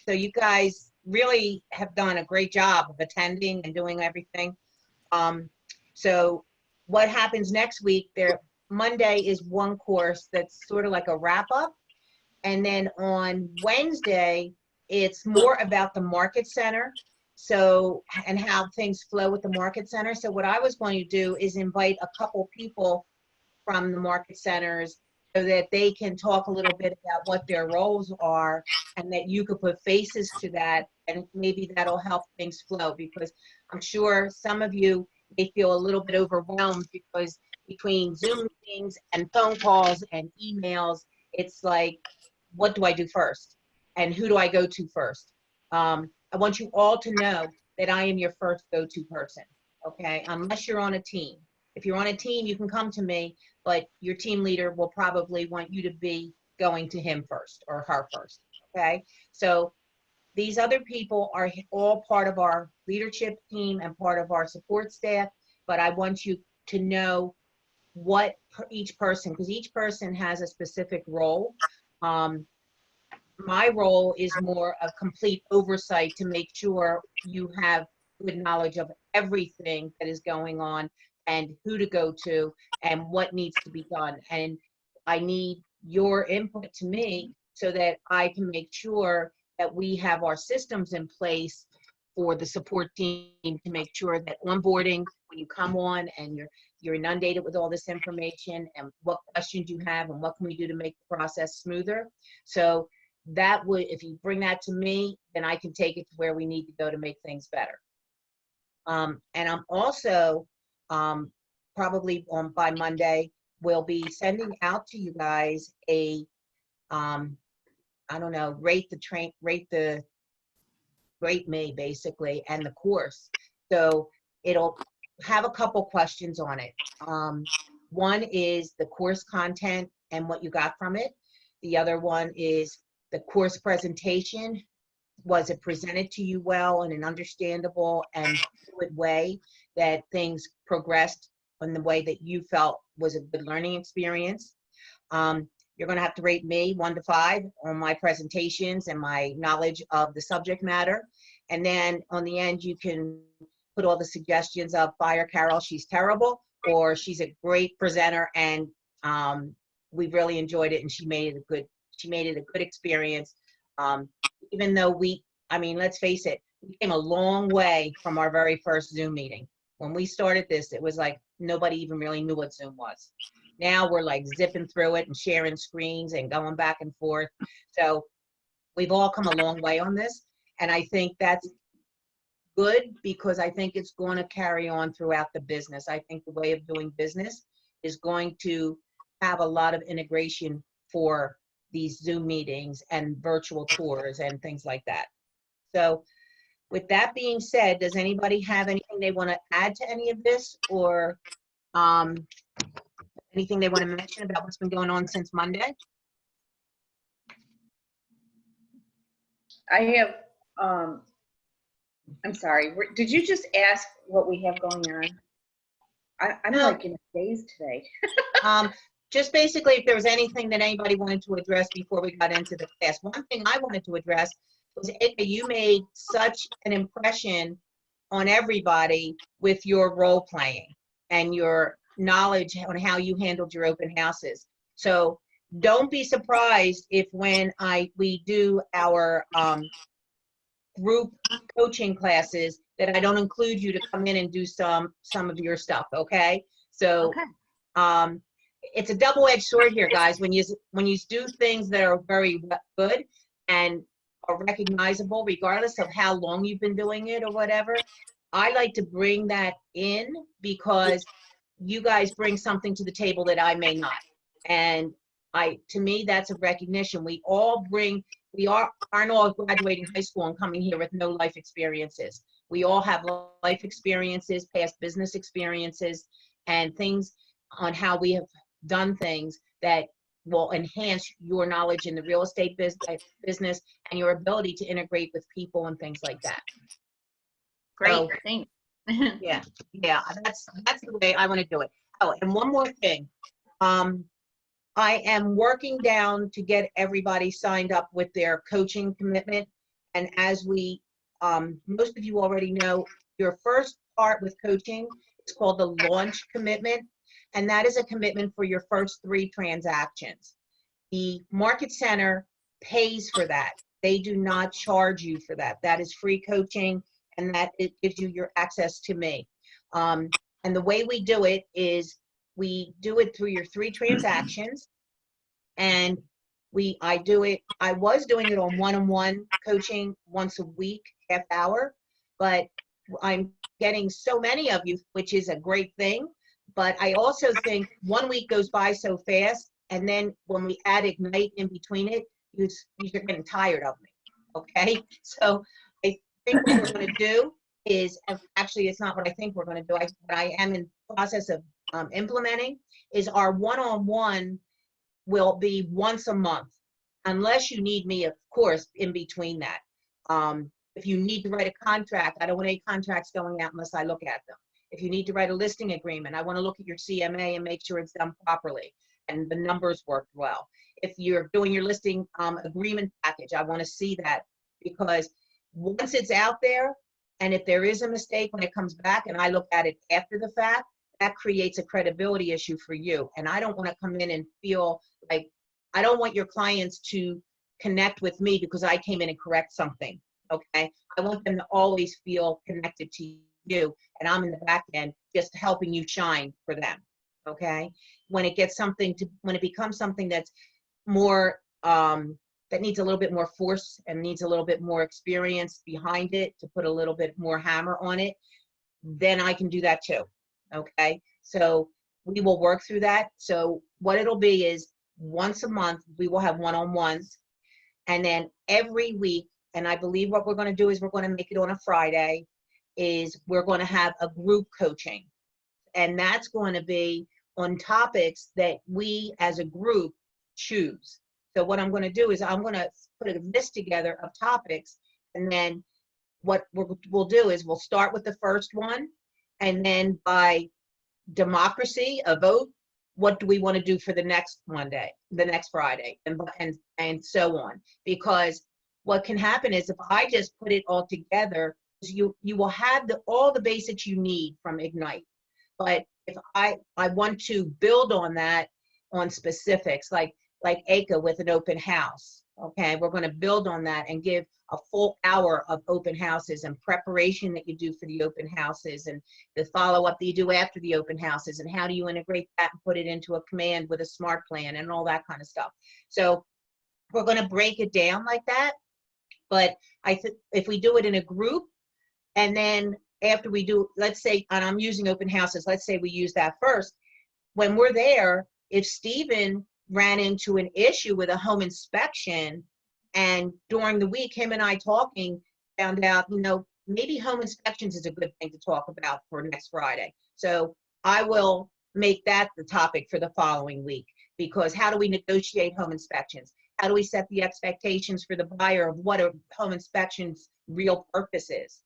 So you guys really have done a great job of attending and doing everything. So what happens next week, Monday is one course that's sort of like a wrap up. And then on Wednesday, it's more about the market center. So, and how things flow with the market center. So what I was going to do is invite a couple people from the market centers so that they can talk a little bit about what their roles are, and that you could put faces to that, and maybe that'll help things flow, because I'm sure some of you may feel a little bit overwhelmed because between Zoom meetings and phone calls and emails, it's like, what do I do first? And who do I go to first? I want you all to know that I am your first go-to person, okay? Unless you're on a team. If you're on a team, you can come to me, but your team leader will probably want you to be going to him first or her first, okay? So these other people are all part of our leadership team and part of our support staff, but I want you to know what each person, because each person has a specific role. My role is more a complete oversight to make sure you have good knowledge of everything that is going on and who to go to and what needs to be done. And I need your input to me so that I can make sure that we have our systems in place for the support team to make sure that onboarding, when you come on and you're inundated with all this information and what questions you have and what can we do to make the process smoother. So that would, if you bring that to me, then I can take it to where we need to go to make things better. And I'm also probably by Monday, we'll be sending out to you guys a, I don't know, rate me basically, and the course. So it'll have a couple questions on it. One is the course content and what you got from it. The other one is the course presentation. Was it presented to you well in an understandable and good way that things progressed in the way that you felt was a good learning experience? You're going to have to rate me 1 to 5 on my presentations and my knowledge of the subject matter. And then on the end, you can put all the suggestions of fire Carol, she's terrible, or she's a great presenter and we really enjoyed it and she made it a good experience. Even though I mean, let's face it, we came a long way from our very first Zoom meeting. When we started this, it was like nobody even really knew what Zoom was. Now we're like zipping through it and sharing screens and going back and forth. So we've all come a long way on this. And I think that's good because I think it's going to carry on throughout the business. I think the way of doing business is going to have a lot of integration for these Zoom meetings and virtual tours and things like that. So with that being said, does anybody have anything they want to add to any of this, or anything they want to mention about what's been going on since Monday? I have, I'm sorry, did you just ask what we have going on? I'm No. like in a daze today. Just basically if there was anything that anybody wanted to address before we got into the class. One thing I wanted to address was, you made such an impression on everybody with your role playing and your knowledge on how you handled your open houses. So don't be surprised if when we do our group coaching classes that I don't include you to come in and do some of your stuff, okay? So Okay. it's a double-edged sword here, guys. When you do things that are very good and are recognizable, regardless of how long you've been doing it or whatever, I like to bring that in because you guys bring something to the table that I may not. And to me, that's a recognition. We aren't all graduating high school and coming here with no life experiences. We all have life experiences, past business experiences, and things on how we have done things that will enhance your knowledge in the real estate business and your ability to integrate with people and things like that. Great, So, thanks. yeah, that's the way I want to do it. Oh, and one more thing. I am working down to get everybody signed up with their coaching commitment, And as we, most of you already know, your first part with coaching is called the launch commitment. And that is a commitment for your first 3 transactions. The Market Center pays for that. They do not charge you for that. That is free coaching, and that it gives you your access to me. And the way we do it is we do it through your 3 transactions, and I was doing it on one-on-one coaching once a week, half hour, but I'm getting so many of you, which is a great thing. But I also think 1 week goes by so fast, and then when we add Ignite in between it, you're getting tired of me, okay? So I think what we're gonna do is, actually it's not what I think we're gonna do, what I am in process of implementing, is our one-on-one will be once a month, unless you need me, of course, in between that. If you need to write a contract, I don't want any contracts going out unless I look at them. If you need to write a listing agreement, I want to look at your CMA and make sure it's done properly and the numbers work well. If you're doing your listing agreement package, I want to see that, because once it's out there, and if there is a mistake when it comes back and I look at it after the fact, that creates a credibility issue for you. And I don't want to come in and feel like, I don't want your clients to connect with me because I came in and correct something, okay? I want them to always feel connected to you, and I'm in the back end just helping you shine for them, okay? When it becomes something that's more, that needs a little bit more force and needs a little bit more experience behind it to put a little bit more hammer on it, then I can do that too, okay? So we will work through that. So what it'll be is once a month, we will have one-on-ones, and then every week, and I believe what we're gonna do is we're gonna make it on a Friday, is we're gonna have a group coaching. And that's going to be on topics that we as a group choose. So what I'm going to do is I'm going to put a list together of topics, and then what we'll do is we'll start with the first one, and then by democracy, a vote, what do we want to do for the next Monday, the next Friday, and so on. Because what can happen is if I just put it all together, you will have all the basics you need from Ignite. But if I want to build on that, on specifics, like ACA with an open house, okay, we're going to build on that and give a full hour of open houses and preparation that you do for the open houses, and the follow-up that you do after the open houses, and how do you integrate that and put it into a command with a smart plan and all that kind of stuff. So we're going to break it down like that. But I think if we do it in a group, and then after we do, let's say, and I'm using open houses, let's say we use that first. When we're there, if Stephen ran into an issue with a home inspection, and during the week, him and I talking, found out, maybe home inspections is a good thing to talk about for next Friday. So I will make that the topic for the following week, because how do we negotiate home inspections? How do we set the expectations for the buyer of what a home inspection's real purpose is?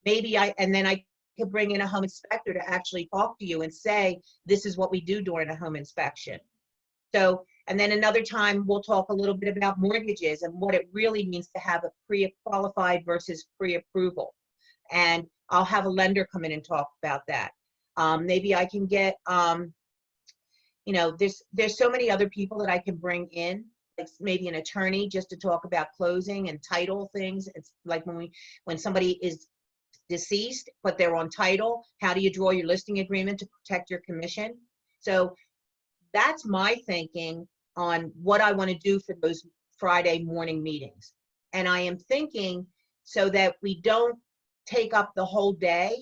And then I could bring in a home inspector to actually talk to you and say, this is what we do during a home inspection. So, and then another time we'll talk a little bit about mortgages and what it really means to have a pre-qualified versus pre-approval. And I'll have a lender come in and talk about that. Maybe I can get, there's so many other people that I can bring in, like maybe an attorney just to talk about closing and title things. It's like when somebody is deceased, but they're on title, how do you draw your listing agreement to protect your commission? So that's my thinking on what I want to do for those Friday morning meetings. And I am thinking, so that we don't take up the whole day,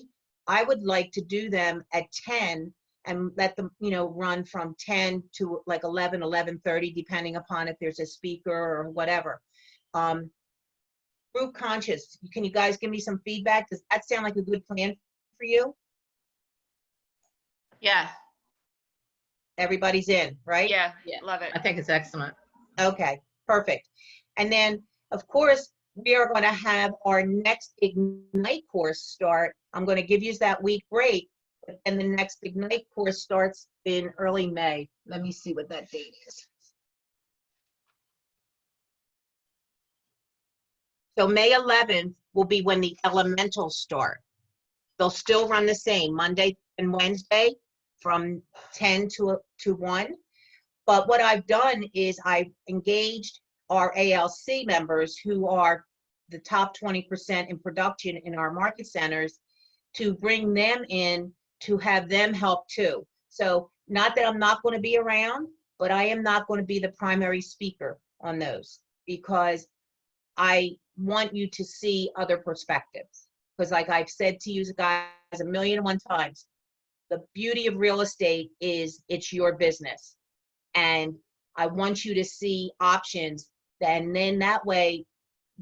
I would like to do them at 10 and let them, run from 10 to like 11, 11:30, depending upon if there's a speaker or whatever. Group conscious, can you guys give me some feedback? Does that sound like a good plan for you? Yeah. Everybody's in, right? Yeah. Yeah. Love it. I think it's excellent. Okay, perfect. And then, of course, we are going to have our next Ignite course start. I'm going to give you that week break, and the next Ignite course starts in early May. Let me see what that date is. So May 11th will be when the elementals start. They'll still run the same Monday and Wednesday from 10 to 1. But what I've done is I've engaged our ALC members, who are the top 20% in production in our market centers, to bring them in to have them help too. So not that I'm not going to be around, but I am not going to be the primary speaker on those, because I want you to see other perspectives. Because like I've said to you guys 1,000,001 times, the beauty of real estate is it's your business. And I want you to see options. And then that way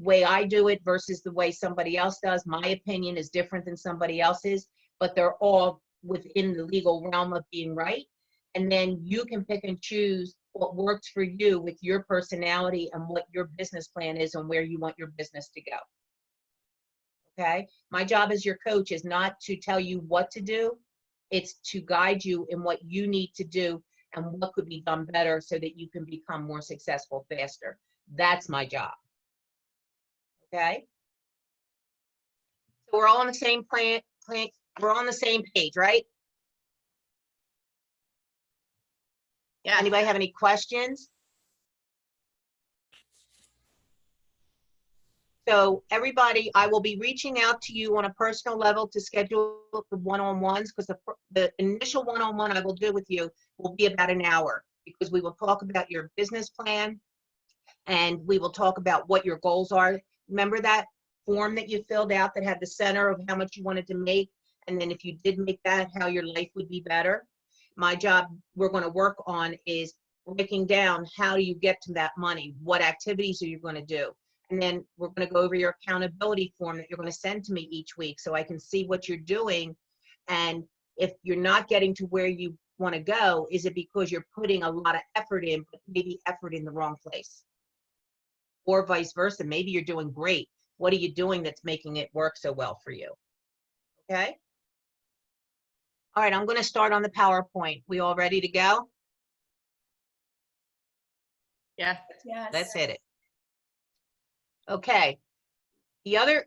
I do it versus the way somebody else does. My opinion is different than somebody else's, but they're all within the legal realm of being right. And then you can pick and choose what works for you with your personality and what your business plan is and where you want your business to go. Okay? My job as your coach is not to tell you what to do. It's to guide you in what you need to do and what could be done better so that you can become more successful faster. That's my job. Okay? So we're all on the same plan, we're on the same page, right? Yeah. Anybody have any questions? So everybody, I will be reaching out to you on a personal level to schedule the one-on-ones, because the initial one-on-one I will do with you will be about an hour, because we will talk about your business plan and we will talk about what your goals are. Remember that form that you filled out that had the center of how much you wanted to make, and then if you did make that, how your life would be better? My job we're going to work on is breaking down how do you get to that money, what activities are you going to do, and then we're going to go over your accountability form that you're going to send to me each week so I can see what you're doing. And if you're not getting to where you want to go, is it because you're putting a lot of effort in, but maybe effort in the wrong place? Or vice versa, maybe you're doing great. What are you doing that's making it work so well for you? Okay? All right, I'm going to start on the PowerPoint. We all ready to go? Yeah. Yes. Let's hit it. Okay. The other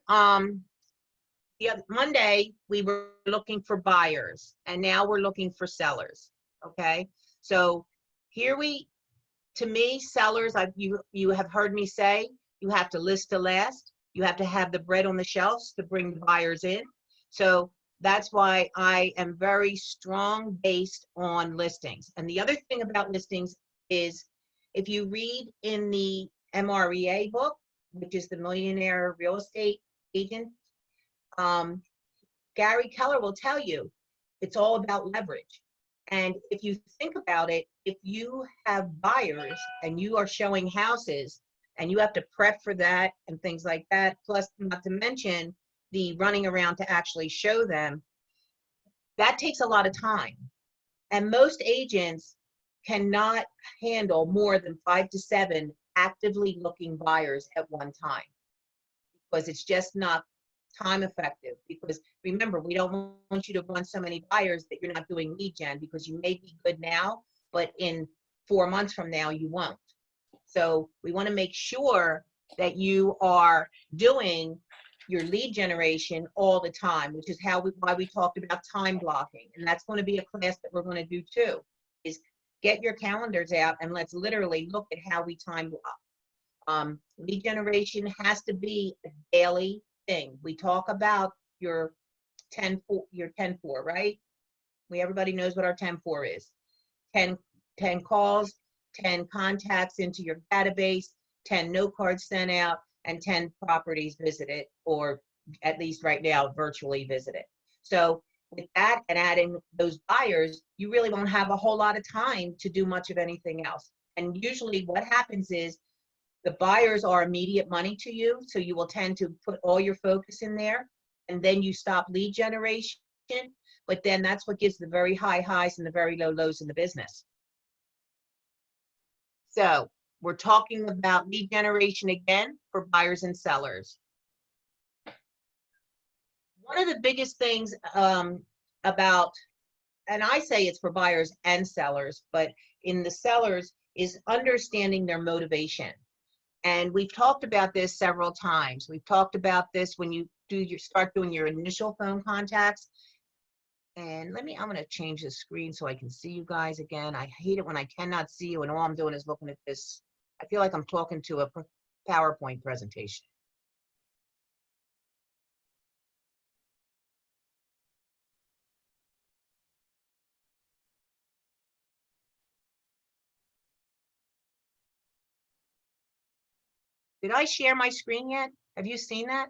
Monday, we were looking for buyers, and now we're looking for sellers. Okay. So here to me, sellers, you have heard me say, you have to list to last. You have to have the bread on the shelves to bring the buyers in. So that's why I am very strong based on listings. And the other thing about listings is, if you read in the MREA book, which is the Millionaire Real Estate Agent, Gary Keller will tell you it's all about leverage. And if you think about it, if you have buyers and you are showing houses and you have to prep for that and things like that, plus not to mention the running around to actually show them, that takes a lot of time. And most agents cannot handle more than 5 to 7 actively looking buyers at one time, because it's just not time effective. Because remember, we don't want you to run so many buyers that you're not doing lead gen, because you may be good now, but in 4 months from now, you won't. So we want to make sure that you are doing your lead generation all the time, which is why we talked about time blocking. And that's going to be a class that we're going to do too, is get your calendars out and let's literally look at how we time block. Lead generation has to be a daily thing. We talk about your 10-4, right? Everybody knows what our 10-4 is. 10 calls, 10 contacts into your database, 10 note cards sent out, and 10 properties visited, or at least right now, virtually visited. So with that and adding those buyers, you really won't have a whole lot of time to do much of anything else. And usually what happens is the buyers are immediate money to you, so you will tend to put all your focus in there, and then you stop lead generation. But then that's what gives the very high highs and the very low lows in the business. So we're talking about lead generation again for buyers and sellers. One of the biggest things about, and I say it's for buyers and sellers, but in the sellers, is understanding their motivation. And we've talked about this several times. We've talked about this when you start doing your initial phone contacts. And I'm going to change the screen so I can see you guys again. I hate it when I cannot see you and all I'm doing is looking at this. I feel like I'm talking to a PowerPoint presentation. Did I share my screen yet? Have you seen that?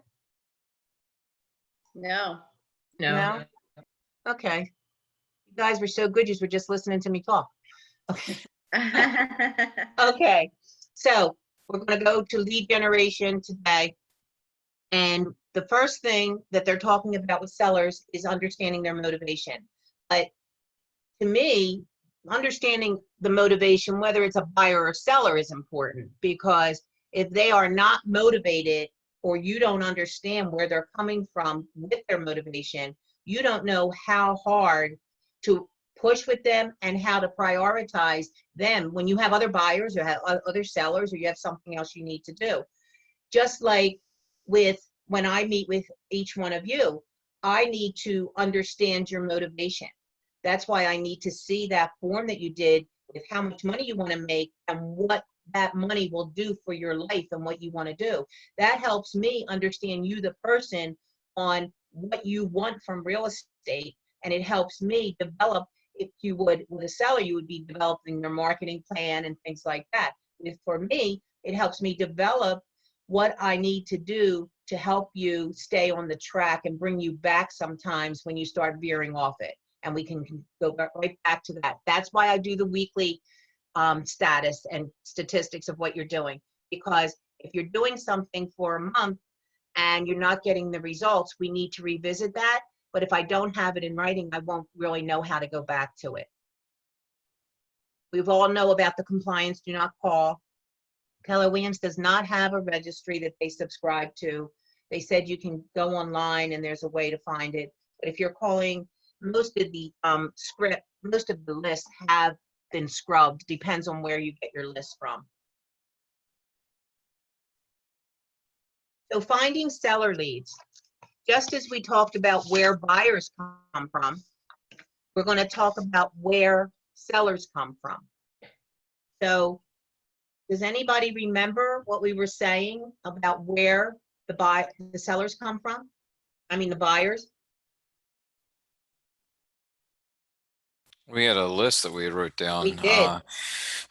No. No? Okay. You guys were so good, you were just listening to me talk. Okay. Okay. So we're going to go to lead generation today. And the first thing that they're talking about with sellers is understanding their motivation. But to me, understanding the motivation, whether it's a buyer or seller, is important, because if they are not motivated or you don't understand where they're coming from with their motivation, you don't know how hard to push with them and how to prioritize them when you have other buyers or have other sellers or you have something else you need to do. Just like when I meet with each one of you, I need to understand your motivation. That's why I need to see that form that you did with how much money you want to make and what that money will do for your life and what you want to do. That helps me understand you, the person, on what you want from real estate. And it helps me develop, if you would, with a seller, you would be developing their marketing plan and things like that. For me, it helps me develop what I need to do to help you stay on the track and bring you back sometimes when you start veering off it. And we can go right back to that. That's why I do the weekly status and statistics of what you're doing. Because if you're doing something for a month and you're not getting the results, we need to revisit that. But if I don't have it in writing, I won't really know how to go back to it. We've all know about the compliance, do not call. Keller Williams does not have a registry that they subscribe to. They said you can go online and there's a way to find it. But if you're calling, most of the most of the lists have been scrubbed. Depends on where you get your list from. So finding seller leads. Just as we talked about where buyers come from, we're going to talk about where sellers come from. So does anybody remember what we were saying about where the sellers come from? I mean, the buyers? We had a list that we had wrote down. We did.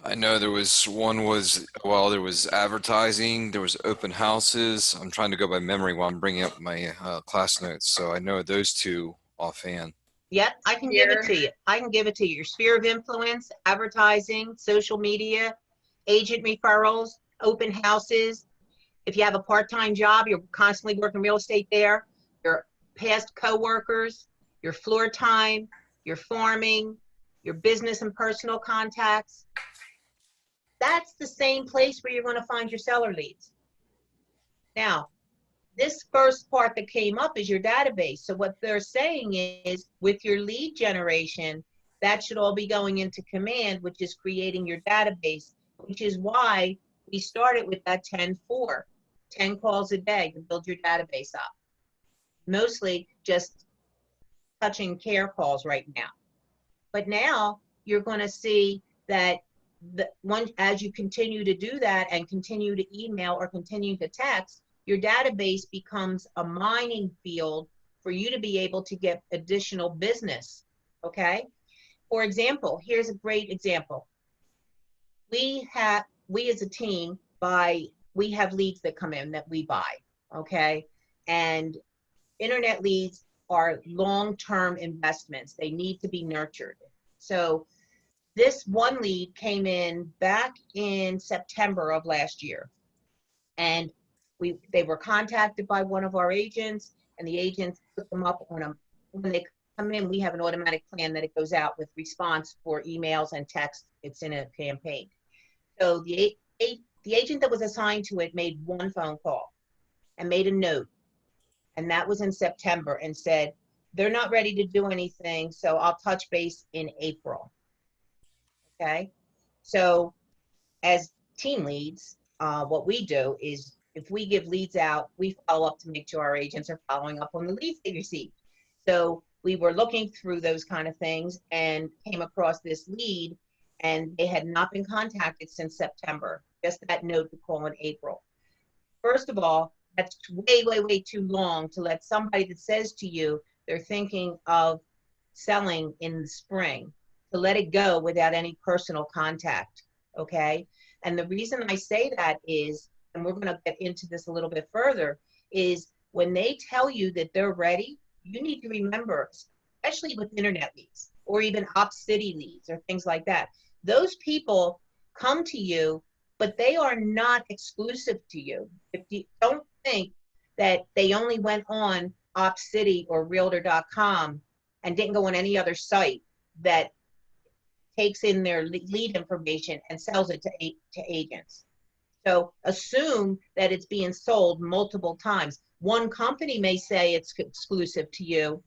I know there was there was advertising, there was open houses. I'm trying to go by memory while I'm bringing up my class notes. So I know those two offhand. Yep, I can give it to you. I can give it to you. Your sphere of influence, advertising, social media, agent referrals, open houses. If you have a part-time job, you're constantly working real estate there, your past coworkers, your floor time, your farming, your business and personal contacts. That's the same place where you're going to find your seller leads. Now, this first part that came up is your database. So what they're saying is with your lead generation, that should all be going into command, which is creating your database, which is why we started with that 10-4, 10 calls a day to build your database up. Mostly just touching care calls right now. But now you're going to see that as you continue to do that and continue to email or continue to text, your database becomes a mining field for you to be able to get additional business, okay? For example, here's a great example. We as a team we have leads that come in that we buy, okay? And internet leads are long-term investments. They need to be nurtured. So this one lead came in back in September of last year. And they were contacted by one of our agents, and the agents put them up on when they come in, we have an automatic plan that it goes out with response for emails and text. It's in a campaign. So the agent that was assigned to it made one phone call and made a note. And that was in September, and said, they're not ready to do anything, so I'll touch base in April. Okay? So as team leads, what we do is if we give leads out, we follow up to make sure our agents are following up on the leads they receive. So we were looking through those kind of things and came across this lead, and they had not been contacted since September. Just that note to call in April. First of all, that's way, way, way too long to let somebody that says to you they're thinking of selling in the spring, to let it go without any personal contact, okay? And the reason I say that is, and we're gonna get into this a little bit further, is when they tell you that they're ready, you need to remember, especially with internet leads or even Op City leads or things like that, those people come to you, but they are not exclusive to you. If you don't think that they only went on Op City or Realtor.com and didn't go on any other site that takes in their lead information and sells it to agents. So assume that it's being sold multiple times. One company may say it's exclusive to you,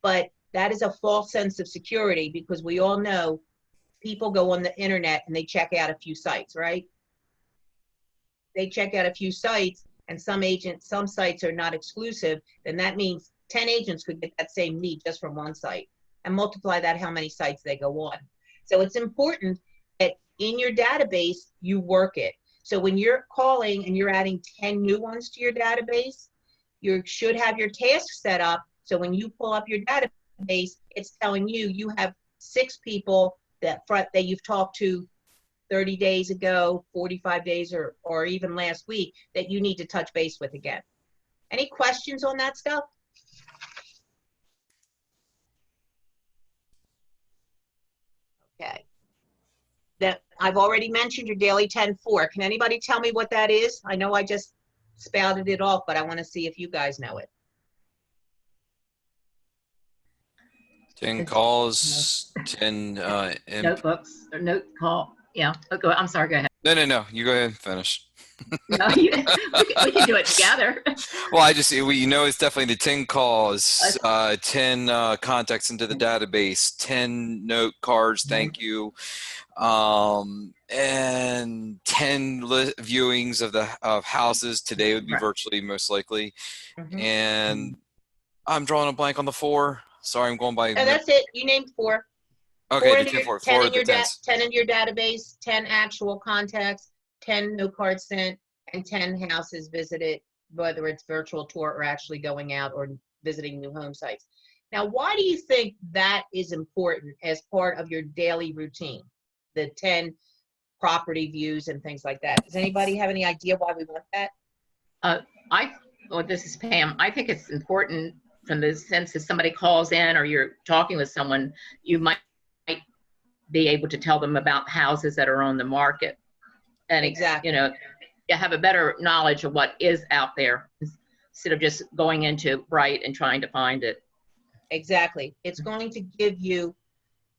but that is a false sense of security, because we all know people go on the internet and they check out a few sites, right? They check out a few sites, and some sites are not exclusive, then that means 10 agents could get that same lead just from one site, and multiply that how many sites they go on. So it's important that in your database, you work it. So when you're calling and you're adding 10 new ones to your database, you should have your tasks set up. So when you pull up your database, it's telling you you have 6 people that you've talked to 30 days ago, 45 days, or even last week that you need to touch base with again. Any questions on that stuff? Okay. That I've already mentioned your daily 10-4. Can anybody tell me what that is? I know I just spouted it off, but I want to see if you guys know it. 10 calls, 10 Notebooks or note call. Yeah. Okay. I'm sorry. Go ahead. No. You go ahead and finish. No, we can do it together. Well, it's definitely the 10 calls, 10 contacts into the database, 10 note cards, thank you, and 10 viewings of houses. Today would be virtually, most likely. And I'm drawing a blank on the 4. Sorry, I'm going by. Oh, that's it. You named 4. Okay, 10 in your database, 10 actual contacts, 10 no cards sent, and 10 houses visited, whether it's virtual tour or actually going out or visiting new home sites. Now, why do you think that is important as part of your daily routine? The 10 property views and things like that. Does anybody have any idea why we want that? This is Pam. I think it's important from the sense that somebody calls in or you're talking with someone, you might be able to tell them about houses that are on the market. And exactly, you have a better knowledge of what is out there instead of just going into Bright and trying to find it. Exactly. It's going to give you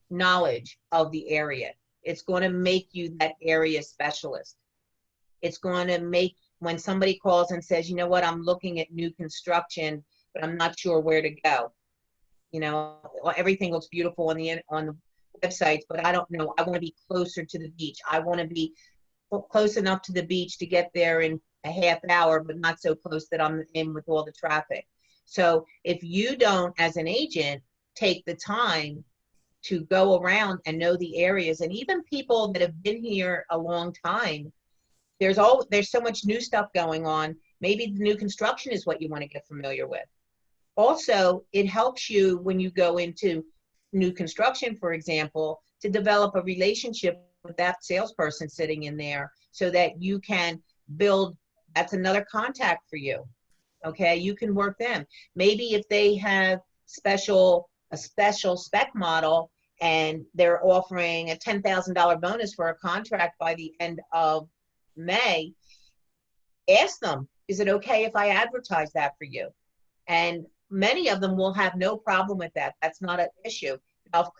knowledge of the area. It's going to make you that area specialist. It's going to make, when somebody calls and says, you know what, I'm looking at new construction, but I'm not sure where to go. Everything looks beautiful on the websites, but I don't know. I want to be closer to the beach. I want to be close enough to the beach to get there in a half hour, but not so close that I'm in with all the traffic. So if you don't, as an agent, take the time to go around and know the areas, and even people that have been here a long time, there's so much new stuff going on. Maybe the new construction is what you want to get familiar with. Also, it helps you when you go into new construction, for example, to develop a relationship with that salesperson sitting in there so that you can build, that's another contact for you. Okay, you can work them. Maybe if they have a special spec model and they're offering a $10,000 bonus for a contract by the end of May, ask them, is it okay if I advertise that for you? And many of them will have no problem with that. That's not an issue.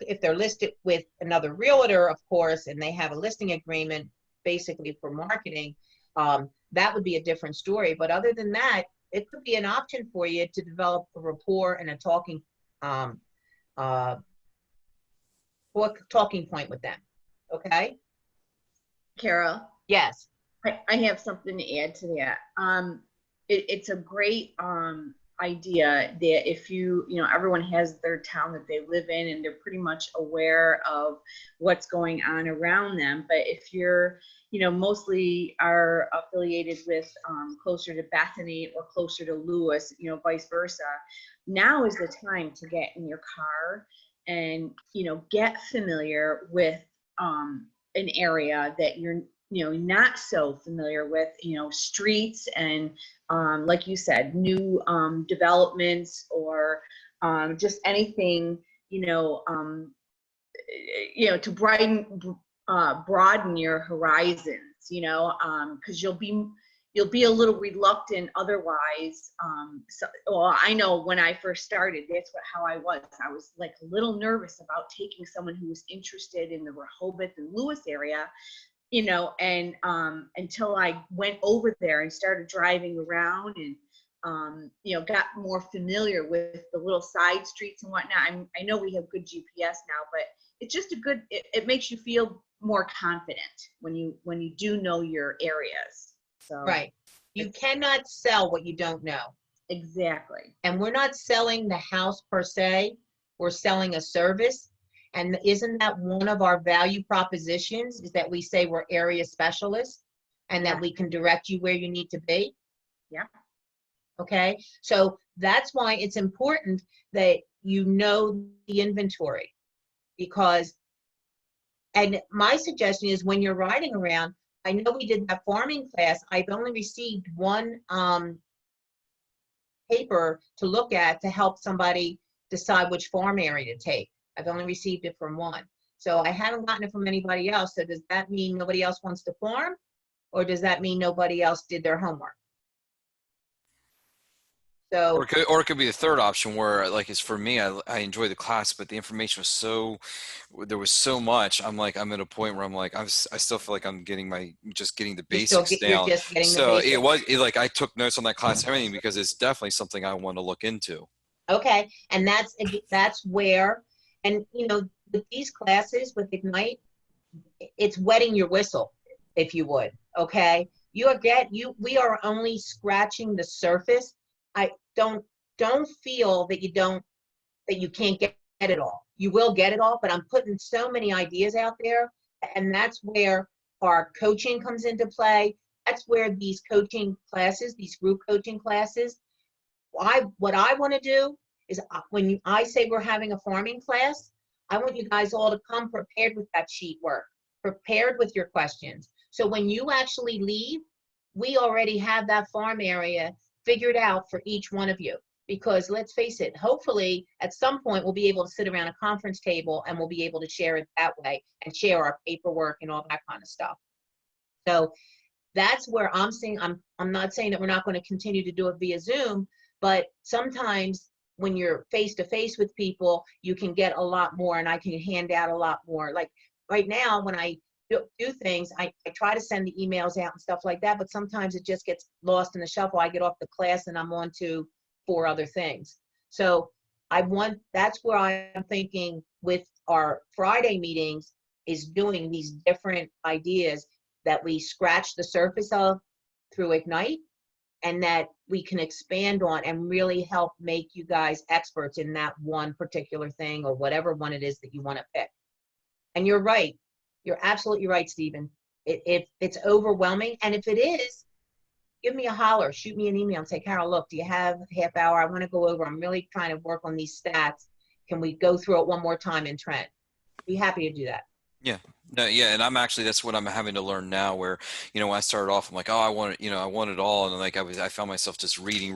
If they're listed with another realtor, of course, and they have a listing agreement basically for marketing, that would be a different story. But other than that, it could be an option for you to develop a rapport and a talking point with them. Okay? Carol, Yes. I have something to add to that. It's a great idea that if everyone has their town that they live in and they're pretty much aware of what's going on around them. But if you're, mostly are affiliated with closer to Bethany or closer to Lewis, vice versa, now is the time to get in your car and, get familiar with an area that you're not so familiar with, streets and like you said, new developments or just anything, to broaden your horizons, because you'll be a little reluctant otherwise. Well, I know when I first started, that's how I was. I was like a little nervous about taking someone who was interested in the Rehoboth and Lewis area, and until I went over there and started driving around and, got more familiar with the little side streets and whatnot. I know we have good GPS now, but it's just it makes you feel more confident when you do know your areas. So Right. You cannot sell what you don't know. exactly. And we're not selling the house per se, we're selling a service. And isn't that one of our value propositions, is that we say we're area specialists and that Yeah. we can direct you where you need to be? Yeah. Okay, so that's why it's important that you know the inventory, because, and my suggestion is when you're riding around, I know we did that farming class, I've only received one paper to look at to help somebody decide which farm area to take. I've only received it from one. So I haven't gotten it from anybody else. So does that mean nobody else wants to farm? Or does that mean nobody else did their homework? So, Or it could be a third option where, like, it's for me, I enjoy the class, but the information was there was so much. I'm at a point where I'm like, I still feel like I'm getting the basics you're down. just getting the So basics. like I took notes on that class and everything because it's definitely something I want to look into. Okay, and that's where, and with these classes with Ignite, it's wetting your whistle, if you would. Okay, we are only scratching the surface. I don't feel that you can't get it all. You will get it all, but I'm putting so many ideas out there, and that's where our coaching comes into play. That's where these coaching classes, these group coaching classes, what I want to do is when I say we're having a farming class, I want you guys all to come prepared with that sheet work, prepared with your questions. So when you actually leave, we already have that farm area figured out for each one of you. Because let's face it, hopefully at some point we'll be able to sit around a conference table and we'll be able to share it that way and share our paperwork and all that kind of stuff. So that's where I'm saying, I'm not saying that we're not going to continue to do it via Zoom, but sometimes when you're face to face with people, you can get a lot more and I can hand out a lot more. Like right now, when I do things, I try to send the emails out and stuff like that, but sometimes it just gets lost in the shuffle. I get off the class and I'm on to 4 other things. So that's where I'm thinking with our Friday meetings is doing these different ideas that we scratch the surface of through Ignite and that we can expand on and really help make you guys experts in that one particular thing or whatever one it is that you want to pick. And you're right. You're absolutely right, Stephen. It's overwhelming. And if it is, give me a holler, shoot me an email and say, Carol, look, do you have a half hour? I want to go over. I'm really trying to work on these stats. Can we go through it one more time in Trent? Be happy to do that. Yeah. No, yeah, and that's what I'm having to learn now where, when I started off, I'm like, oh, I want it all. And like I found myself just reading,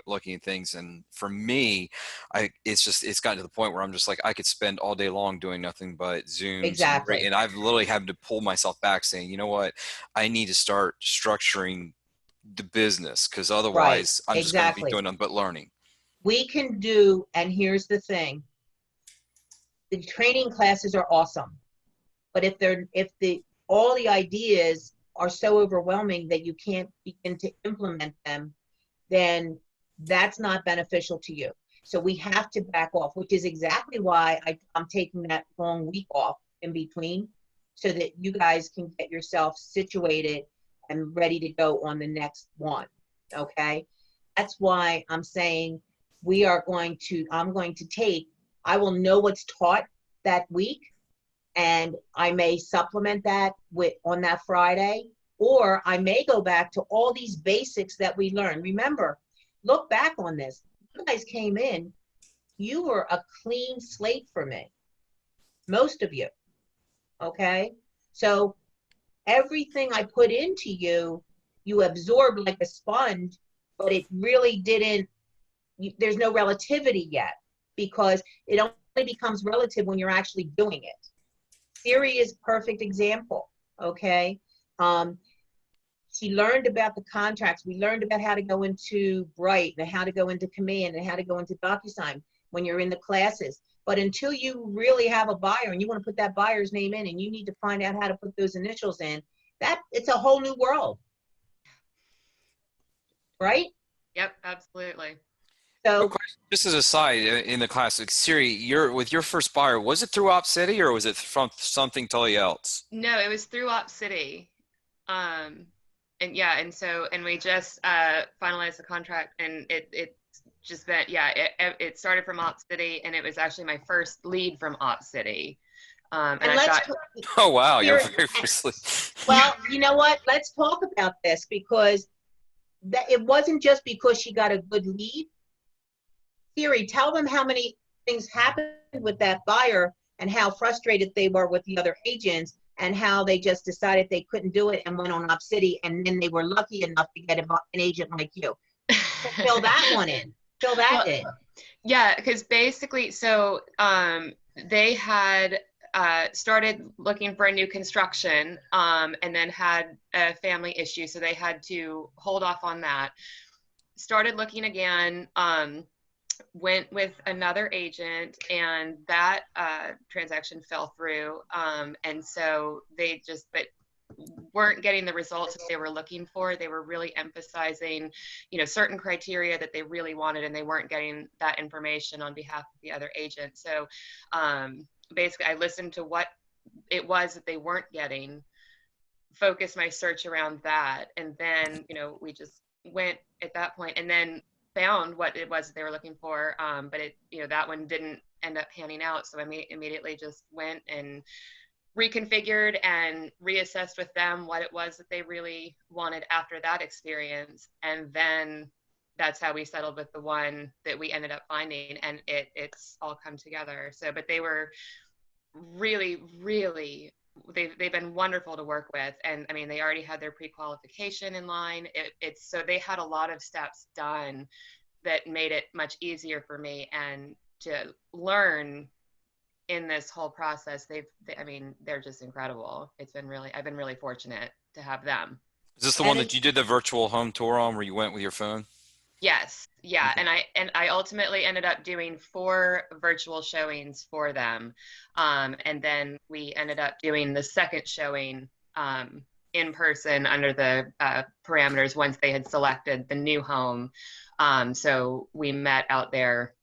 looking at things. And for me, it's gotten to the point where I'm just like, I could spend all day long doing nothing but Zooms. Exactly. And I've literally had to pull myself back saying, you know what, I need to start structuring the business because otherwise I'm just going to be doing nothing but learning. We can do, and here's the thing, the training classes are awesome. But if all the ideas are so overwhelming that you can't begin to implement them, then that's not beneficial to you. So we have to back off, which is exactly why I'm taking that long week off in between so that you guys can get yourself situated and ready to go on the next one. Okay. That's why I'm saying I'm going to take, I will know what's taught that week, and I may supplement that on that Friday, or I may go back to all these basics that we learned. Remember, look back on this. You guys came in, you were a clean slate for me, most of you, okay? So everything I put into you, you absorbed like a sponge, but it really didn't, there's no relativity yet, because it only becomes relative when you're actually doing it. Siri is a perfect example, okay? She learned about the contracts. We learned about how to go into Bright and how to go into Command and how to go into DocuSign when you're in the classes. But until you really have a buyer and you want to put that buyer's name in and you need to find out how to put those initials in, it's a whole new world, right? Yep, absolutely. So Just as a side, in the class, like Siri, with your first buyer, was it through OpCity or was it from something totally else? No, it was through OpCity. And yeah, and we just finalized the contract, and it just been, yeah, it started from OpCity, and it was actually my first lead from OpCity. And I thought, Oh wow, you're Siri, very firstly. well, you know what? Let's talk about this, because it wasn't just because she got a good lead. Siri, tell them how many things happened with that buyer and how frustrated they were with the other agents and how they just decided they couldn't do it and went on OpCity, and then they were lucky enough to get an agent like you. So fill that one in. Fill that in. Yeah, because basically, so they had started looking for a new construction, and then had a family issue, so they had to hold off on that. Started looking again, went with another agent, and that transaction fell through, and so they just weren't getting the results that they were looking for. They were really emphasizing, certain criteria that they really wanted, and they weren't getting that information on behalf of the other agent. So basically I listened to what it was that they weren't getting, focused my search around that, and then we just went at that point and then found what it was that they were looking for, but that one didn't end up panning out, so I immediately just went and reconfigured and reassessed with them what it was that they really wanted after that experience, and then that's how we settled with the one that we ended up finding, and it's all come together. So, but they were really, really, they've been wonderful to work with, and I mean, they already had their pre-qualification in line. So they had a lot of steps done that made it much easier for me, and to learn in this whole process. They're just incredible. I've been really fortunate to have them. Is this the one that you did the virtual home tour on, where you went with your phone? Yes. Yeah. Okay. And I ultimately ended up doing 4 virtual showings for them. And then we ended up doing the second showing in person under the parameters once they had selected the new home. So we met out there,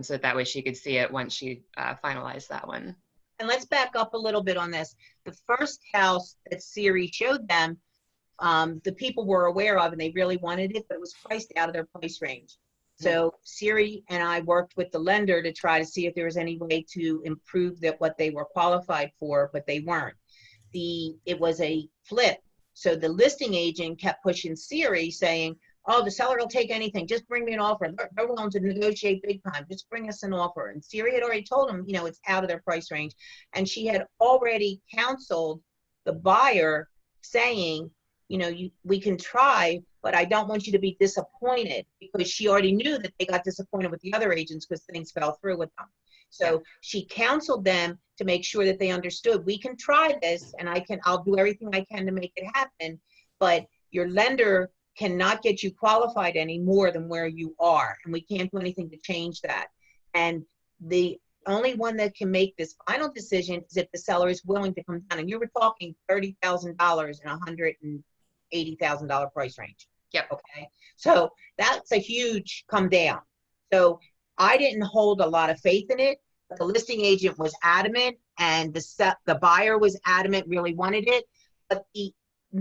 so that way she could see it once she finalized that one. And let's back up a little bit on this. The first house that Siri showed them, the people were aware of and they really wanted it, but it was priced out of their price range. So Siri and I worked with the lender to try to see if there was any way to improve what they were qualified for, but they weren't. It was a flip. So the listing agent kept pushing Siri, saying, oh, the seller will take anything. Just bring me an offer. They're willing to negotiate big time. Just bring us an offer. And Siri had already told them, it's out of their price range. And she had already counseled the buyer, saying, we can try, but I don't want you to be disappointed, because she already knew that they got disappointed with the other agents because things fell through with them. So she counseled them to make sure that they understood, we can try this, and I'll do everything I can to make it happen, but your lender cannot get you qualified any more than where you are, and we can't do anything to change that. And the only one that can make this final decision is if the seller is willing to come down, and you were talking $30,000 and $180,000 price range. Yep. Okay. So that's a huge come down. So I didn't hold a lot of faith in it, but the listing agent was adamant, and the buyer was adamant, really wanted it. But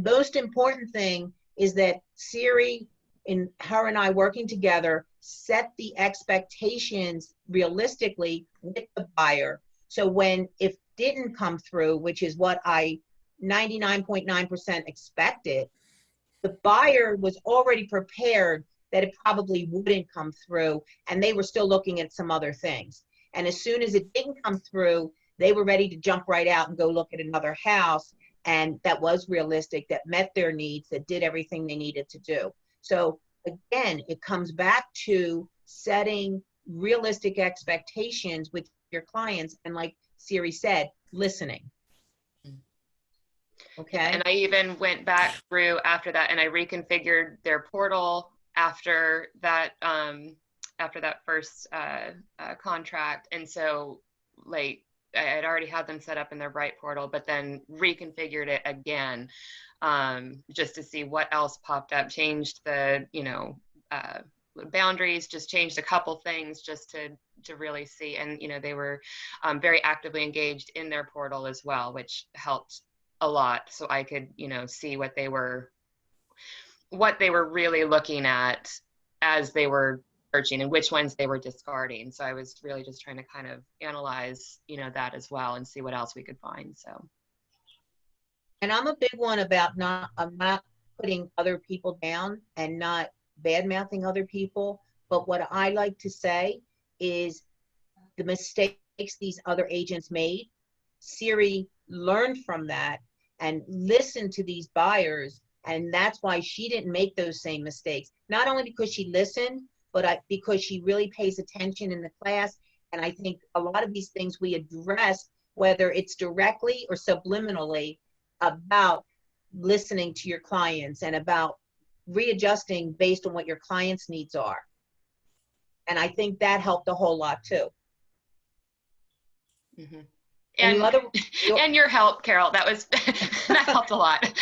most important thing is that Siri and her and I working together set the expectations realistically with the buyer. So when, if didn't come through, which is what I 99.9% expected, the buyer was already prepared that it probably wouldn't come through, and they were still looking at some other things. And as soon as it didn't come through, they were ready to jump right out and go look at another house, and that was realistic, that met their needs, that did everything they needed to do. So again, it comes back to setting realistic expectations with your clients, and like Siri said, listening. Okay. And I even went back through after that, and I reconfigured their portal after that first contract. And so, like, I had already had them set up in their Bright portal, but then reconfigured it again, just to see what else popped up. Changed the, boundaries, just changed a couple things just to really see. And they were very actively engaged in their portal as well, which helped a lot, so I could see what they were really looking at as they were searching, and which ones they were discarding. So I was really just trying to kind of analyze that as well, and see what else we could find. So, and I'm a big one about I'm not putting other people down and not bad mouthing other people, but what I like to say is the mistakes these other agents made, Siri learned from that and listened to these buyers, and that's why she didn't make those same mistakes. Not only because she listened, but because she really pays attention in the class. And I think a lot of these things we address, whether it's directly or subliminally, about listening to your clients and about readjusting based on what your clients' needs are. And I think that helped a whole lot too. mm-hmm. And your help, Carol, that helped a lot.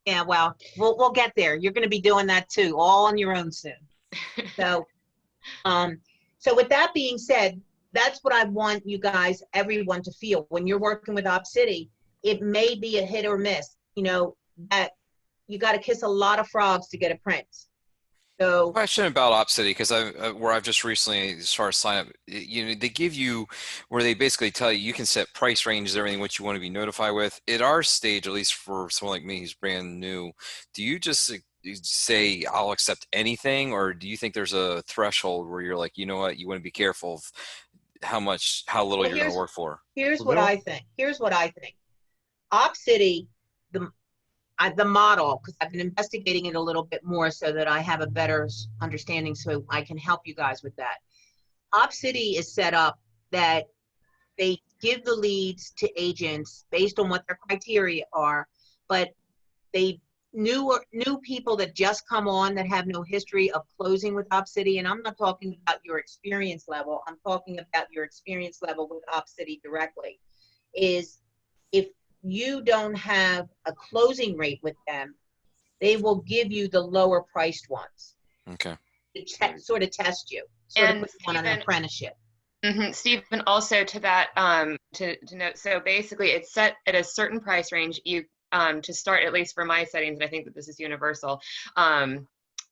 Yeah, well, we'll get there. You're going to be doing that too, all on your own soon. So, so with that being said, that's what I want you guys, everyone, to feel when you're working with OpCity. It may be a hit or miss. That you got to kiss a lot of frogs to get a prince. So, question about OpCity, because where I've just recently, as far as sign up, they give you where they basically tell you can set price ranges, everything what you want to be notified with. At our stage, at least for someone like me who's brand new, do you just say I'll accept anything, or do you think there's a threshold where you're like, you know what, you want to be careful of how little you're going to work for? Here's what I think. OpCity, the model, because I've been investigating it a little bit more so that I have a better understanding, so I can help you guys with that. OpCity is set up that they give the leads to agents based on what their criteria are, but they new people that just come on that have no history of closing with OpCity, and I'm not talking about your experience level, I'm talking about your experience level with OpCity directly, is if you don't have a closing rate with them, they will give you the lower priced ones. Okay. To sort of test you, sort of put you on an apprenticeship. Mm-hmm. Stephen, also to that, to note, so basically it's set at a certain price range. You to start, at least for my settings, and I think that this is universal.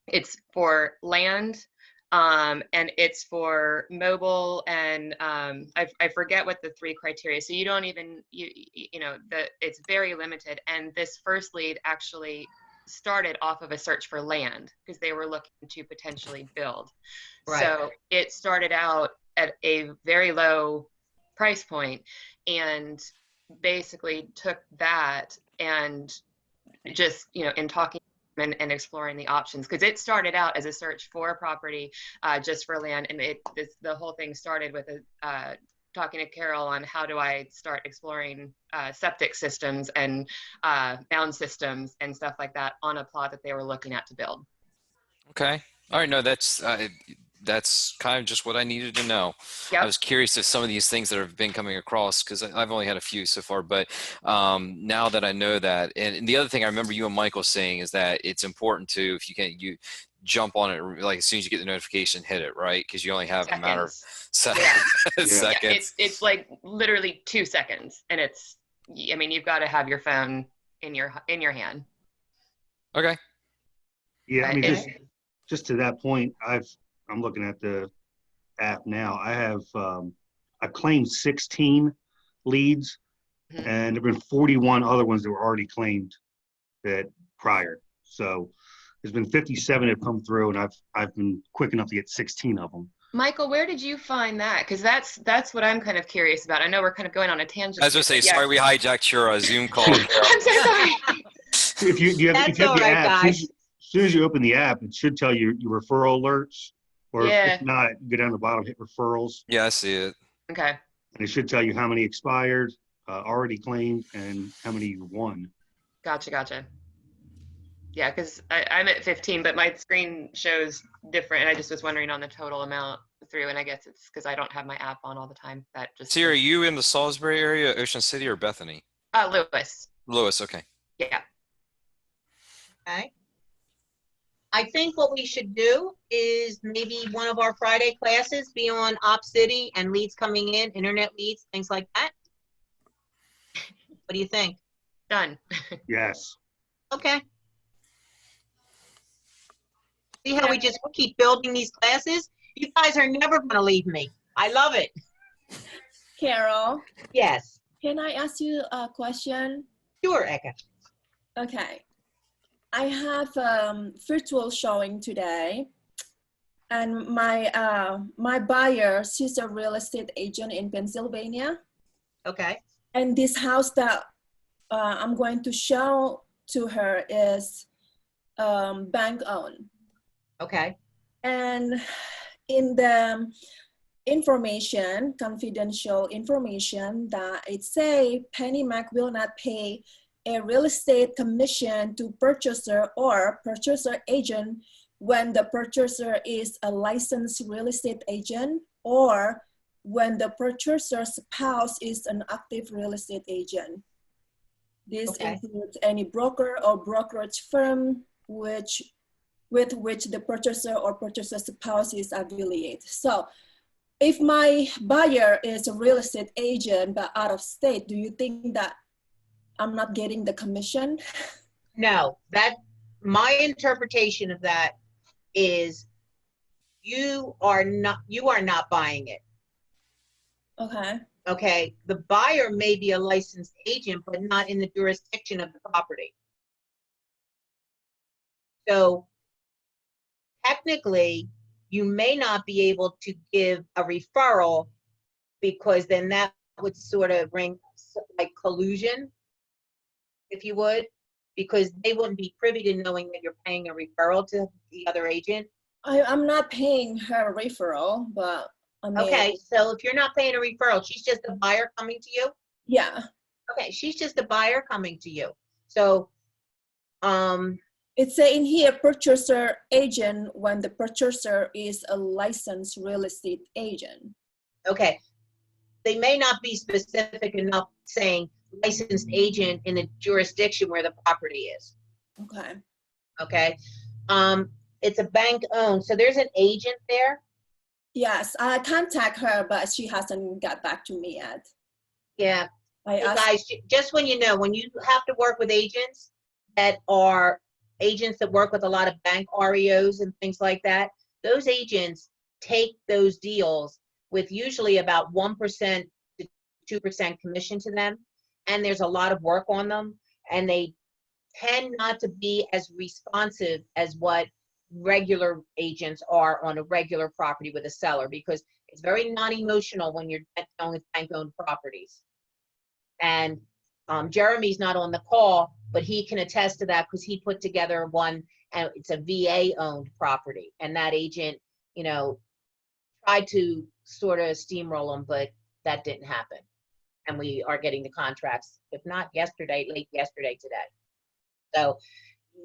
It's for land, and it's for mobile, and I forget what the 3 criteria. So you don't even it's very limited. And this first lead actually started off of a search for land because they were looking to potentially build. Right. So it started out at a very low price point, and basically took that and just in talking and exploring the options, because it started out as a search for a property just for land, and the whole thing started with talking to Carol on how do I start exploring septic systems and mound systems and stuff like that on a plot that they were looking at to build. Okay. All right. No, that's kind of just what I needed to know. Yep. I was curious if some of these things that have been coming across, because I've only had a few so far, but now that I know that, and the other thing I remember you and Michael saying is that it's important to, if you can, you jump on it, like as soon as you get the notification, hit it, right? Because you only have a matter of seconds. Yeah, it's like literally 2 seconds, and you've got to have your phone in your hand. Okay. Yeah, I mean, Okay. just to that point, I'm looking at the app now. I've claimed 16 leads, Mhm. and there've been 41 other ones that were already claimed that prior. So there's been 57 that have come through, and I've been quick enough to get 16 of them. Michael, where did you find that? Because that's what I'm kind of curious about. I know we're kind of going on a tangent. I was gonna say, here, but yeah. sorry we hijacked your Zoom call. I'm so sorry. If you have, That's if you have all the right, app, guys. as soon as you open the app, it should tell you your referral alerts, or Yeah. if not, go down to the bottom, hit referrals, Yeah, I see it. Okay. and it should tell you how many expired, already claimed, and how many you won. Gotcha. Yeah, because I'm at 15, but my screen shows different, and I just was wondering on the total amount through, and I guess it's because I don't have my app on all the time. That just Sierra, are you in the Salisbury area, Ocean City, or Bethany? Lewis. Lewis, okay. Yeah. Okay. I think what we should do is maybe one of our Friday classes be on Op City and leads coming in, internet leads, things like that. What do you think? Done. Yes. Okay. See how we just keep building these classes? You guys are never going to leave me. I love it. Carol, Yes. can I ask you a question? Sure, Eka. Okay. I have virtual showing today, and my buyer, she's a real estate agent in Pennsylvania, Okay. and this house that I'm going to show to her is bank owned. Okay. And in the information, confidential information, that it say PennyMac will not pay a real estate commission to purchaser or purchaser agent when the purchaser is a licensed real estate agent, or when the purchaser's spouse is an active real estate agent. This Okay. includes any broker or brokerage firm with which the purchaser or purchaser's spouse is affiliated. So if my buyer is a real estate agent but out of state, do you think that I'm not getting the commission? No, my interpretation of that is you are not buying it. Okay. Okay. The buyer may be a licensed agent, but not in the jurisdiction of the property. So technically, you may not be able to give a referral, because then that would sort of bring like collusion, if you would, because they wouldn't be privy to knowing that you're paying a referral to the other agent. I'm not paying her a referral, but I mean, Okay, so if you're not paying a referral, she's just a buyer coming to you? yeah. Okay, she's just a buyer coming to you. So, It's saying here purchaser agent when the purchaser is a licensed real estate agent. okay, they may not be specific enough saying licensed agent in the jurisdiction where the property is. Okay. Okay, it's a bank owned, so there's an agent there. Yes, I contact her, but she hasn't got back to me yet. Yeah, I hey asked, guys, just when you know, when you have to work with agents that are agents that work with a lot of bank REOs and things like that, those agents take those deals with usually about 1% to 2% commission to them, and there's a lot of work on them, and they tend not to be as responsive as what regular agents are on a regular property with a seller, because it's very non-emotional when you're dealing with bank-owned properties. And Jeremy's not on the call, but he can attest to that because he put together one, and it's a VA-owned property, and that agent, you know, tried to sort of steamroll them, but that didn't happen. And we are getting the contracts, if not yesterday, late yesterday, today. So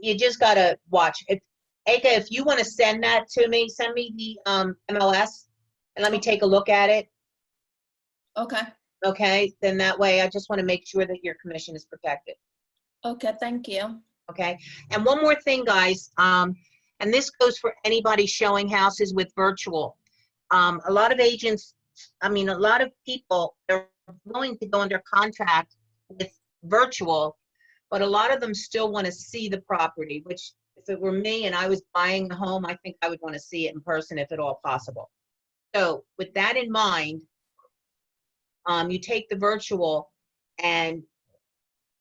you just gotta watch. Eka, if you want to send that to me, send me the MLS and let me take a look at it. okay. Okay, then that way I just want to make sure that your commission is protected. Okay, thank you. Okay, and one more thing, guys, and this goes for anybody showing houses with virtual. A lot of agents, a lot of people, they're willing to go under contract with virtual, but a lot of them still want to see the property, which if it were me and I was buying a home, I think I would want to see it in person if at all possible. So with that in mind, you take the virtual, and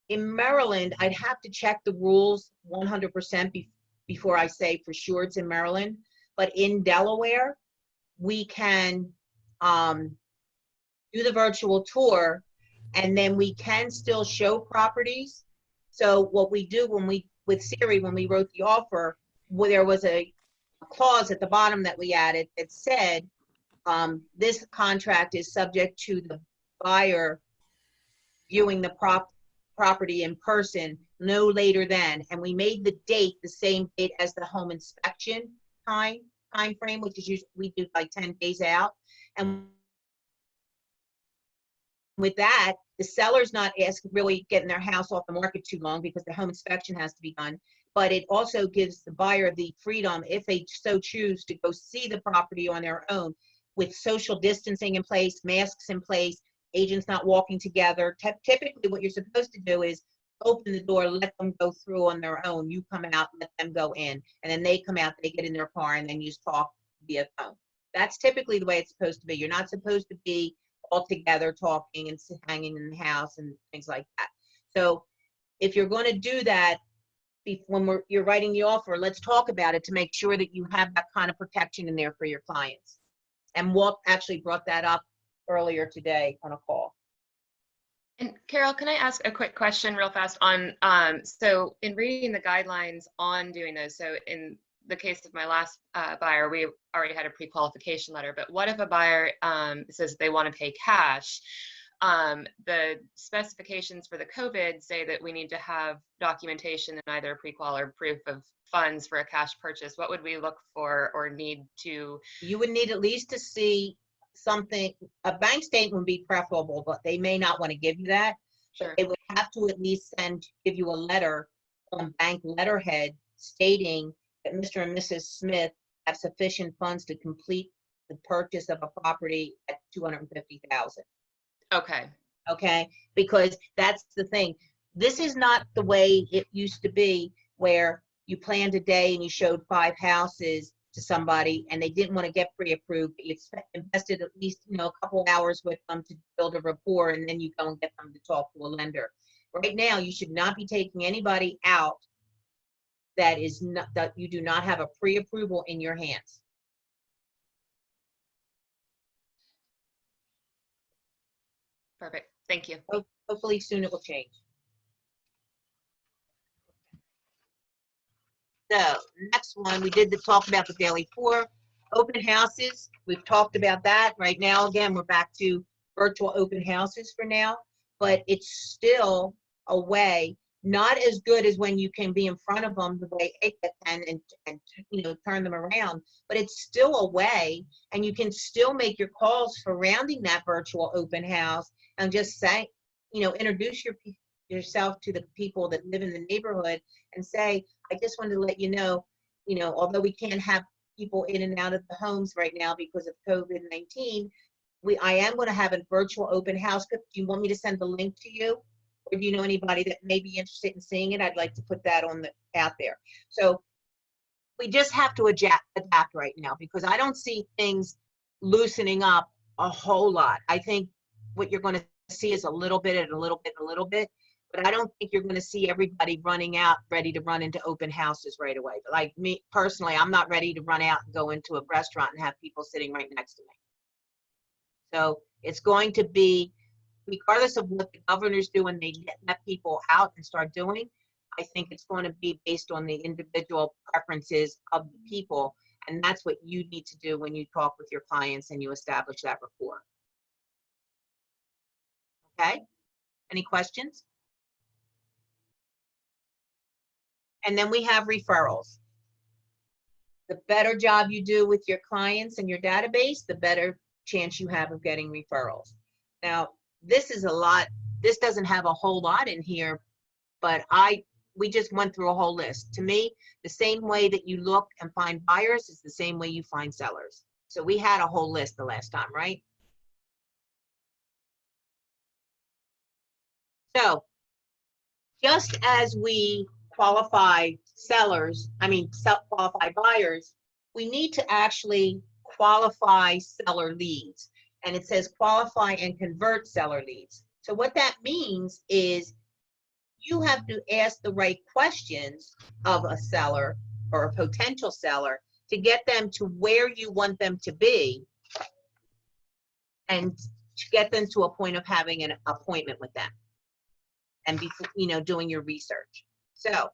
in Maryland, I'd have to check the rules 100% before I say for sure it's in Maryland. But in Delaware, we can do the virtual tour, and then we can still show properties. So what we do with Siri, when we wrote the offer, where there was a clause at the bottom that we added that said, this contract is subject to the buyer viewing the property in person no later than, and we made the date the same date as the home inspection time frame, which is usually we do like 10 days out. And with that, the seller's not really getting their house off the market too long because the home inspection has to be done. But it also gives the buyer the freedom, if they so choose, to go see the property on their own with social distancing in place, masks in place, agents not walking together. Typically, what you're supposed to do is open the door, let them go through on their own. You come out, let them go in, and then they come out, they get in their car, and then you talk via phone. That's typically the way it's supposed to be. You're not supposed to be all together talking and hanging in the house and things like that. So if you're going to do that, when you're writing the offer, let's talk about it to make sure that you have that kind of protection in there for your clients. And Walt actually brought that up earlier today on a call. And Carol, can I ask a quick question real fast on, so in reading the guidelines on doing those, so in the case of my last buyer, we already had a pre-qualification letter, but what if a buyer says they want to pay cash? The specifications for the COVID say that we need to have documentation in either a pre-qual or proof of funds for a cash purchase. What would we look for or need to? You would need at least to see something. A bank statement would be preferable, but they may not want to give you that. Sure. They would have to at least give you a letter on bank letterhead stating that Mr. and Mrs. Smith have sufficient funds to complete the purchase of a property at $250,000. Okay. Okay, because that's the thing. This is not the way it used to be, where you planned a day and you showed 5 houses to somebody and they didn't want to get pre-approved, but you invested at least a couple hours with them to build a rapport, and then you go and get them to talk to a lender. Right now, you should not be taking anybody out that you do not have a pre-approval in your hands. Perfect. Thank you. Hopefully soon it will change. So next one, we did talk about the daily tour. Open houses, we've talked about that. Right now, again, we're back to virtual open houses for now, but it's still a way, not as good as when you can be in front of them the way it can and turn them around, but it's still a way, and you can still make your calls surrounding that virtual open house and just say, introduce yourself to the people that live in the neighborhood and say, I just wanted to let you know, although we can't have people in and out of the homes right now because of COVID-19, I am going to have a virtual open house. Do you want me to send the link to you? Or do you know anybody that may be interested in seeing it? I'd like to put that out there. So we just have to adapt right now, because I don't see things loosening up a whole lot. I think what you're going to see is a little bit and a little bit and a little bit, but I don't think you're going to see everybody running out ready to run into open houses right away. But like me personally, I'm not ready to run out and go into a restaurant and have people sitting right next to me. So it's going to be, regardless of what the governors do when they let people out and start doing, I think it's going to be based on the individual preferences of the people. And that's what you need to do when you talk with your clients and you establish that rapport. Okay? Any questions? And then we have referrals. The better job you do with your clients and your database, the better chance you have of getting referrals. Now, this is a lot. This doesn't have a whole lot in here, but we just went through a whole list. To me, the same way that you look and find buyers is the same way you find sellers. So we had a whole list the last time, right? So just as we qualify sellers, qualify buyers, we need to actually qualify seller leads. And it says qualify and convert seller leads. So what that means is you have to ask the right questions of a seller or a potential seller to get them to where you want them to be and to get them to a point of having an appointment with them and be, doing your research. So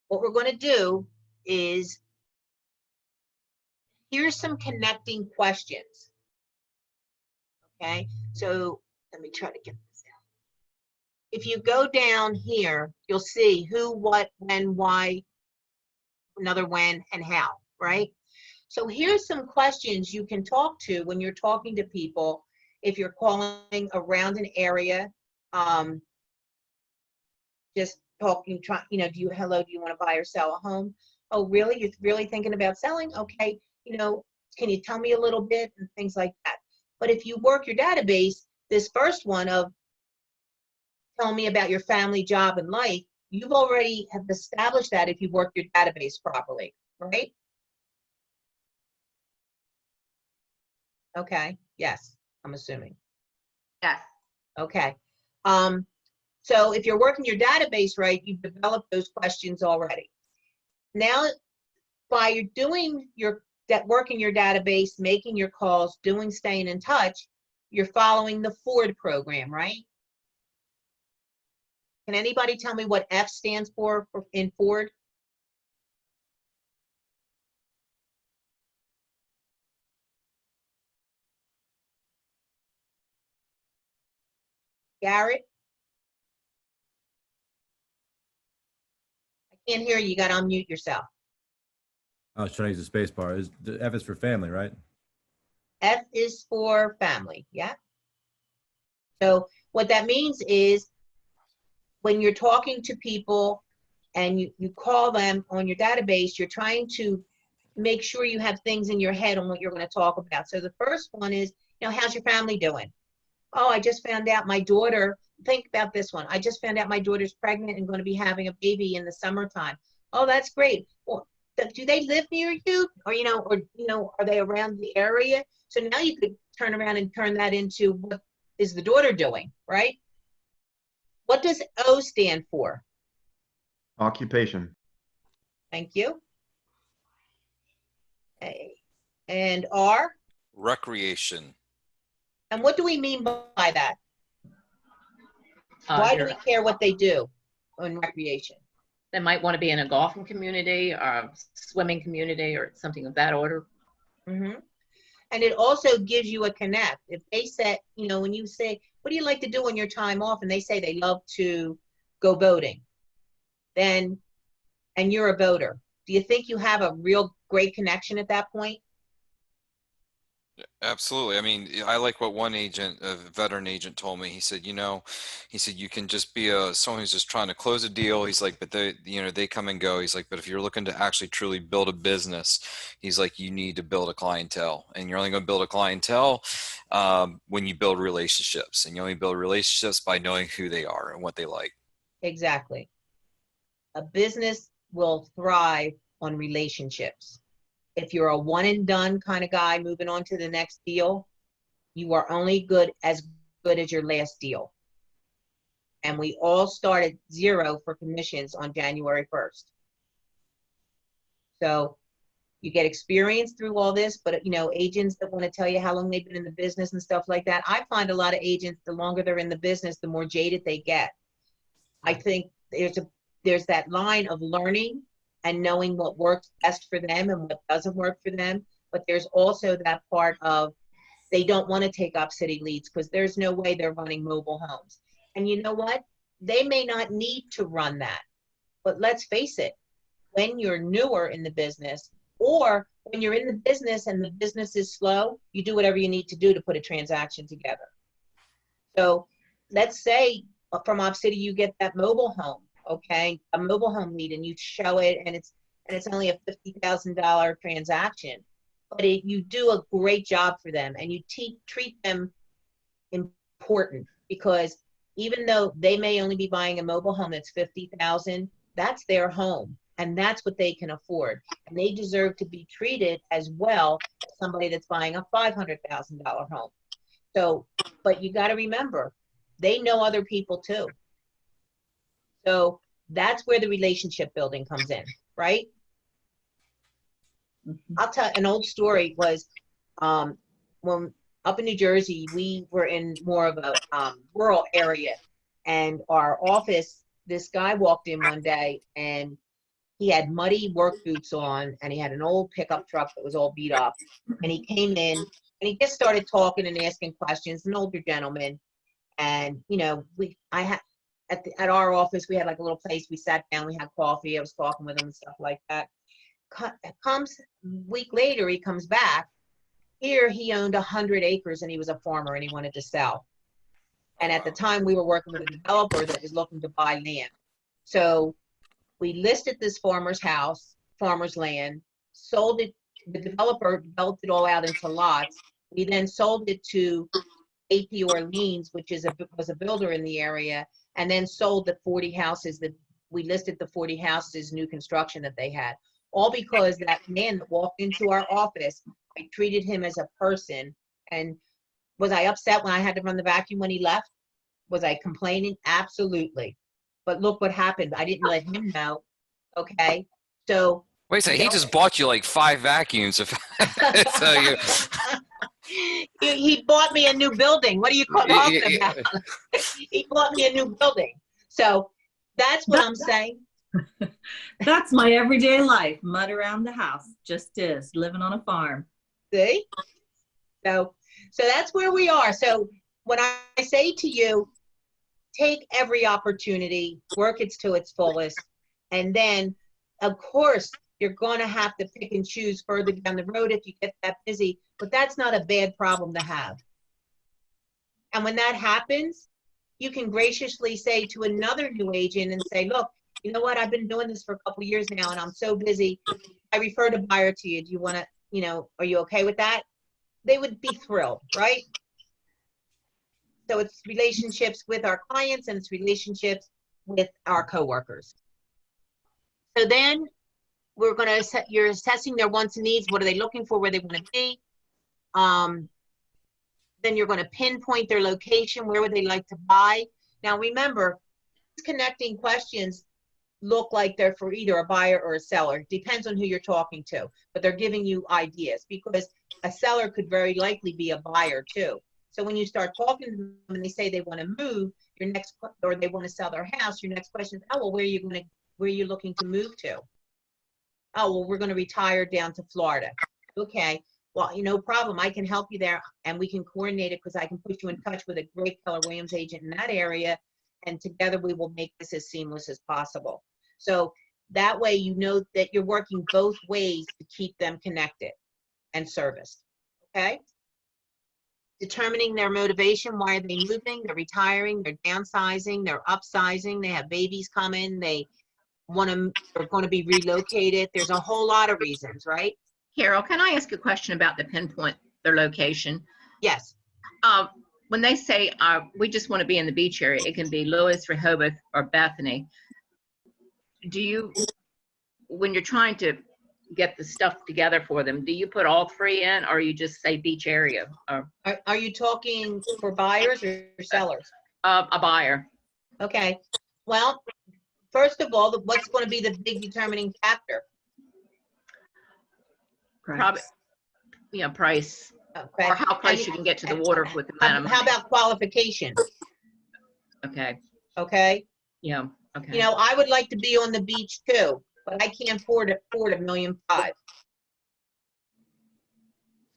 what we're going to do is, here's some connecting questions. Okay, so let me try to get this out. If you go down here, you'll see who, what, when, why, another when, and how, right? So here's some questions you can talk to when you're talking to people. If you're calling around an area, just talking, do you want to buy or sell a home? Oh, really? You're really thinking about selling? Okay, can you tell me a little bit, and things like that. But if you work your database, this first one of tell me about your family, job, and life, you've already have established that if you work your database properly, right? Okay, yes, I'm assuming. Yes. Okay. So if you're working your database right, you've developed those questions already. Now, by doing working your database, making your calls, staying in touch, you're following the Ford program, right? Can anybody tell me what F stands for in Ford? Garrett? I can't hear you. You got to unmute yourself. I was trying to use the space bar. The F is for family, right? F is for family, yeah. So what that means is when you're talking to people and you call them on your database, you're trying to make sure you have things in your head on what you're going to talk about. So the first one is, how's your family doing? Oh, I just found out my daughter, think about this one. I just found out my daughter's pregnant and going to be having a baby in the summertime. Oh, that's great. Well, do they live near you? Or, are they around the area? So now you could turn around and turn that into what is the daughter doing, right? What does O stand for? Occupation. Thank you. Okay. And R? Recreation. And what do we mean by that? Why do we care what they do in recreation? They might want to be in a golfing community or a swimming community or something of that order. Mm-hmm. And it also gives you a connect. If they say, when you say, what do you like to do on your time off? And they say they love to go boating, and you're a boater. Do you think you have a real great connection at that point? Absolutely. I mean, I like what one agent, a veteran agent, told me. He said, you can just be someone who's just trying to close a deal. He's like, but they come and go. He's like, but if you're looking to actually truly build a business, he's like, you need to build a clientele, and you're only going to build a clientele when you build relationships, and you only build relationships by knowing who they are and what they like. Exactly. A business will thrive on relationships. If you're a one and done kind of guy moving on to the next deal, you are only as good as your last deal. And we all start at 0 for commissions on January 1st. So you get experience through all this, but agents that want to tell you how long they've been in the business and stuff like that, I find a lot of agents, the longer they're in the business, the more jaded they get. I think there's that line of learning and knowing what works best for them and what doesn't work for them. But there's also that part of they don't want to take up city leads because there's no way they're running mobile homes. And you know what? They may not need to run that. But let's face it, when you're newer in the business, or when you're in the business and the business is slow, you do whatever you need to do to put a transaction together. So let's say from Op City, you get that mobile home. Okay, a mobile home lead, and you show it, and it's only a $50,000 transaction, but you do a great job for them, and you treat them important, because even though they may only be buying a mobile home that's 50,000, that's their home and that's what they can afford. And they deserve to be treated as well as somebody that's buying a $500,000 home. So, but you got to remember, they know other people too. So that's where the relationship building comes in, right? I'll tell an old story was when up in New Jersey, we were in more of a rural area, and our office, this guy walked in one day and he had muddy work boots on and he had an old pickup truck that was all beat up, and he came in and he just started talking and asking questions, an older gentleman. And you know, at our office, we had like a little place, we sat down, we had coffee, I was talking with him and stuff like that. Comes a week later, he comes back. Here he owned 100 acres and he was a farmer and he wanted to sell. And at the time we were working with a developer that was looking to buy land. So we listed this farmer's house, farmer's land, sold it. The developer developed it all out into lots. We then sold it to AP Orleans, which was a builder in the area, and then sold the 40 houses that we listed, the 40 houses, new construction that they had. All because that man that walked into our office, I treated him as a person. And was I upset when I had to run the vacuum when he left? Was I complaining? Absolutely. But look what happened. I didn't let him know. Okay. So wait a second, he just bought you like 5 vacuums. So he bought me a new building. What are you talking about? He bought me a new building. So that's what I'm saying. That's my everyday life. Mud around the house. Just is living on a farm. See? So that's where we are. So when I say to you, take every opportunity, work it to its fullest, and then, of course, you're going to have to pick and choose further down the road if you get that busy, but that's not a bad problem to have. And when that happens, you can graciously say to another new agent and say, look, you know what, I've been doing this for a couple of years now and I'm so busy. I referred a buyer to you. Do you want to, you know, are you okay with that? They would be thrilled, right? So it's relationships with our clients and it's relationships with our coworkers. So then we're going to, you're assessing their wants and needs. What are they looking for? Where they want to be? Then you're going to pinpoint their location. Where would they like to buy? Now remember, connecting questions look like they're for either a buyer or a seller. Depends on who you're talking to, but they're giving you ideas because a seller could very likely be a buyer too. So when you start talking to them and they say they want to move, or they want to sell their house, your next question is, oh, well, where are you looking to move to? Oh, well, we're going to retire down to Florida. Okay, well, no problem. I can help you there and we can coordinate it because I can put you in touch with a great Keller Williams agent in that area. And together we will make this as seamless as possible. So that way, you know that you're working both ways to keep them connected and serviced, okay? Determining their motivation. Why are they moving? They're retiring, they're downsizing, they're upsizing, they have babies coming, they're going to be relocated. There's a whole lot of reasons, right? Carol, can I ask a question about the pinpoint their location? Yes. When they say we just want to be in the beach area, it can be Lewis, Rehoboth, or Bethany. Do you, when you're trying to get the stuff together for them, do you put all 3 in, or you just say beach area? Or are you talking for buyers or sellers? A buyer. Okay. Well, first of all, what's going to be the big determining factor? Price. Probably, price. Okay. Or how close you can get to the water with the amount of money. How about qualification? Okay. Okay. Yeah. Okay. I would like to be on the beach too, but I can't afford $1.5 million.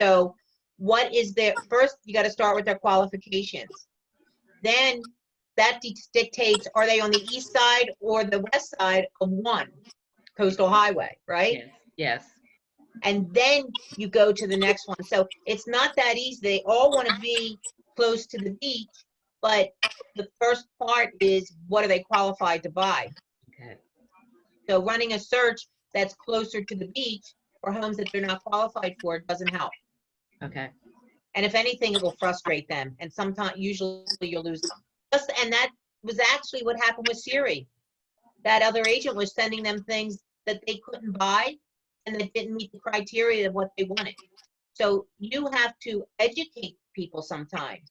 So what is their, first you got to start with their qualifications. Then that dictates, are they on the east side or the west side of one coastal highway, right? Yes. Yes. And then you go to the next one. So it's not that easy. They all want to be close to the beach, but the first part is, what are they qualified to buy? Okay. So running a search that's closer to the beach for homes that they're not qualified for doesn't help. Okay. And if anything, it will frustrate them. And sometimes, usually you'll lose them. And that was actually what happened with Siri. That other agent was sending them things that they couldn't buy and that didn't meet the criteria of what they wanted. So you have to educate people sometimes.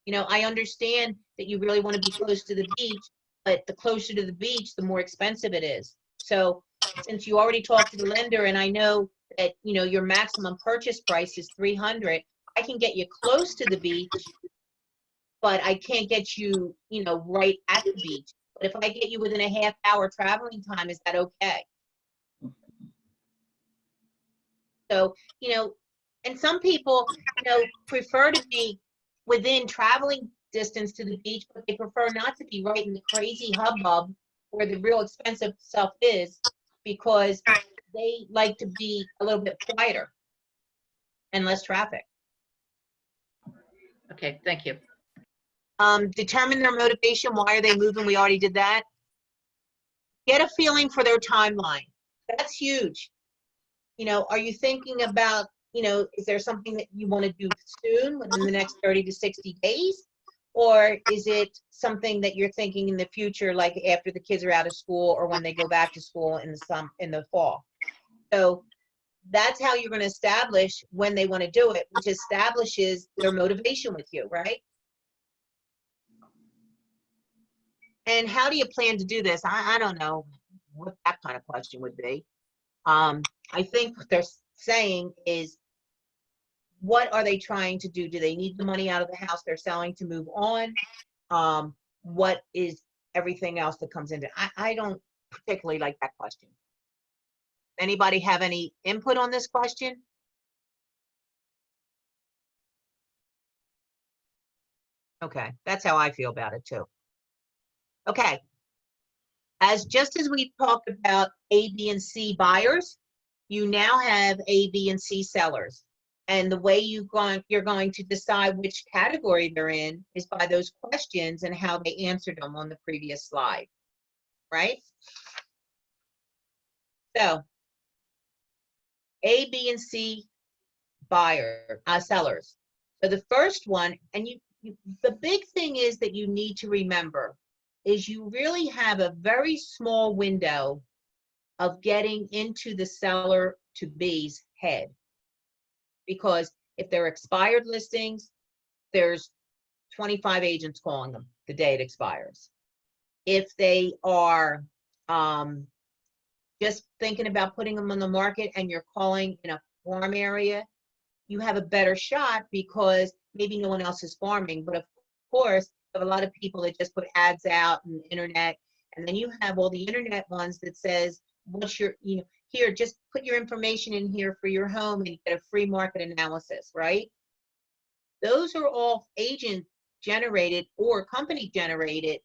You know, I understand that you really want to be close to the beach, but the closer to the beach, the more expensive it is. So since you already talked to the lender and I know that, you know, your maximum purchase price is 300, I can get you close to the beach, but I can't get you, you know, right at the beach. But if I get you within a half-hour traveling time, is that okay? So, you know, and some people, you know, prefer to be within traveling distance to the beach, but they prefer not to be right in the crazy hubbub where the real expensive stuff is, because they like to be a little bit quieter and less traffic. Okay, thank you. Determine their motivation. Why are they moving? We already did that. Get a feeling for their timeline. That's huge. You know, are you thinking about, you know, is there something that you want to do soon within the next 30 to 60 days? Or is it something that you're thinking in the future, like after the kids are out of school or when they go back to school in the fall? So that's how you're going to establish when they want to do it, which establishes their motivation with you, right? And how do you plan to do this? I don't know what that kind of question would be. I think what they're saying is, what are they trying to do? Do they need the money out of the house they're selling to move on? What is everything else that comes into it? I don't particularly like that question. Anybody have any input on this question? Okay, that's how I feel about it too. Okay. Just as we talked about A, B, and C buyers, you now have A, B, and C sellers. And the way you're going to decide which category they're in is by those questions and how they answered them on the previous slide, right? So A, B, and C sellers. So the first one, and the big thing is that you need to remember is you really have a very small window of getting into the seller to B's head. Because if they're expired listings, there's 25 agents calling them the day it expires. If they are just thinking about putting them on the market and you're calling in a farm area, you have a better shot because maybe no one else is farming. But of course, you have a lot of people that just put ads out on the internet, and then you have all the internet ones that says, what's your, you know, here, just put your information in here for your home and you get a free market analysis, right? Those are all agent generated or company generated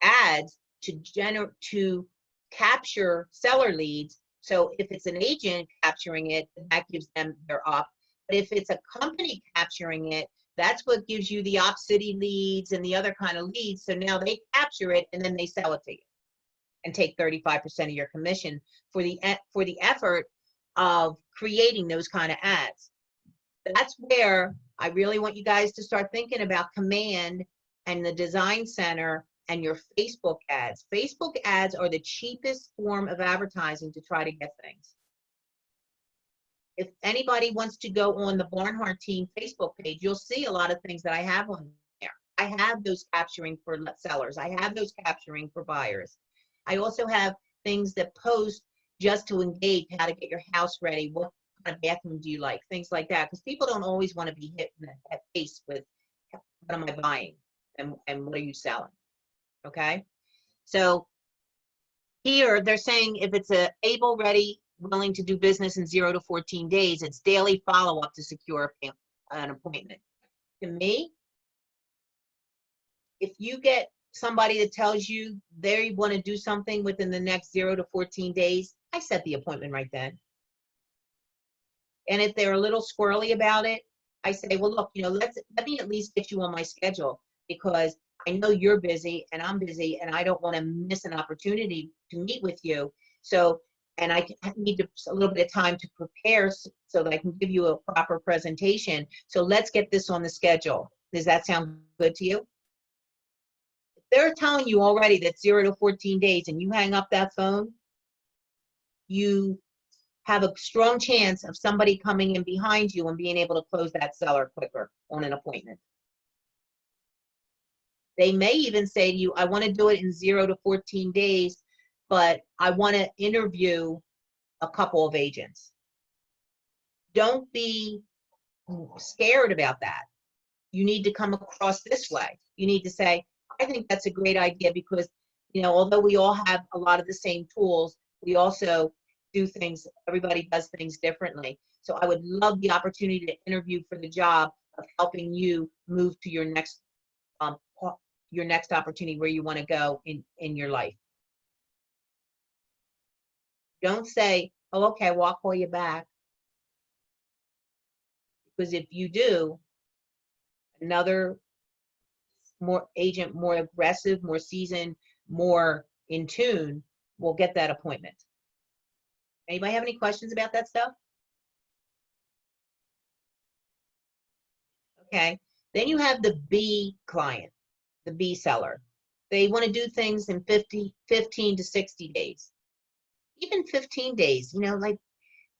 ads to capture seller leads. So if it's an agent capturing it, that gives them their up. But if it's a company capturing it, that's what gives you the op city leads and the other kind of leads. So now they capture it and then they sell it to you and take 35% of your commission for the effort of creating those kind of ads. That's where I really want you guys to start thinking about Command and the Design Center and your Facebook ads. Facebook ads are the cheapest form of advertising to try to get things. If anybody wants to go on the Barnhardt team Facebook page, you'll see a lot of things that I have on there. I have those capturing for sellers. I have those capturing for buyers. I also have things that post just to engage, how to get your house ready, what kind of bathroom do you like, things like that, because people don't always want to be hit in the face with, what am I buying and what are you selling, okay? So here they're saying if it's a able, ready, willing to do business in 0 to 14 days, it's daily follow-up to secure an appointment. To me, if you get somebody that tells you they want to do something within the next 0 to 14 days, I set the appointment right then. And if they're a little squirrely about it, I say, well, look, you know, let me at least get you on my schedule because I know you're busy and I'm busy and I don't want to miss an opportunity to meet with you. So, and I need a little bit of time to prepare so that I can give you a proper presentation. So let's get this on the schedule. Does that sound good to you? they're telling you already that 0 to 14 days and you hang up that phone, you have a strong chance of somebody coming in behind you and being able to close that seller quicker on an appointment. They may even say to you, I want to do it in 0 to 14 days, but I want to interview a couple of agents. Don't be scared about that. You need to come across this way. You need to say, I think that's a great idea because, you know, although we all have a lot of the same tools, we also do things, everybody does things differently. So I would love the opportunity to interview for the job of helping you move to your next opportunity where you want to go in your life. Don't say, oh, okay, well, I'll call you back. Because if you do, another more agent, more aggressive, more seasoned, more in tune, will get that appointment. Anybody have any questions about that stuff? Okay, then you have the B client, the B seller. They want to do things in 15 to 60 days. Even 15 days, you know, like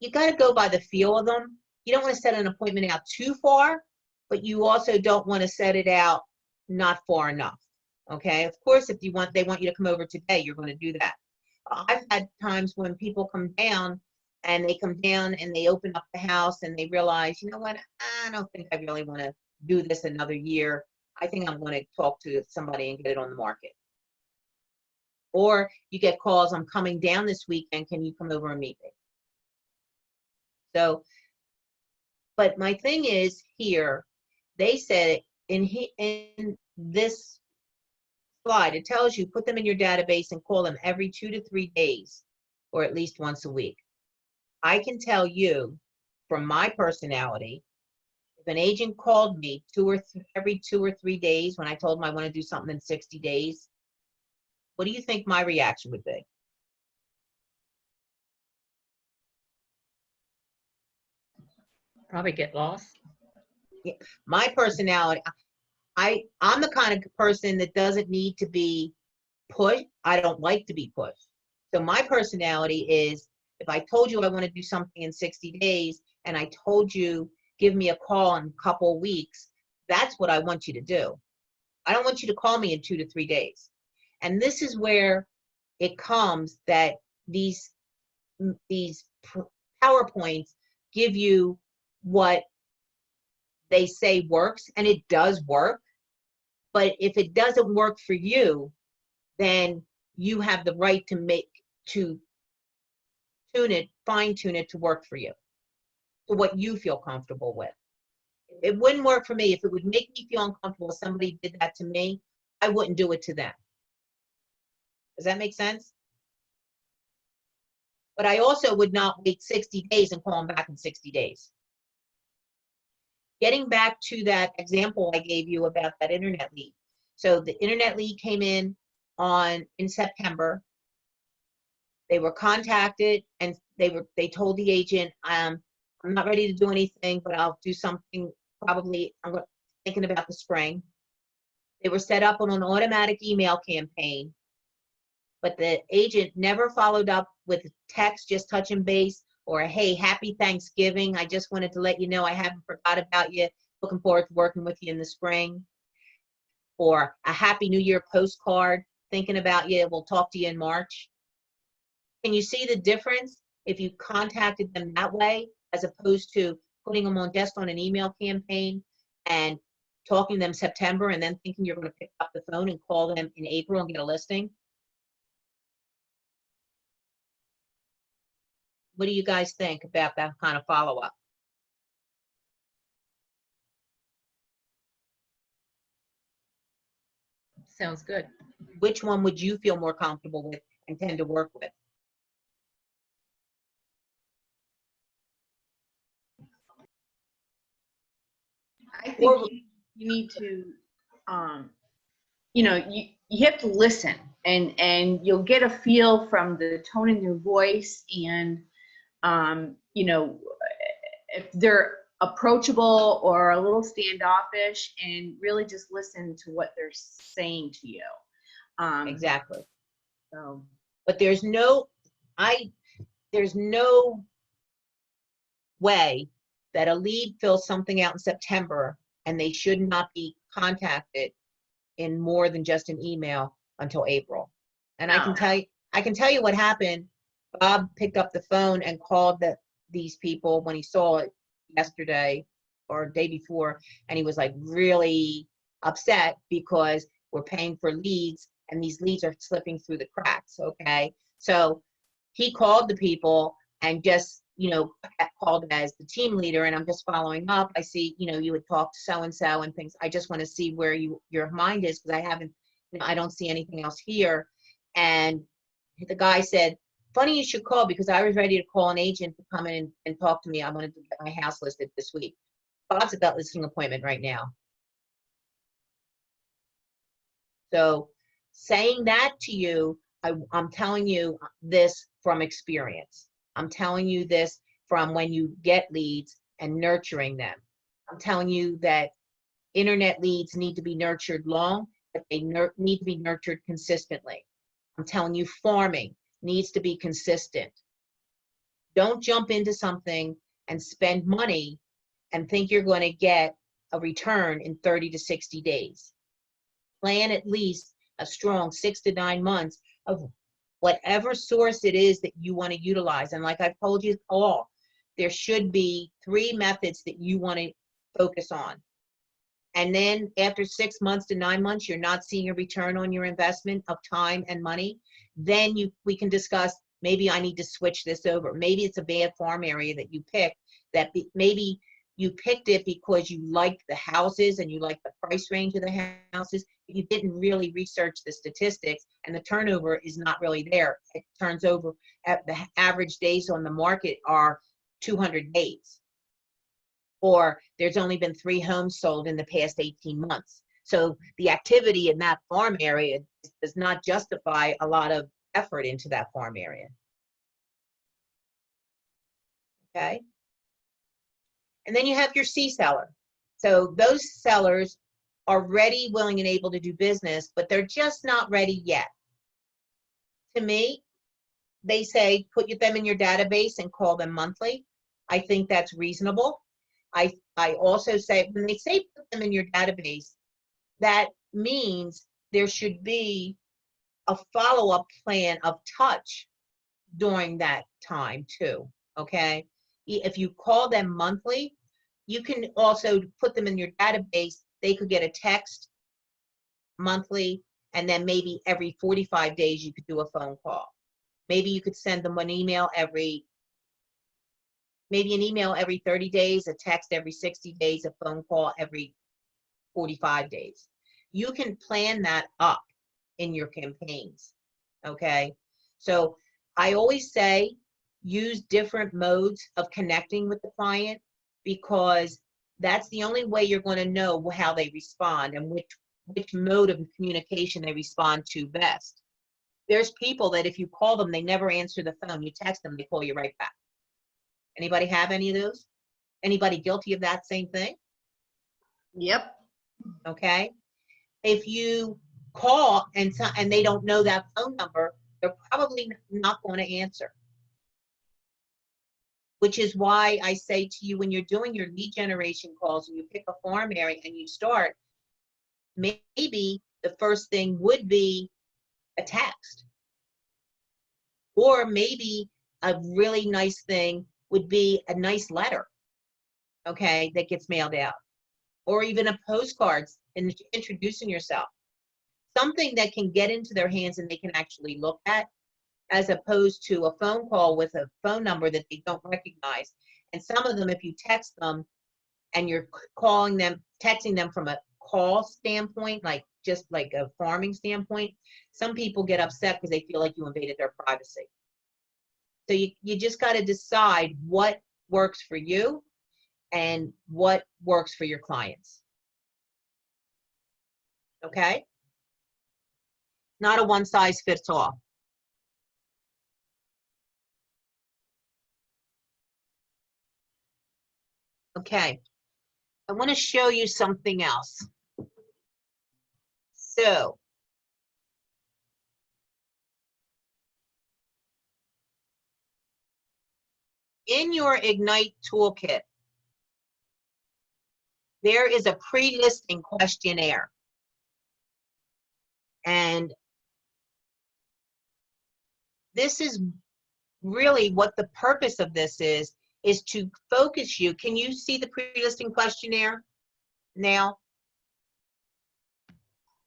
you got to go by the feel of them. You don't want to set an appointment out too far, but you also don't want to set it out not far enough. Okay, of course, if they want you to come over today, you're going to do that. I've had times when people come down and they open up the house and they realize, you know what, I don't think I really want to do this another year. I think I'm going to talk to somebody and get it on the market. Or you get calls, I'm coming down this weekend, can you come over and meet me? So, but my thing is here, they said in this slide, it tells you put them in your database and call them every 2 to 3 days, or at least once a week. I can tell you from my personality, if an agent called me every 2 or 3 days when I told them I want to do something in 60 days, what do you think my reaction would be? Probably get lost. Yeah, my personality, I'm the kind of person that doesn't need to be pushed. I don't like to be pushed. So my personality is, if I told you I want to do something in 60 days and I told you, give me a call in a couple of weeks, that's what I want you to do. I don't want you to call me in 2 to 3 days. And this is where it comes that these PowerPoints give you what they say works, and it does work. But if it doesn't work for you, then you have the right to fine tune it to work for you, to what you feel comfortable with. It wouldn't work for me. If it would make me feel uncomfortable if somebody did that to me, I wouldn't do it to them. Does that make sense? But I also would not wait 60 days and call them back in 60 days. Getting back to that example I gave you about that internet lead. So the internet lead came in September. They were contacted and they told the agent, I'm not ready to do anything, but I'll do something probably, I'm thinking about the spring. They were set up on an automatic email campaign, but the agent never followed up with text, just touching base, or a, hey, happy Thanksgiving. I just wanted to let you know I haven't forgot about you. Looking forward to working with you in the spring. Or a Happy New Year postcard, thinking about you. We'll talk to you in March. Can you see the difference if you contacted them that way, as opposed to putting them on just on an email campaign and talking to them September and then thinking you're going to pick up the phone and call them in April and get a listing? What do you guys think about that kind of follow-up? Sounds good. Which one would you feel more comfortable with and tend to work with? I think you need to, you have to listen, and you'll get a feel from the tone in their voice, and if they're approachable or a little standoffish, and really just listen to what they're saying to you. Exactly. So, But there's no way that a lead fills something out in September and they should not be contacted in more than just an email until April. And I can tell you what happened. Bob picked up the phone and called these people when he saw it yesterday or day before, and he was like really upset because we're paying for leads and these leads are slipping through the cracks. Okay, so he called the people and just, called as the team leader, and I'm just following up. I see, you would talk to so-and-so and things. I just want to see where your mind is, because I don't see anything else here. And the guy said, funny you should call, because I was ready to call an agent to come in and talk to me. I wanted to get my house listed this week. Bob's at that listing appointment right now. So saying that to you, I'm telling you this from experience. I'm telling you this from when you get leads and nurturing them. I'm telling you that internet leads need to be nurtured long, but they need to be nurtured consistently. I'm telling you farming needs to be consistent. Don't jump into something and spend money and think you're going to get a return in 30 to 60 days. Plan at least a strong 6 to 9 months of whatever source it is that you want to utilize. And like I've told you all, there should be 3 methods that you want to focus on. And then after 6 months to 9 months, you're not seeing a return on your investment of time and money, then we can discuss, maybe I need to switch this over. Maybe it's a bad farm area that you picked, maybe you picked it because you liked the houses and you liked the price range of the houses. You didn't really research the statistics, and the turnover is not really there. It turns over, at the average days on the market are 200 days. Or there's only been 3 homes sold in the past 18 months. So the activity in that farm area does not justify a lot of effort into that farm area. Okay. And then you have your C seller. So those sellers are ready, willing, and able to do business, but they're just not ready yet. To me, they say put them in your database and call them monthly. I think that's reasonable. I also say, when they say put them in your database, that means there should be a follow-up plan of touch during that time too, okay? If you call them monthly, you can also put them in your database. They could get a text monthly, and then maybe every 45 days you could do a phone call. Maybe you could send them an email every 30 days, a text every 60 days, a phone call every 45 days. You can plan that up in your campaigns, okay? So I always say use different modes of connecting with the client, because that's the only way you're going to know how they respond and which mode of communication they respond to best. There's people that if you call them, they never answer the phone. You text them, they call you right back. Anybody have any of those? Anybody guilty of that same thing? yep. Okay. If you call and they don't know that phone number, they're probably not going to answer. Which is why I say to you, when you're doing your lead generation calls and you pick a farm area and you start, maybe the first thing would be a text. Or maybe a really nice thing would be a nice letter, okay, that gets mailed out. Or even a postcard and introducing yourself. Something that can get into their hands and they can actually look at, as opposed to a phone call with a phone number that they don't recognize. And some of them, if you text them and you're calling them, texting them from a call standpoint, like just like a farming standpoint, some people get upset because they feel like you invaded their privacy. So you just got to decide what works for you and what works for your clients. Okay? Not a one size fits all. Okay, I want to show you something else. So in your Ignite toolkit, there is a pre-listing questionnaire. And this is really what the purpose of this is to focus you. Can you see the pre-listing questionnaire now on the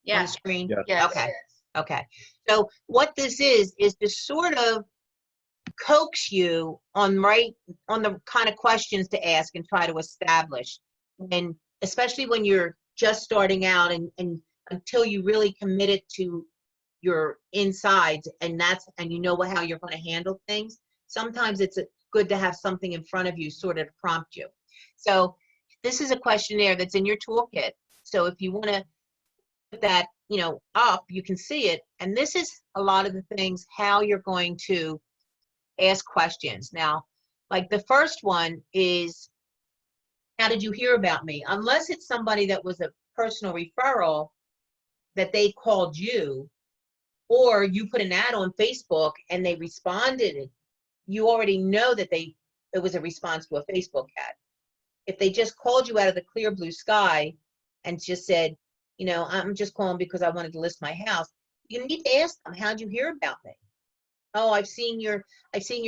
Yes. screen? Yes. Yes. Okay. Okay. So what this is to sort of coax you on the kind of questions to ask and try to establish, and especially when you're just starting out and until you really commit it to your insides, and you know how you're going to handle things. Sometimes it's good to have something in front of you sort of prompt you. So this is a questionnaire that's in your toolkit. So if you want to put that, up, you can see it. And this is a lot of the things, how you're going to ask questions. Now, like the first one is, how did you hear about me? Unless it's somebody that was a personal referral that they called you, or you put an ad on Facebook and they responded, you already know that it was a response to a Facebook ad. If they just called you out of the clear blue sky and just said, I'm just calling because I wanted to list my house, you need to ask them, how'd you hear about me? Oh, I've seen your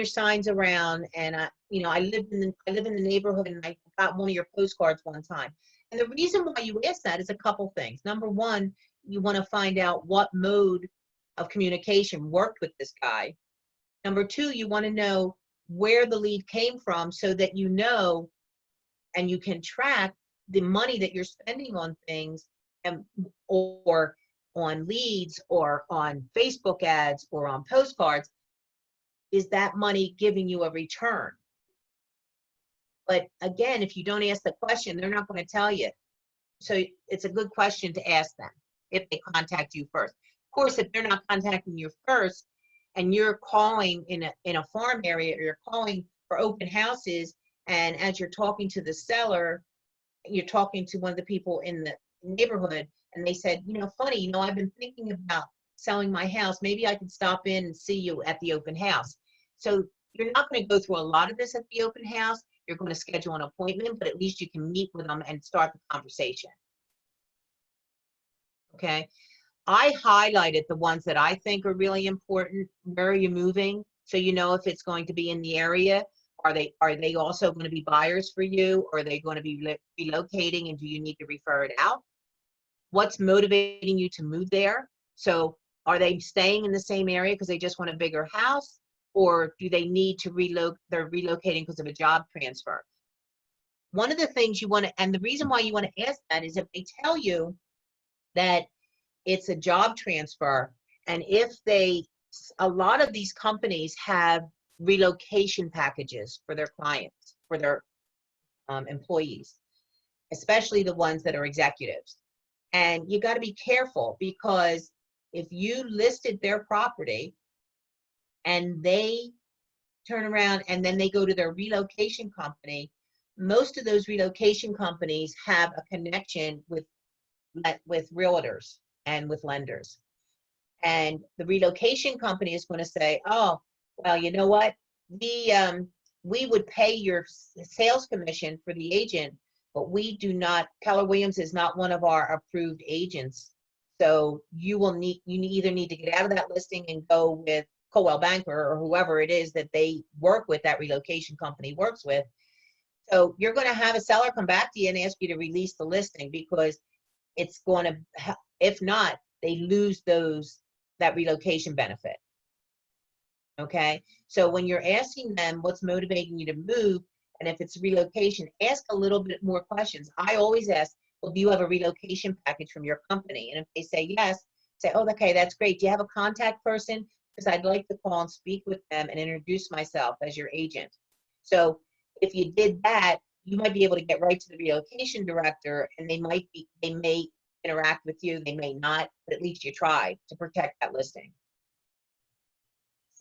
signs around, and I live in the neighborhood, and I got one of your postcards one time. And the reason why you ask that is a couple things. Number one, you want to find out what mode of communication worked with this guy. Number two, you want to know where the lead came from so that you know and you can track the money that you're spending on things, or on leads or on Facebook ads or on postcards. Is that money giving you a return? But again, if you don't ask the question, they're not going to tell you. So it's a good question to ask them if they contact you first. Of course, if they're not contacting you first and you're calling in a farm area, or you're calling for open houses, and as you're talking to the seller, you're talking to one of the people in the neighborhood, and they said, funny, I've been thinking about selling my house. Maybe I can stop in and see you at the open house. So you're not going to go through a lot of this at the open house. You're going to schedule an appointment, but at least you can meet with them and start the conversation. Okay. I highlighted the ones that I think are really important. Where are you moving? So you know if it's going to be in the area. Are they also going to be buyers for you? Or are they going to be relocating, and do you need to refer it out? What's motivating you to move there? So are they staying in the same area because they just want a bigger house? Or do they need to they're relocating because of a job transfer? One of the things you want to, and the reason why you want to ask that is if they tell you that it's a job transfer, and if a lot of these companies have relocation packages for their clients, for their employees, especially the ones that are executives. And you got to be careful, because if you listed their property and they turn around and then they go to their relocation company, most of those relocation companies have a connection with realtors and with lenders. And the relocation company is going to say, oh, well, you know what? We would pay your sales commission for the agent, but we do not, Keller Williams is not one of our approved agents. So you either need to get out of that listing and go with Coldwell Banker or whoever it is that they work with, that relocation company works with. So you're going to have a seller come back to you and ask you to release the listing, because it's going to, if not, they lose that relocation benefit. Okay, so when you're asking them what's motivating you to move, and if it's relocation, ask a little bit more questions. I always ask, well, do you have a relocation package from your company? And if they say yes, say, oh, okay, that's great. Do you have a contact person? Because I'd like to call and speak with them and introduce myself as your agent. So if you did that, you might be able to get right to the relocation director, and they may interact with you, they may not, but at least you tried to protect that listing.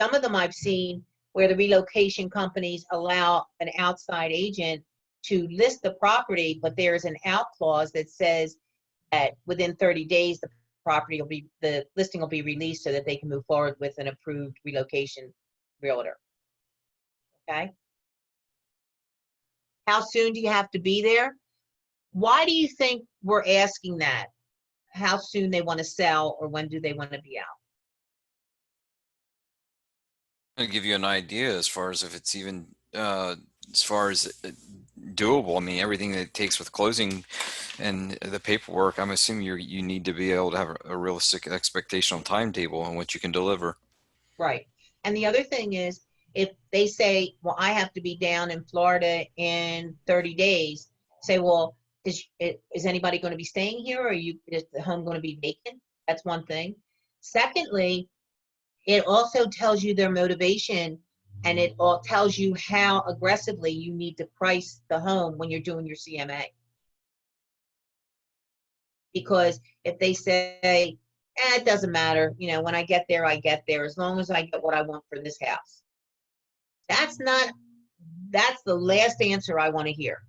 Some of them I've seen where the relocation companies allow an outside agent to list the property, but there's an out clause that says that within 30 days the listing will be released so that they can move forward with an approved relocation realtor. Okay. how soon do you have to be there? Why do you think we're asking that? How soon they want to sell, or when do they want to be out? I'll give you an idea as far as if it's even as far as doable. I mean, everything that it takes with closing and the paperwork, I'm assuming you need to be able to have a realistic expectation on timetable and what you can deliver. Right. And the other thing is, if they say, well, I have to be down in Florida in 30 days, say, well, is anybody going to be staying here, or is the home going to be vacant? That's one thing. Secondly, it also tells you their motivation, and it all tells you how aggressively you need to price the home when you're doing your CMA. Because if they say, it doesn't matter, you know, when I get there, I get there, as long as I get what I want for this house. That's the last answer I want to hear.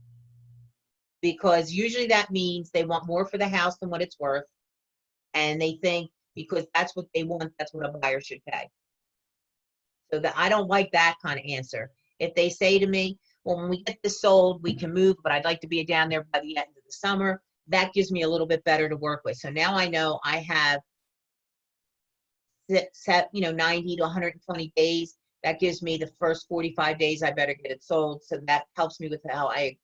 Because usually that means they want more for the house than what it's worth. And they think because that's what they want, that's what a buyer should pay. So that I don't like that kind of answer. If they say to me, well, when we get this sold, we can move, but I'd like to be down there by the end of the summer, that gives me a little bit better to work with. So now I know I have 90 to 120 days. That gives me the first 45 days I better get it sold. So that helps me with how I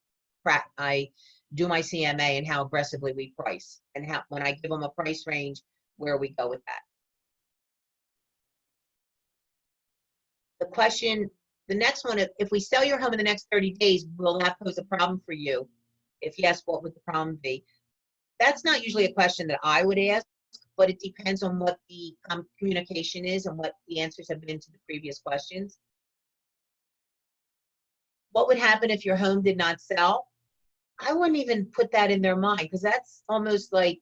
do my CMA and how aggressively we price, and how, when I give them a price range, where we go with that. The question, the next one, if we sell your home in the next 30 days, will that pose a problem for you? If yes, what would the problem be? That's not usually a question that I would ask, but it depends on what the communication is and what the answers have been to the previous questions. What would happen if your home did not sell? I wouldn't even put that in their mind, because that's almost like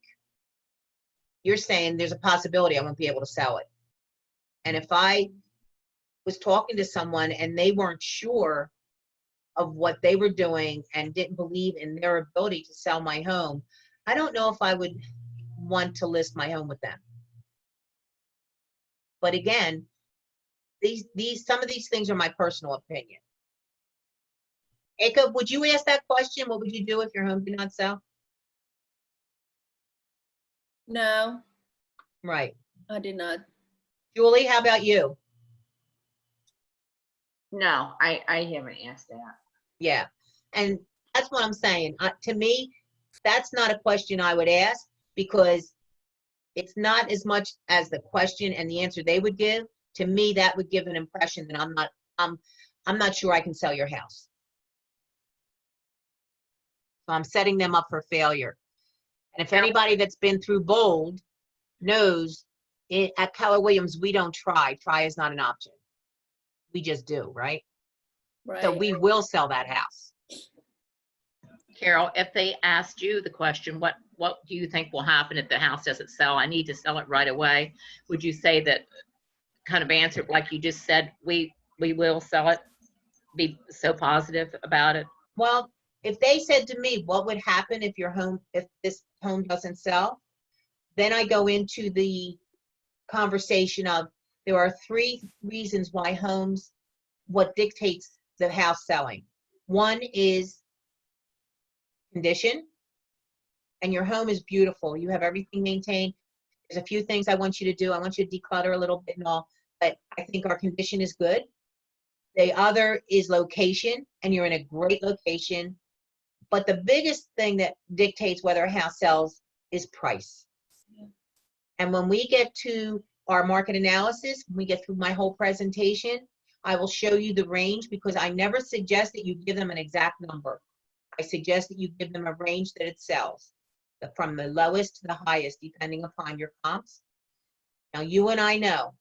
you're saying there's a possibility I won't be able to sell it. And if I was talking to someone and they weren't sure of what they were doing and didn't believe in their ability to sell my home, I don't know if I would want to list my home with them. But again, some of these things are my personal opinion. Eka, would you ask that question? What would you do if your home did not sell? No, Right. I did not. Julie, how about you? No, I haven't asked that. Yeah. And that's what I'm saying. To me, that's not a question I would ask, because it's not as much as the question and the answer they would give. To me, that would give an impression that I'm not sure I can sell your house. So I'm setting them up for failure. And if anybody that's been through Bold knows, at Keller Williams, we don't try. Try is not an option. We just do, right? Right. So we will sell that house. Carol, if they asked you the question, what do you think will happen if the house doesn't sell? I need to sell it right away. Would you say that kind of answer like you just said, we will sell it? Be so positive about it? Well, if they said to me, what would happen if this home doesn't sell? Then I go into the conversation of, there are 3 reasons why what dictates the house selling. One is condition, and your home is beautiful. You have everything maintained. There's a few things I want you to do. I want you to declutter a little bit and all, but I think our condition is good. The other is location, and you're in a great location. But the biggest thing that dictates whether a house sells is price. Yeah. And when we get to our market analysis, when we get through my whole presentation, I will show you the range, because I never suggest that you give them an exact number. I suggest that you give them a range that it sells, from the lowest to the highest, depending upon your comps. Now, you and I know,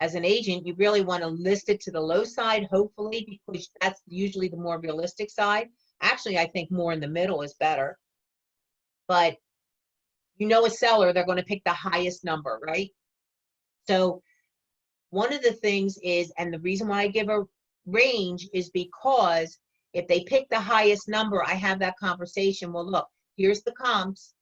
as an agent, you really want to list it to the low side, hopefully, because that's usually the more realistic side. Actually, I think more in the middle is better. But you know, a seller, they're going to pick the highest number, right? So one of the things is, and the reason why I give a range is because if they pick the highest number, I have that conversation. Well, look, here's the comps.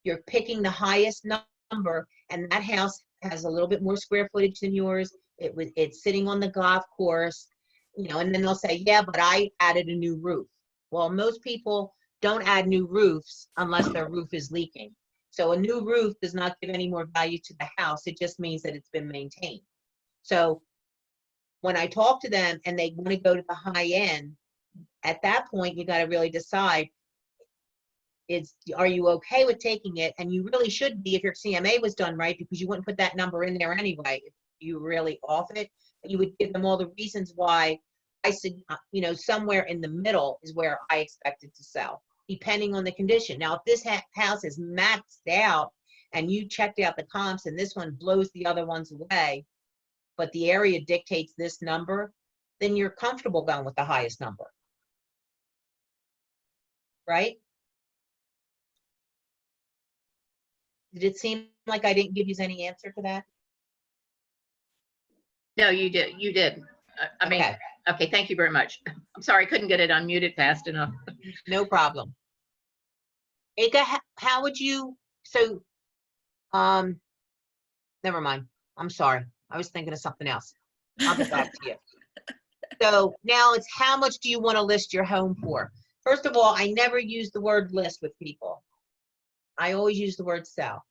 You're picking the highest number, and that house has a little bit more square footage than yours. It's sitting on the golf course, you know, and then they'll say, yeah, but I added a new roof. Well, most people don't add new roofs unless their roof is leaking. So a new roof does not give any more value to the house. It just means that it's been maintained. So when I talk to them and they want to go to the high end, at that point, you got to really decide, are you okay with taking it? And you really should be if your CMA was done right, because you wouldn't put that number in there anyway. If you really off it, you would give them all the reasons why. I said, somewhere in the middle is where I expect it to sell, depending on the condition. Now, if this house is maxed out and you checked out the comps and this one blows the other ones away, but the area dictates this number, then you're comfortable going with the highest number. Right? Did it seem like I didn't give you any answer to that? No, you did. You did. I mean, Okay. okay, thank you very much. I'm sorry, I couldn't get it unmuted fast enough. No problem. Ika, how would you, never mind. I'm sorry. I was thinking of something else. I'll get back to you. So now it's, how much do you want to list your home for? First of all, I never use the word list with people. I always use the word sell.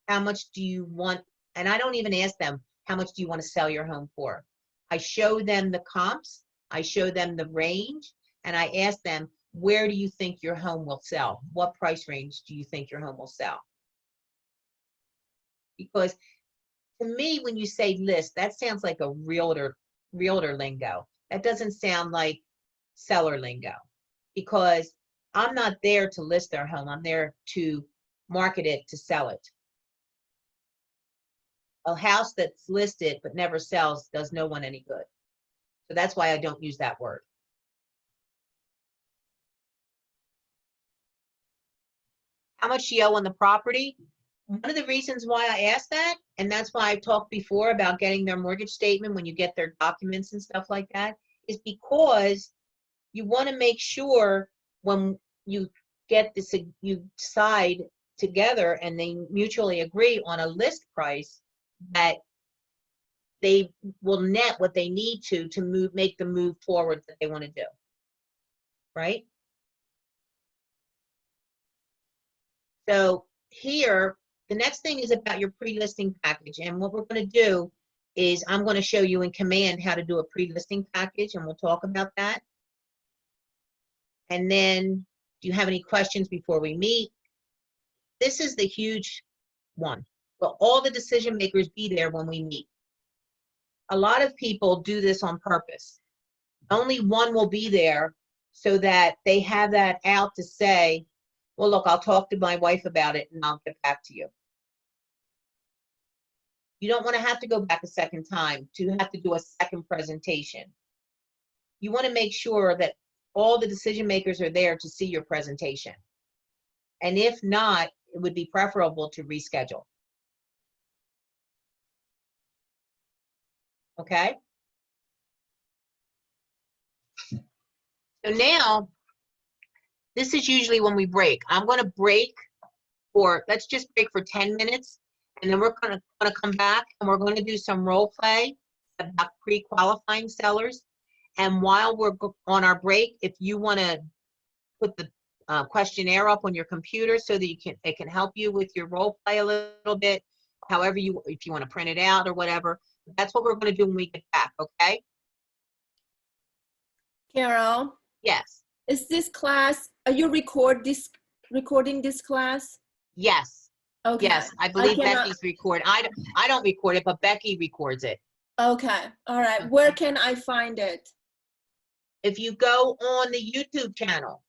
How much do you want? And I don't even ask them, how much do you want to sell your home for? I show them the comps, I show them the range, and I ask them, where do you think your home will sell? What price range do you think your home will sell? Because to me, when you say list, that sounds like a realtor lingo. That doesn't sound like seller lingo, because I'm not there to list their home. I'm there to market it, to sell it. A house that's listed but never sells does no one any good. So that's why I don't use that word. How much do you owe on the property? One of the reasons why I asked that, and that's why I talked before about getting their mortgage statement when you get their documents and stuff like that, is because you want to make sure when you get this, you decide together and they mutually agree on a list price, that they will net what they need to make the move forward that they want to do. Right? So here, the next thing is about your pre-listing package. And what we're going to do is I'm going to show you in Command how to do a pre-listing package, and we'll talk about that. And then, do you have any questions before we meet? This is the huge one. Will all the decision makers be there when we meet? A lot of people do this on purpose. Only one will be there so that they have that out to say, well, look, I'll talk to my wife about it and I'll get back to you. You don't want to have to go back a second time to have to do a second presentation. You want to make sure that all the decision makers are there to see your presentation. And if not, it would be preferable to reschedule. Okay? So now, this is usually when we break. I'm going to break for, let's just break for 10 minutes, and then we're going to come back and we're going to do some role play about pre-qualifying sellers. And while we're on our break, if you want to put the questionnaire up on your computer so that it can help you with your role play a little bit, however if you want to print it out or whatever. That's what we're going to do when we get back, okay? Carol, Yes. is this class, are you recording this class? Yes. Okay. Yes, I believe cannot- Becky's record. I don't record it, but Becky records it. Okay, all right. Where can I find it? If you go on the YouTube channel,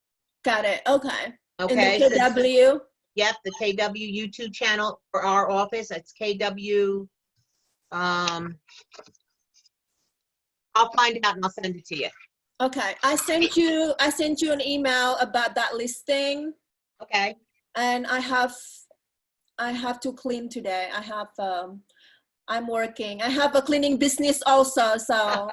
Got it, okay. okay? In the KW? Yep, the KW YouTube channel for our office. It's KW. I'll find it out and I'll send it to you. Okay, I sent you an email about that listing, Okay. and I have to clean today. I'm working. I have a cleaning business also, so.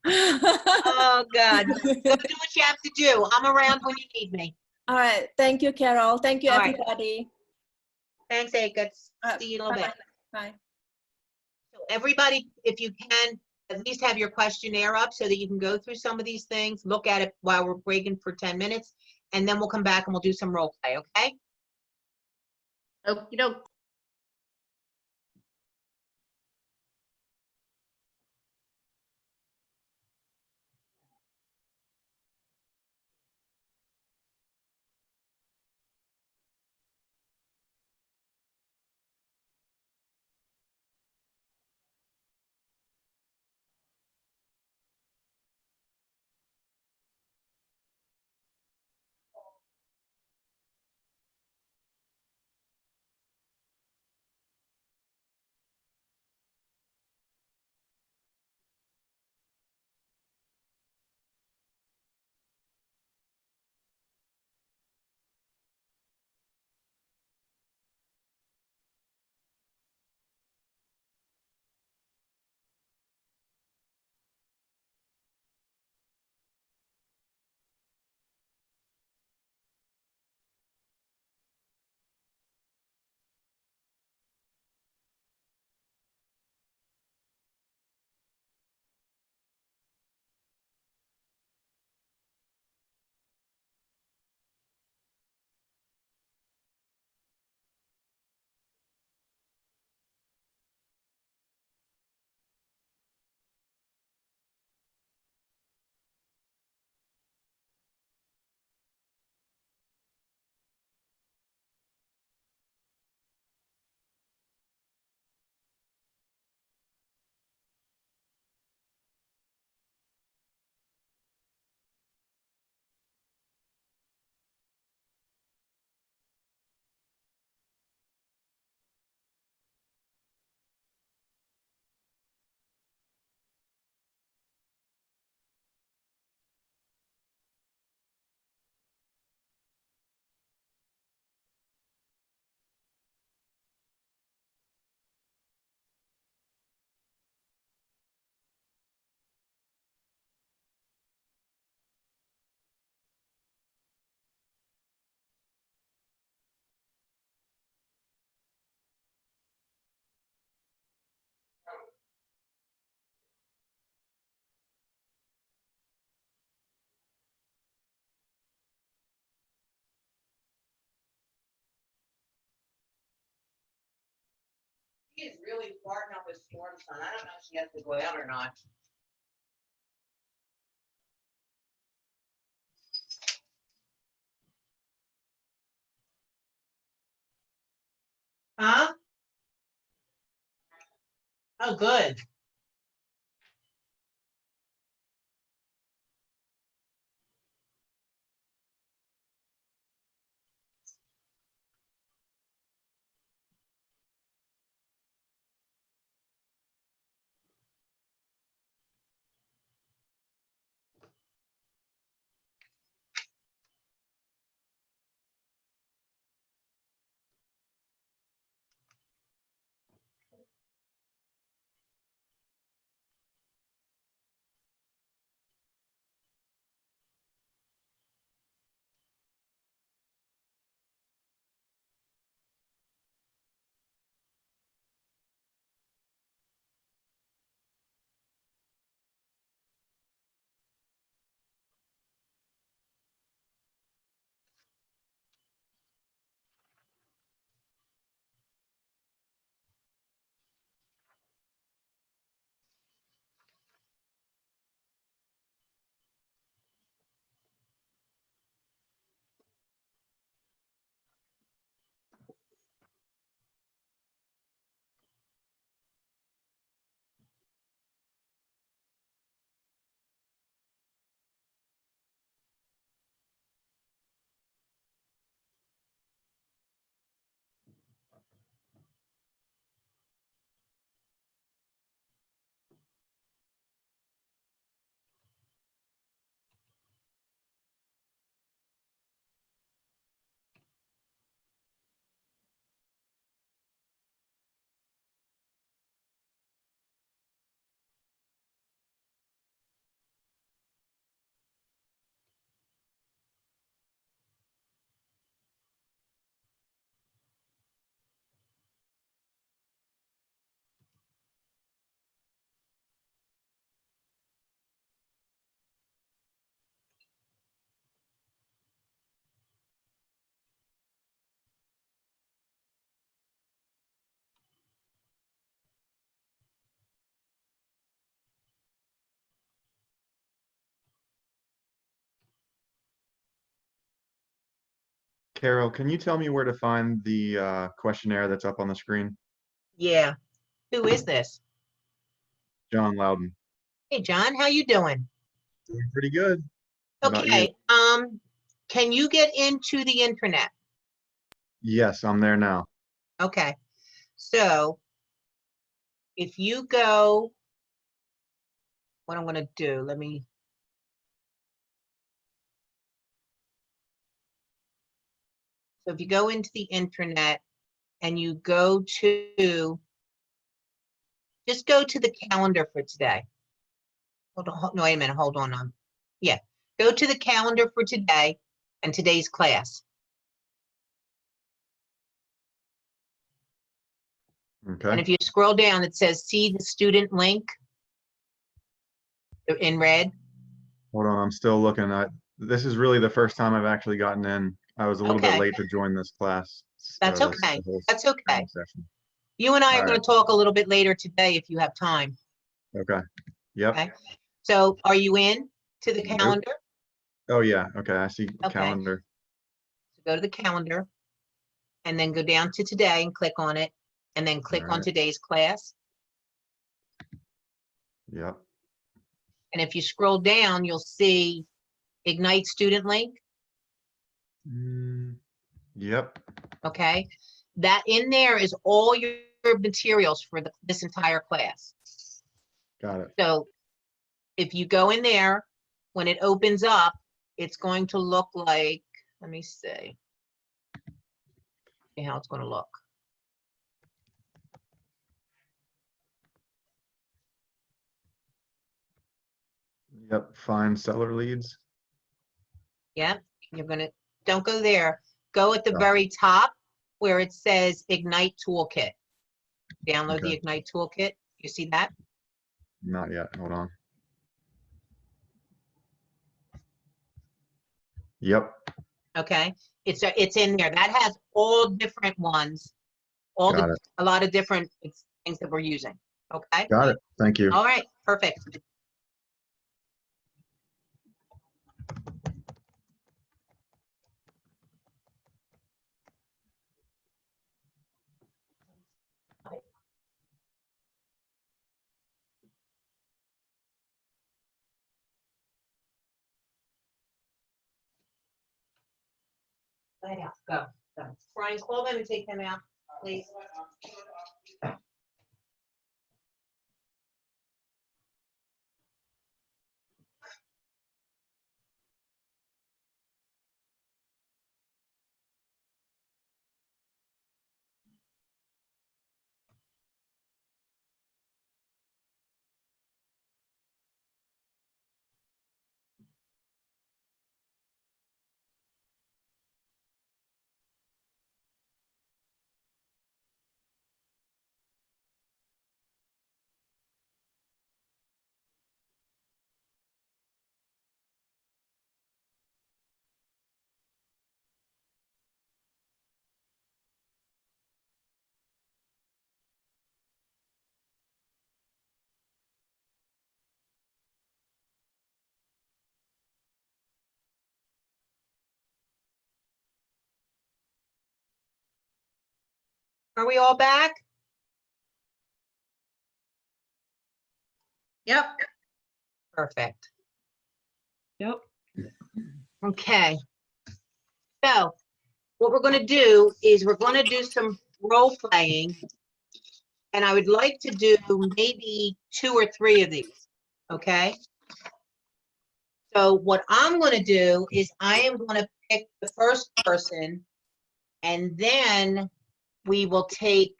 Oh, God. Go do what you have to do. I'm around when you need me. All right. Thank you, Carol. Thank you, All right. everybody. Thanks, Aka. See you in a little bit. Bye. So everybody, if you can, at least have your questionnaire up so that you can go through some of these things, look at it while we're breaking for 10 minutes, and then we'll come back and we'll do some role play, okay? Okey doke. She is really starting up a storm, son. I don't know if she has to go out or not. Huh? Oh, good. Carol, can you tell me where to find the questionnaire that's up on the screen? Yeah. Who is this? John Loudon. Hey, John, how you doing? Doing pretty good. How about you? Okay. Can you get into the internet? Yes, I'm there now. Okay. So if you go, what I'm going to do, so if you go into the internet and you go to, just go to the calendar for today. Hold on, no, wait a minute, hold on. Yeah, go to the calendar for today and today's class. And Okay. if you scroll down, it says, see the student link in red. Hold on, I'm still looking at, this is really the first time I've actually gotten in. I was a little bit Okay. late to join this class. That's this okay. whole That's okay. training session. You and I are All going to talk a little bit later today if you have time. Okay. Yep. Okay. So are you in to the Nope. calendar? Oh, yeah. Okay. I see Okay. calendar. So go to the calendar and then go down to today and click on it and then click All on right. today's class. Yep. And if you scroll down, you'll see Ignite student link. Yep. Okay. That in there is all your materials for this entire class. Got it. So if you go in there, when it opens up, it's going to look like, let me see how it's going to look. Yep. Find seller leads. Yeah, you're gonna, don't go there. Go at the Oh. very top where it says Ignite Toolkit. Download the Okay. Ignite Toolkit. You see that? Not yet. Hold on. Yep. Okay. It's in there. That has all different ones, Got it. a lot of different things that we're using. Okay. Got it. Thank you. All right. Perfect. Right out. Go. Go. Brian, call them and take them out, please. Are we all back? Yep. Perfect. Yep. Okay. So what we're going to do is we're going to do some role playing. And I would like to do maybe 2 or 3 of these. Okay. So what I'm going to do is I am going to pick the first person and then we will take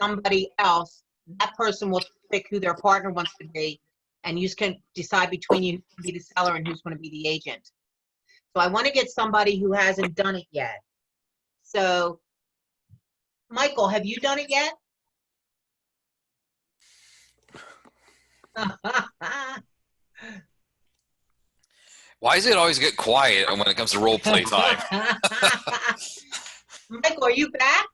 somebody else. That person will pick who their partner wants to be, and you can decide between you who's going to be the seller and who's going to be the agent. So I want to get somebody who hasn't done it yet. So, Michael, have you done it yet? Why does it always get quiet when it comes to role play time? Michael, are you back?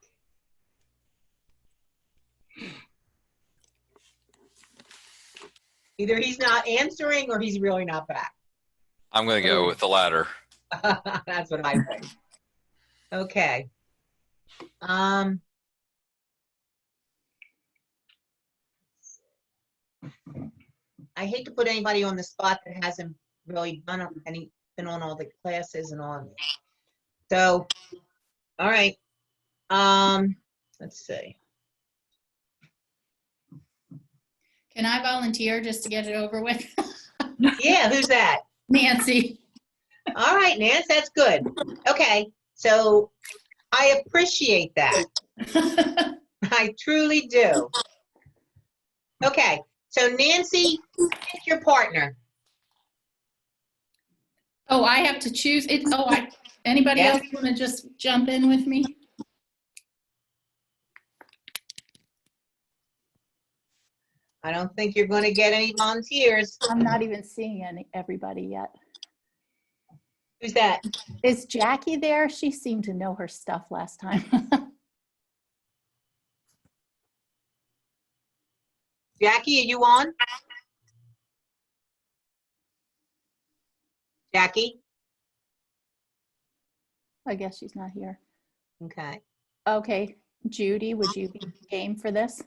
Either he's not answering or he's really not back. I'm going to go with the latter. That's what I think. Okay. I hate to put anybody on the spot that hasn't really been on all the classes and on. So, all right. Let's see. Can I volunteer just to get it over with? Yeah, who's that? Nancy. All right, Nance, that's good. Okay, so I appreciate that. I truly do. Okay, so Nancy, pick your partner. Oh, I have to choose it. Oh, anybody Yeah. else want to just jump in with me? I don't think you're going to get any volunteers. I'm not even seeing everybody yet. Who's that? Is Jackie there? She seemed to know her stuff last time. Jackie, are you on? Jackie? I guess she's not here. Okay. Okay, Judy, would you be game for this?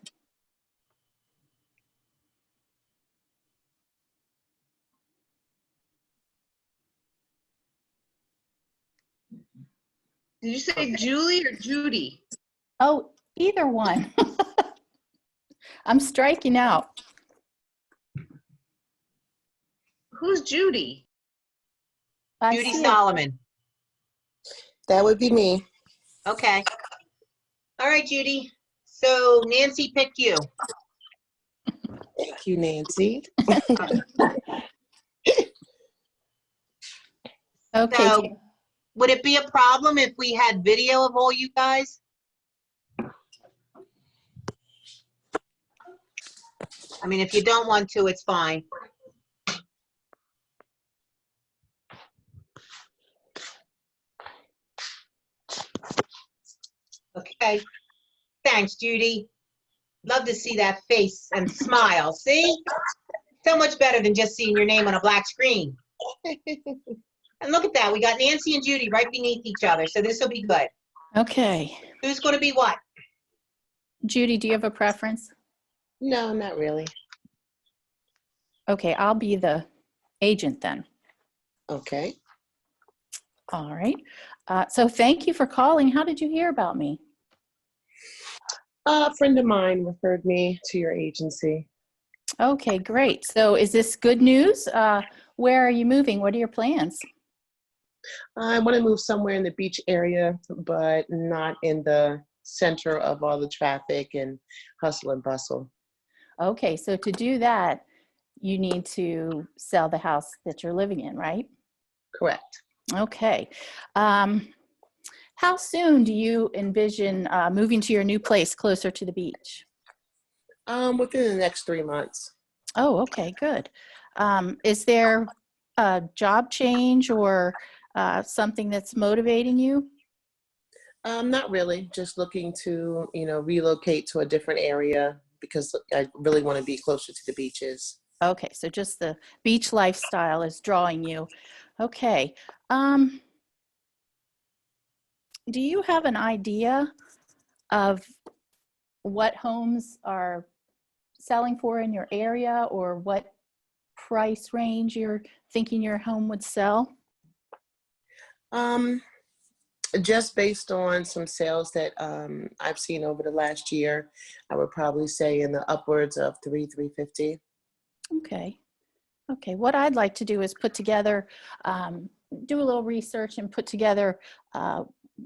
Did you say Julie or Judy? Oh, either one. I'm striking out. Who's Judy? I Judy see it. Solomon. That would be me. Okay. All right, Judy. So Nancy picked you. Thank you, Nancy. Okay. So would it be a problem if we had video of all you guys? I mean, if you don't want to, it's fine. Okay. Thanks, Judy. Love to see that face and smile. See? So much better than just seeing your name on a black screen. And look at that. We got Nancy and Judy right beneath each other. So this will be good. Okay. Who's going to be what? Judy, do you have a preference? No, not really. Okay, I'll be the agent then. Okay. All right. So thank you for calling. How did you hear about me? A friend of mine referred me to your agency. Okay, great. So is this good news? Where are you moving? What are your plans? I want to move somewhere in the beach area, but not in the center of all the traffic and hustle and bustle. Okay, so to do that, you need to sell the house that you're living in, right? Correct. Okay. How soon do you envision moving to your new place closer to the beach? Within the next 3 months. Oh, okay, good. Is there a job change or something that's motivating you? Not really. Just looking to, relocate to a different area because I really want to be closer to the beaches. Okay, so just the beach lifestyle is drawing you. Okay. Do you have an idea of what homes are selling for in your area or what price range you're thinking your home would sell? Just based on some sales that I've seen over the last year, I would probably say in the upwards of $350. Okay. Okay. What I'd like to do is put together, do a little research and put together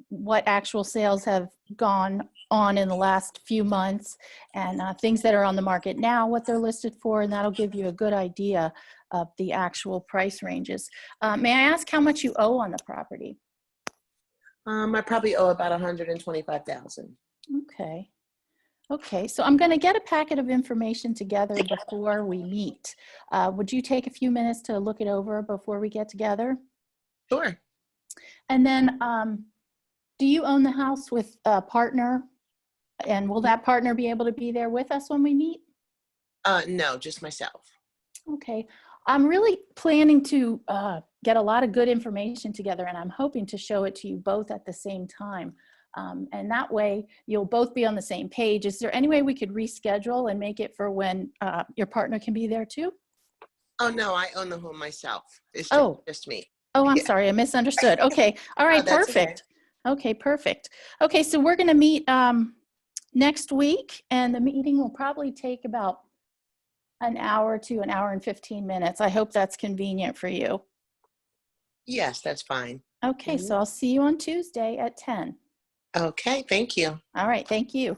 what actual sales have gone on in the last few months and things that are on the market now, what they're listed for, and that'll give you a good idea of the actual price ranges. May I ask how much you owe on the property? I probably owe about $125,000. Okay. Okay, so I'm going to get a packet of information together before we meet. Would you take a few minutes to look it over before we get together? Sure. And then, do you own the house with a partner? And will that partner be able to be there with us when we meet? No, just myself. Okay. I'm really planning to get a lot of good information together, and I'm hoping to show it to you both at the same time. And that way you'll both be on the same page. Is there any way we could reschedule and make it for when your partner can be there too? Oh, no, I own the home myself. It's just me. Oh, I'm Yeah. sorry, I misunderstood. Okay, all right, that's okay. perfect. Okay, perfect. Okay, so we're gonna meet next week, and the meeting will probably take about an hour to an hour and 15 minutes. I hope that's convenient for you. Yes, that's fine. Okay, so I'll see you on Tuesday at 10. Okay, thank you. All right, thank you.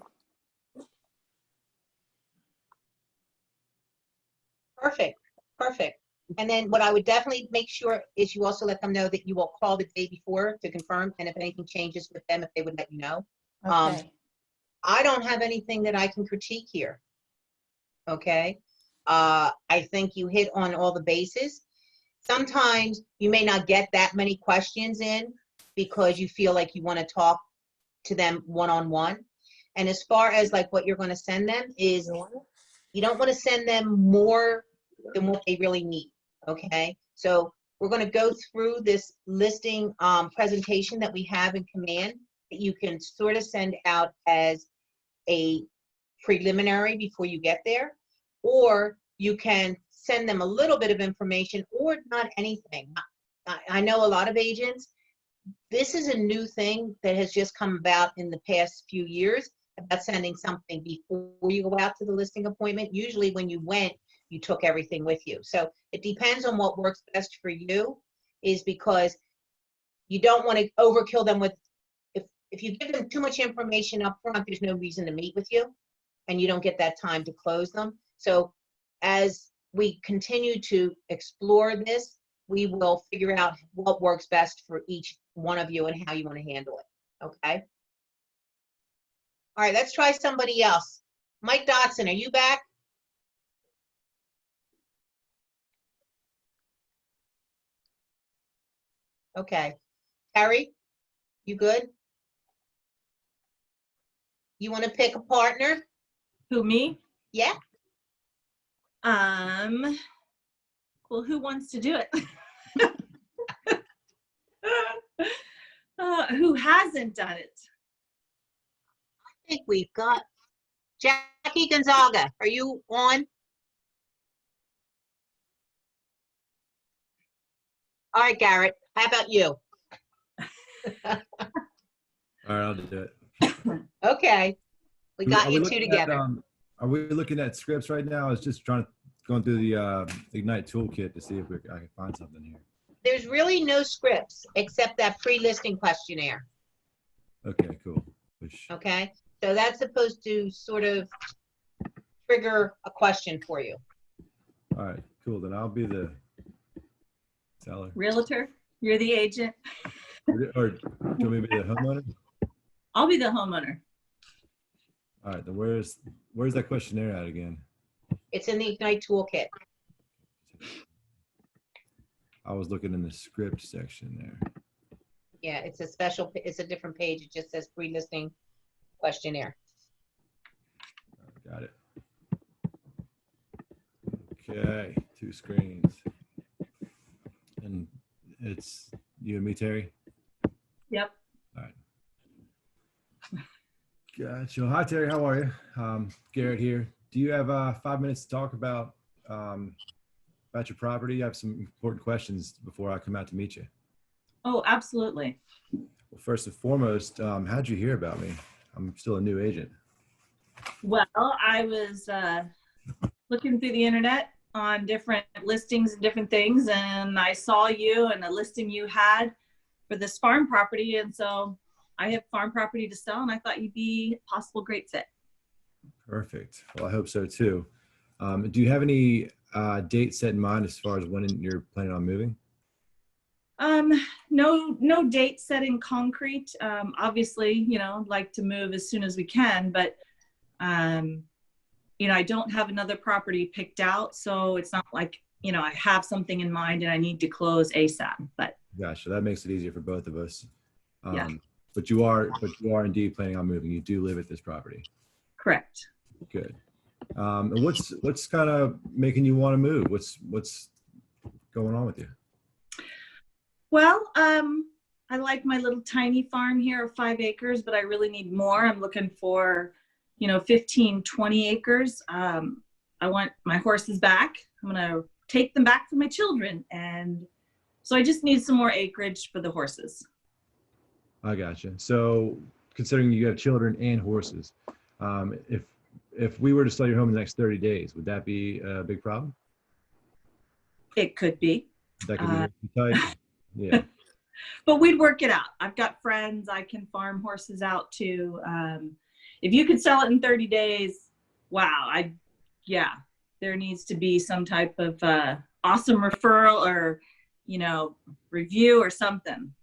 Perfect, perfect. And then what I would definitely make sure is you also let them know that you will call the day before to confirm, and if anything changes with them, if they would let you know. Okay. I don't have anything that I can critique here. Okay. I think you hit on all the bases. Sometimes you may not get that many questions in because you feel like you want to talk to them one-on-one. And as far as like what you're going to send them is, you don't want to send them more than what they really need. Okay. So we're going to go through this listing presentation that we have in Command that you can sort of send out as a preliminary before you get there, or you can send them a little bit of information or not anything. I know a lot of agents, this is a new thing that has just come about in the past few years about sending something before you go out to the listing appointment. Usually when you went, you took everything with you. So it depends on what works best for you, is because you don't want to overkill them with, if you give them too much information up front, there's no reason to meet with you and you don't get that time to close them. So as we continue to explore this, we will figure out what works best for each one of you and how you want to handle it. Okay. All right, let's try somebody else. Mike Dotson, are you back? Okay. Terry, you good? You want to pick a partner? Who, me? Yeah. Well, who wants to do it? Who hasn't done it? I think we've got Jackie Gonzaga. Are you on? All right, Garrett, how about you? All right, I'll do it. Okay, we got Are we you two looking together. At, are we looking at scripts right now? I was just going through the Ignite toolkit to see if I can find something here. There's really no scripts except that pre-listing questionnaire. Okay, cool. Okay, so that's supposed to sort of trigger a question for you. All right, cool. Then I'll be the seller. Realtor? You're the agent? Or do you want me to be the homeowner? I'll be the homeowner. All right, then where's that questionnaire at again? It's in the Ignite toolkit. I was looking in the script section there. Yeah, it's a different page. It just says pre-listing questionnaire. Got it. Okay, 2 screens. And it's you and me, Terry? Yep. All right. Gotcha. Hi, Terry. How are you? Garrett here. Do you have 5 minutes to talk about your property? I have some important questions before I come out to meet you. Oh, absolutely. Well, first and foremost, how'd you hear about me? I'm still a new agent. Well, I was looking through the internet on different listings and different things, and I saw you and a listing you had for this farm property, and so I have farm property to sell, and I thought you'd be a possible great fit. Perfect. Well, I hope so too. Do you have any date set in mind as far as when you're planning on moving? No date set in concrete. Obviously, like to move as soon as we can, but I don't have another property picked out, so it's not like, I have something in mind and I need to close ASAP, but. Gotcha. That makes it easier for both of us. Yeah. But you are indeed planning on moving. You do live at this property. Correct. Good. And what's kind of making you want to move? What's going on with you? Well, I like my little tiny farm here of 5 acres, but I really need more. I'm looking for, 15, 20 acres. I want my horses back. I'm going to take them back for my children. And so I just need some more acreage for the horses. I gotcha. So considering you have children and horses, if we were to sell your home in the next 30 days, would that be a big problem? It could be. That could be tight. Yeah. But we'd work it out. I've got friends I can farm horses out to. If you could sell it in 30 days, wow. There needs to be some type of awesome referral or, review or something.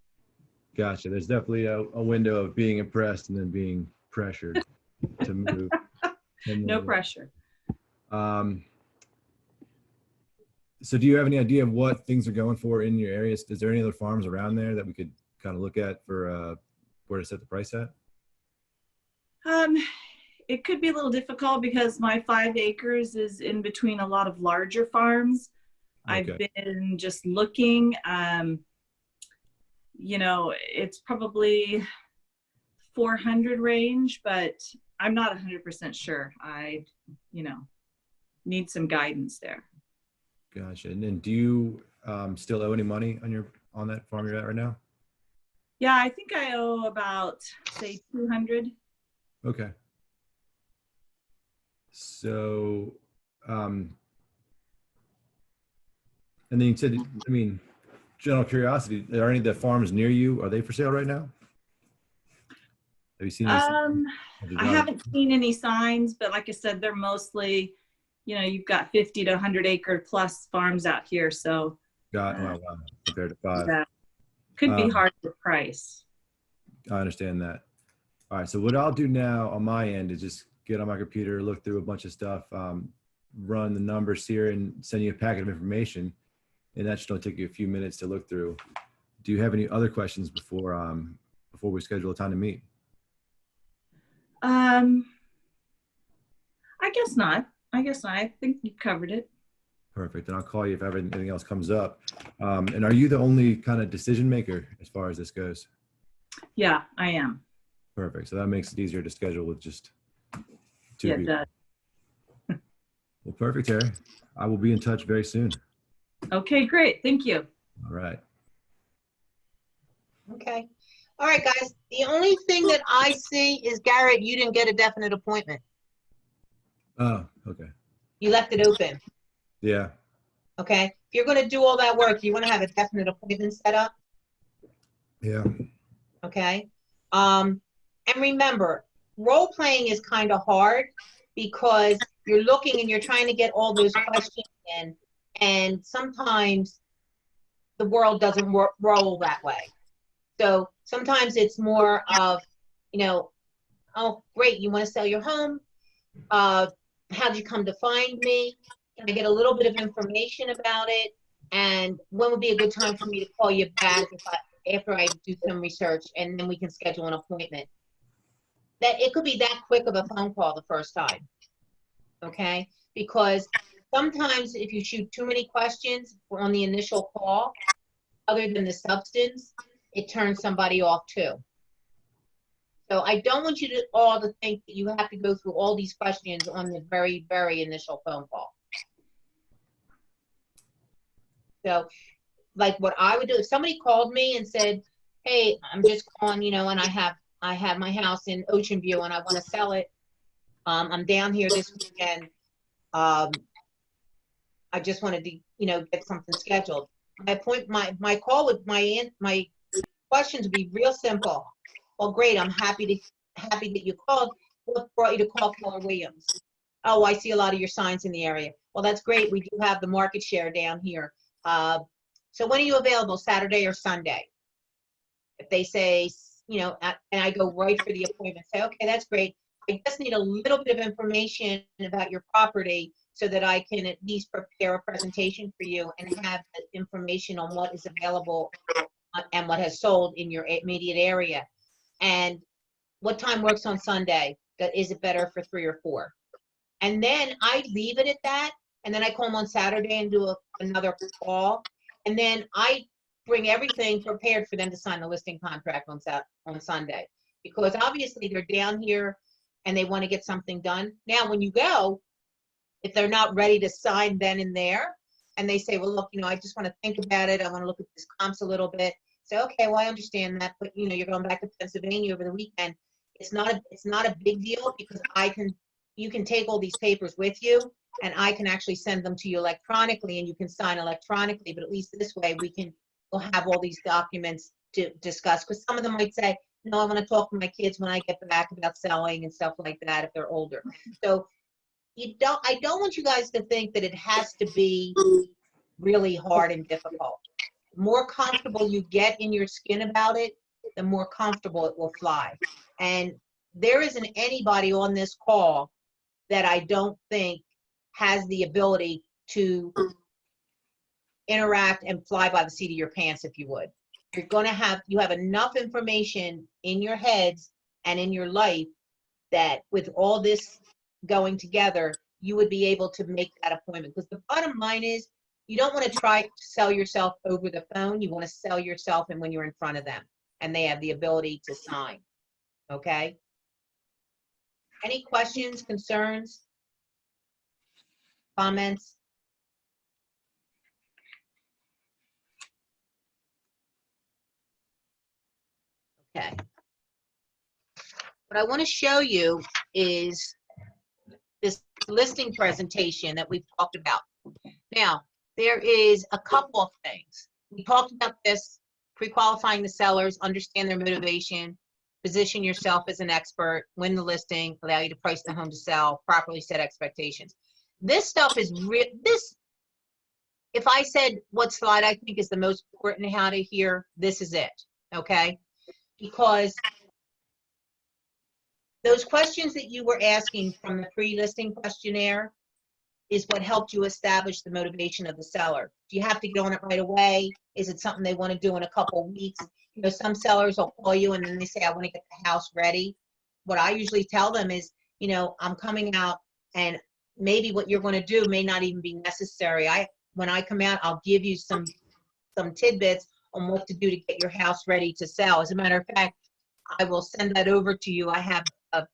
Gotcha. There's definitely a window of being impressed and then being pressured to move. No pressure. So do you have any idea of what things are going for in your areas? Is there any other farms around there that we could kind of look at for where to set the price at? It could be a little difficult because my 5 acres is in between a lot of larger farms. Okay. I've been just looking, it's probably 400 range, but I'm not 100% sure. I, need some guidance there. Gotcha. And then do you still owe any money on that farm you're at right now? Yeah, I think I owe about, say, 200. Okay. So, and then you said, general curiosity, are any of the farms near you, are they for sale right now? Have you seen this? I haven't seen any signs, but like I said, they're mostly, you've got 50 to 100 acre plus farms out here. So Wow, compared to 5. that could be hard to price. I understand that. All right. So what I'll do now on my end is just get on my computer, look through a bunch of stuff, run the numbers here and send you a packet of information. And that should only take you a few minutes to look through. Do you have any other questions before we schedule a time to meet? I guess not. I think you've covered it. Perfect. And I'll call you if ever anything else comes up. And are you the only kind of decision maker as far as this goes? Yeah, I am. Perfect. So that makes it easier to schedule with just 2 Yeah, people. Well, perfect, Terry. I will be in touch very soon. Okay, great. Thank you. All right. Okay. All right, guys. The only thing that I see is, Garrett, you didn't get a definite appointment. Oh, okay. You left it open. Yeah. Okay. If you're going to do all that work, you want to have a definite appointment set up. Yeah. Okay. And remember, role playing is kind of hard because you're looking and you're trying to get all those questions in, and sometimes the world doesn't roll that way. So sometimes it's more of, oh, great, you want to sell your home? How'd you come to find me? Can I get a little bit of information about it? And when would be a good time for me to call you back after I do some research, and then we can schedule an appointment? That it could be that quick of a phone call the first time, okay? Because sometimes if you shoot too many questions on the initial call, other than the substance, it turns somebody off too. So I don't want you to all to think that you have to go through all these questions on the very, very initial phone call. So like what I would do, if somebody called me and said, hey, I'm just calling, and I have my house in Ocean View and I want to sell it. I'm down here this weekend. I just wanted to, get something scheduled. My call with my questions would be real simple. Well, great. I'm happy that you called. What brought you to call Keller Williams? Oh, I see a lot of your signs in the area. Well, that's great. We do have the market share down here. So when are you available, Saturday or Sunday? If they say, and I go right for the appointment, say, okay, that's great. I just need a little bit of information about your property so that I can at least prepare a presentation for you and have the information on what is available and what has sold in your immediate area. And what time works on Sunday? Is it better for 3 or 4? And then I leave it at that. And then I call them on Saturday and do another call. And then I bring everything prepared for them to sign the listing contract on Sunday. Because obviously they're down here and they want to get something done. Now, when you go, if they're not ready to sign then and there, and they say, well, look, I just want to think about it. I want to look at this comps a little bit. Say, okay, well, I understand that, but you're going back to Pennsylvania over the weekend. It's not a big deal because you can take all these papers with you and I can actually send them to you electronically and you can sign electronically, but at least this way we'll have all these documents to discuss. Because some of them might say, no, I want to talk to my kids when I get back about selling and stuff like that if they're older. So I don't want you guys to think that it has to be really hard and difficult. The more comfortable you get in your skin about it, the more comfortable it will fly. And there isn't anybody on this call that I don't think has the ability to interact and fly by the seat of your pants, if you would. You have enough information in your heads and in your life that with all this going together, you would be able to make that appointment. Because the bottom line is, you don't want to try to sell yourself over the phone. You want to sell yourself and when you're in front of them and they have the ability to sign. Okay? Any questions, concerns, comments? Okay. What I want to show you is this listing presentation that we've talked about. Now, there is a couple of things. We talked about this, pre-qualifying the sellers, understand their motivation, position yourself as an expert, win the listing, allow you to price the home to sell, properly set expectations. This stuff is if I said what slide I think is the most important how to hear, this is it, okay? Because those questions that you were asking from the pre-listing questionnaire is what helped you establish the motivation of the seller. Do you have to get on it right away? Is it something they want to do in a couple of weeks? Some sellers will call you and then they say, I want to get the house ready. What I usually tell them is, I'm coming out and maybe what you're going to do may not even be necessary. When I come out, I'll give you some tidbits on what to do to get your house ready to sell. As a matter of fact, I will send that over to you. I have a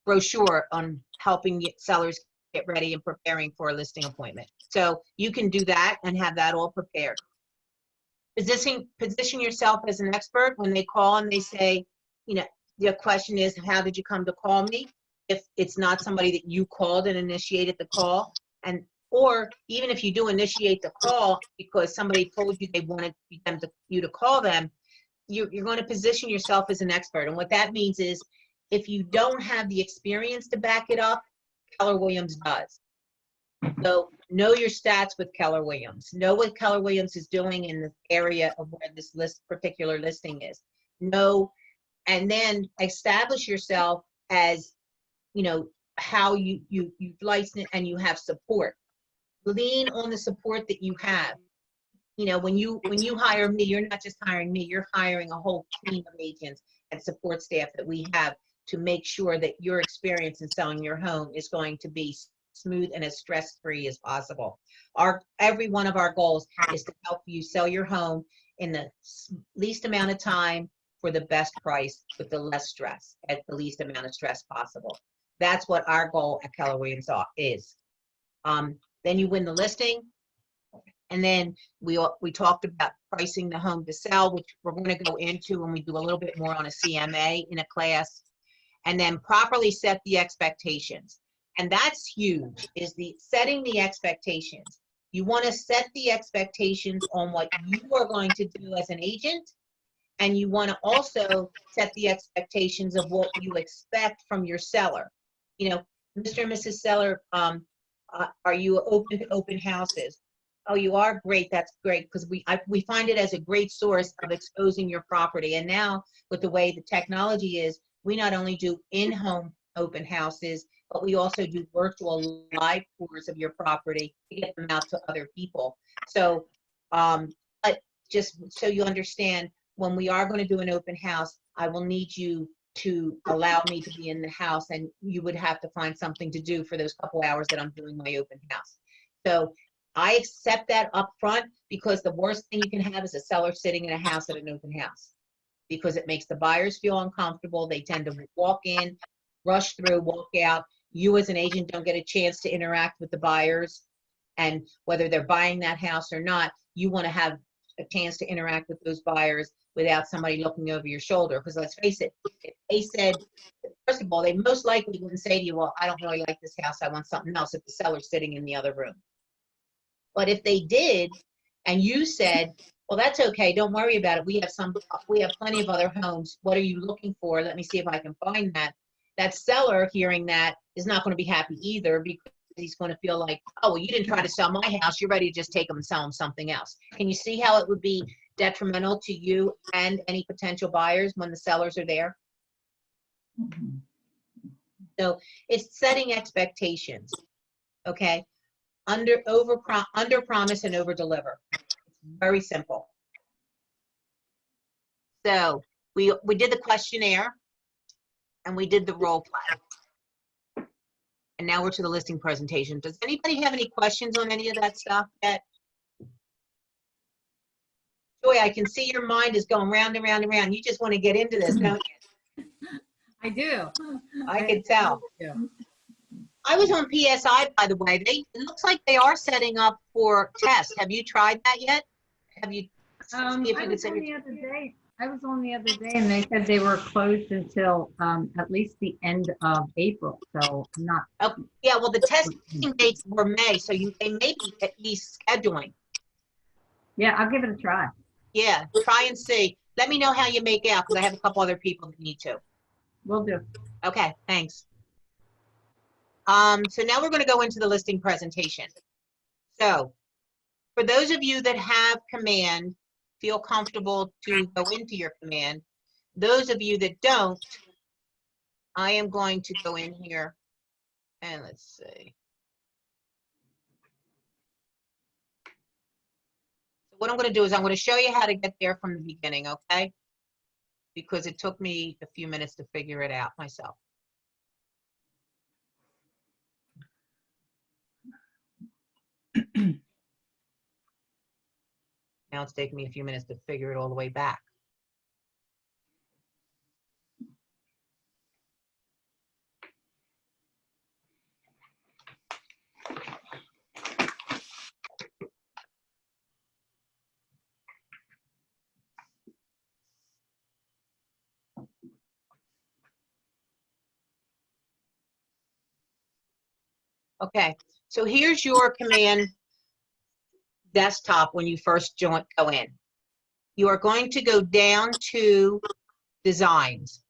brochure on helping sellers get ready and preparing for a listing appointment. So you can do that and have that all prepared. Position yourself as an expert. When they call and they say, the question is, how did you come to call me? If it's not somebody that you called and initiated the call, or even if you do initiate the call because somebody told you they wanted you to call them, you're going to position yourself as an expert. And what that means is, if you don't have the experience to back it up, Keller Williams does. So know your stats with Keller Williams. Know what Keller Williams is doing in the area of where this particular listing is. Know, and then establish yourself as, how you've licensed and you have support. Lean on the support that you have. When you hire me, you're not just hiring me, you're hiring a whole team of agents and support staff that we have to make sure that your experience in selling your home is going to be smooth and as stress-free as possible. Every one of our goals is to help you sell your home in the least amount of time for the best price with the less stress, at the least amount of stress possible. That's what our goal at Keller Williams is. Then you win the listing. And then we talked about pricing the home to sell, which we're going to go into when we do a little bit more on a CMA in a class. And then properly set the expectations. And that's huge, is setting the expectations. You want to set the expectations on what you are going to do as an agent. And you want to also set the expectations of what you expect from your seller. Mr. and Mrs. Seller, are you open to open houses? Oh, you are? Great. That's great, because we find it as a great source of exposing your property. And now with the way the technology is, we not only do in-home open houses, but we also do virtual live tours of your property to get them out to other people. So, but just so you understand, when we are going to do an open house, I will need you to allow me to be in the house, and you would have to find something to do for those couple hours that I'm doing my open house. So I accept that up front because the worst thing you can have is a seller sitting in a house at an open house, because it makes the buyers feel uncomfortable. They tend to walk in, rush through, walk out. You as an agent don't get a chance to interact with the buyers. And whether they're buying that house or not, you want to have a chance to interact with those buyers without somebody looking over your shoulder. Because let's face it, if they said, first of all, they most likely wouldn't say to you, well, I don't really like this house, I want something else, if the seller's sitting in the other room. But if they did, and you said, well, that's okay, don't worry about it, we have plenty of other homes, what are you looking for? Let me see if I can find that. That seller hearing that is not going to be happy either, because he's going to feel like, oh, well, you didn't try to sell my house, you're ready to just take them and sell them something else. Can you see how it would be detrimental to you and any potential buyers when the sellers are there? So it's setting expectations, okay? Under promise and over deliver. It's very simple. So we did the questionnaire and we did the role play. And now we're to the listing presentation. Does anybody have any questions on any of that stuff yet? Joy, I can see your mind is going round and round and round. You just want to get into this, don't you? I do. I can tell. Yeah. I was on PSI, by the way. It looks like they are setting up for tests. Have you tried that yet? Have you? I was on the other day and they said they were closed until at least the end of April. So I'm not. Oh, yeah, well, the testing dates were May, so they may be at least scheduling. Yeah, I'll give it a try. Yeah, try and see. Let me know how you make out, because I have a couple other people that need to. Will do. Okay, thanks. So now we're going to go into the listing presentation. So for those of you that have command, feel comfortable to go into your command. Those of you that don't, I am going to go in here and let's see. So what I'm going to do is I'm going to show you how to get there from the beginning, okay? Because it took me a few minutes to figure it out myself. Now it's taking me a few minutes to figure it all the way back. Okay, so here's your command desktop when you first go in. You are going to go down to designs.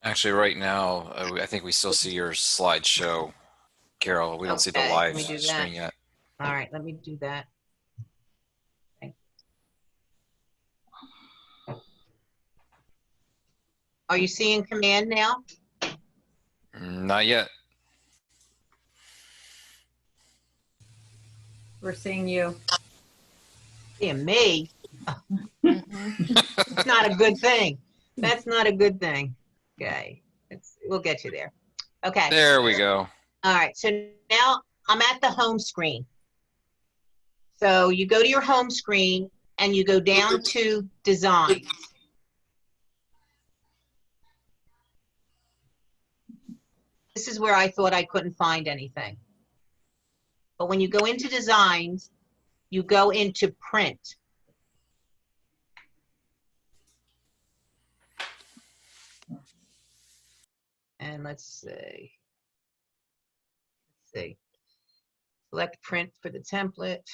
Actually, right now, I think we still see your slideshow, Carol. We don't see the Okay, live let me do stream that. yet. All right, let me do that. Okay. Are you seeing command now? Not yet. We're seeing you. Seeing me? It's not a good thing. That's not a good thing. Okay, we'll get you there. Okay. There we go. All right, so now I'm at the home screen. So you go to your home screen and you go down to designs. This is where I thought I couldn't find anything. But when you go into designs, you go into print. And let's see. Select print for the template. It's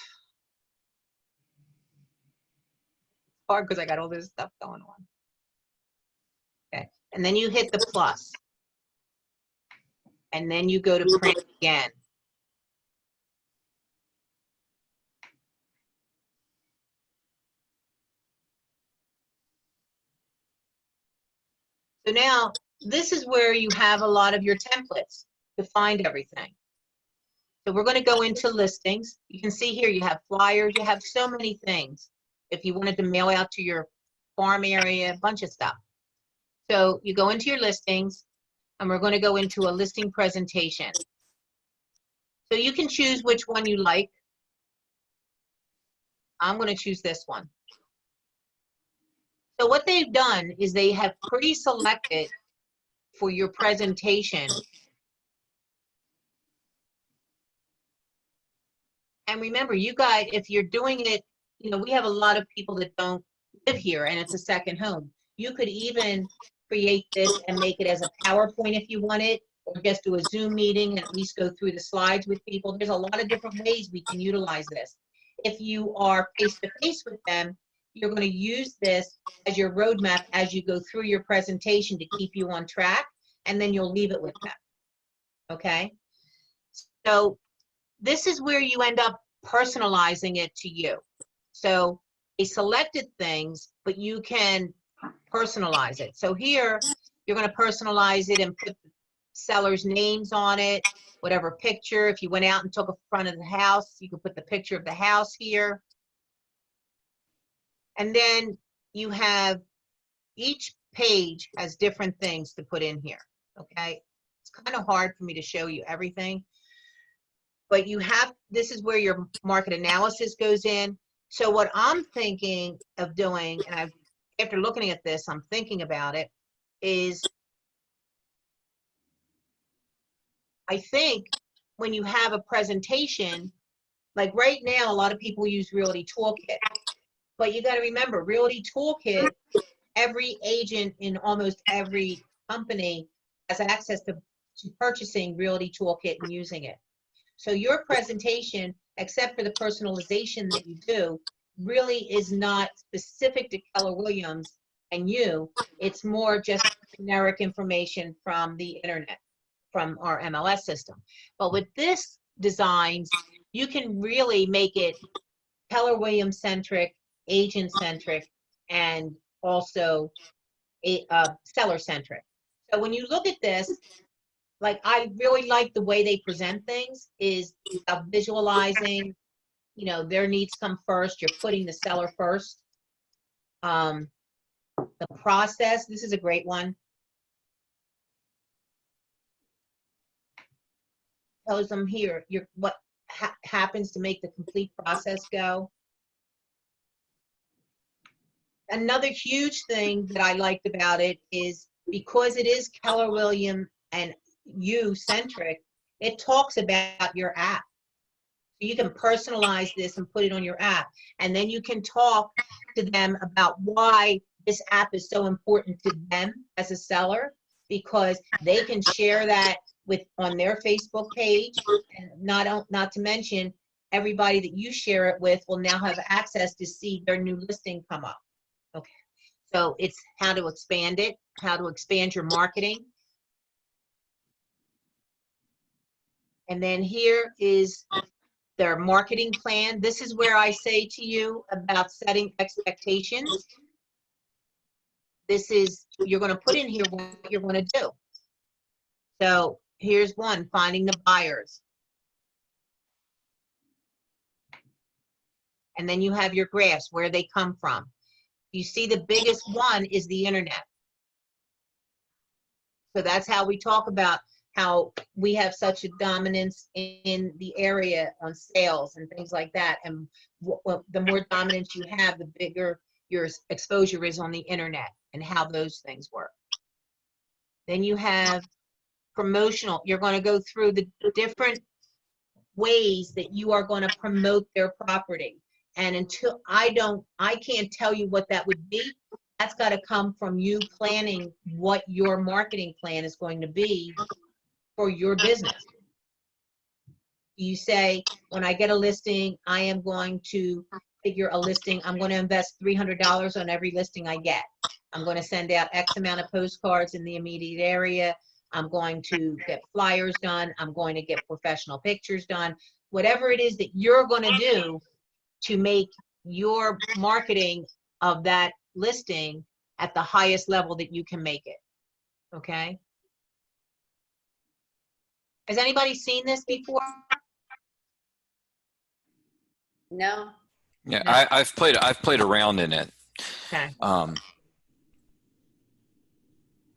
hard because I got all this stuff going on. Okay, and then you hit the plus. And then you go to print again. So now, this is where you have a lot of your templates to find everything. So we're going to go into listings. You can see here you have flyers, you have so many things. If you wanted to mail out to your farm area, a bunch of stuff. So you go into your listings, and we're going to go into a listing presentation. So you can choose which one you like. I'm going to choose this one. So what they've done is they have pre-selected for your presentation. And remember, you guys, if you're doing it, you know, we have a lot of people that don't live here and it's a second home. You could even create this and make it as a PowerPoint if you wanted, or just do a Zoom meeting and at least go through the slides with people. There's a lot of different ways we can utilize this. If you are face-to-face with them, you're going to use this as your roadmap as you go through your presentation to keep you on track, and then you'll leave it with them. Okay? So this is where you end up personalizing it to you. So they selected things, but you can personalize it. So here, you're going to personalize it and put the seller's names on it, whatever picture. If you went out and took a front of the house, you could put the picture of the house here. And then you have each page has different things to put in here. Okay? It's kind of hard for me to show you everything. But you have, this is where your market analysis goes in. So what I'm thinking of doing, and after looking at this, I'm thinking about it, is I think when you have a presentation, like right now, a lot of people use Realty Toolkit. But you got to remember, Realty Toolkit, every agent in almost every company has access to purchasing Realty Toolkit and using it. So your presentation, except for the personalization that you do, really is not specific to Keller Williams and you. It's more just generic information from the internet, from our MLS system. But with this designs, you can really make it Keller Williams centric, agent centric, and also seller centric. So when you look at this, like, I really like the way they present things is visualizing, you know, their needs come first. You're putting the seller first. The process, this is a great one. Tells them here, what happens to make the complete process go. Another huge thing that I liked about it is because it is Keller Williams and you centric, it talks about your app. You can personalize this and put it on your app, and then you can talk to them about why this app is so important to them as a seller, because they can share that on their Facebook page, and not to mention everybody that you share it with will now have access to see their new listing come up. Okay, so it's how to expand it, how to expand your marketing. And then here is their marketing plan. This is where I say to you about setting expectations. This is, you're going to put in here what you're going to do. So here's one, finding the buyers. And then you have your graphs, where they come from. You see the biggest one is the internet. So that's how we talk about how we have such a dominance in the area on sales and things like that. And the more dominance you have, the bigger your exposure is on the internet and how those things work. Then you have promotional. You're going to go through the different ways that you are going to promote their property. And until I can't tell you what that would be. That's got to come from you planning what your marketing plan is going to be for your business. You say, when I get a listing, I am going to figure a listing. I'm going to invest $300 on every listing I get. I'm going to send out X amount of postcards in the immediate area. I'm going to get flyers done. I'm going to get professional pictures done. Whatever it is that you're going to do to make your marketing of that listing at the highest level that you can make it. Okay? Has anybody seen this before? No. Yeah, I've played around in it. Okay.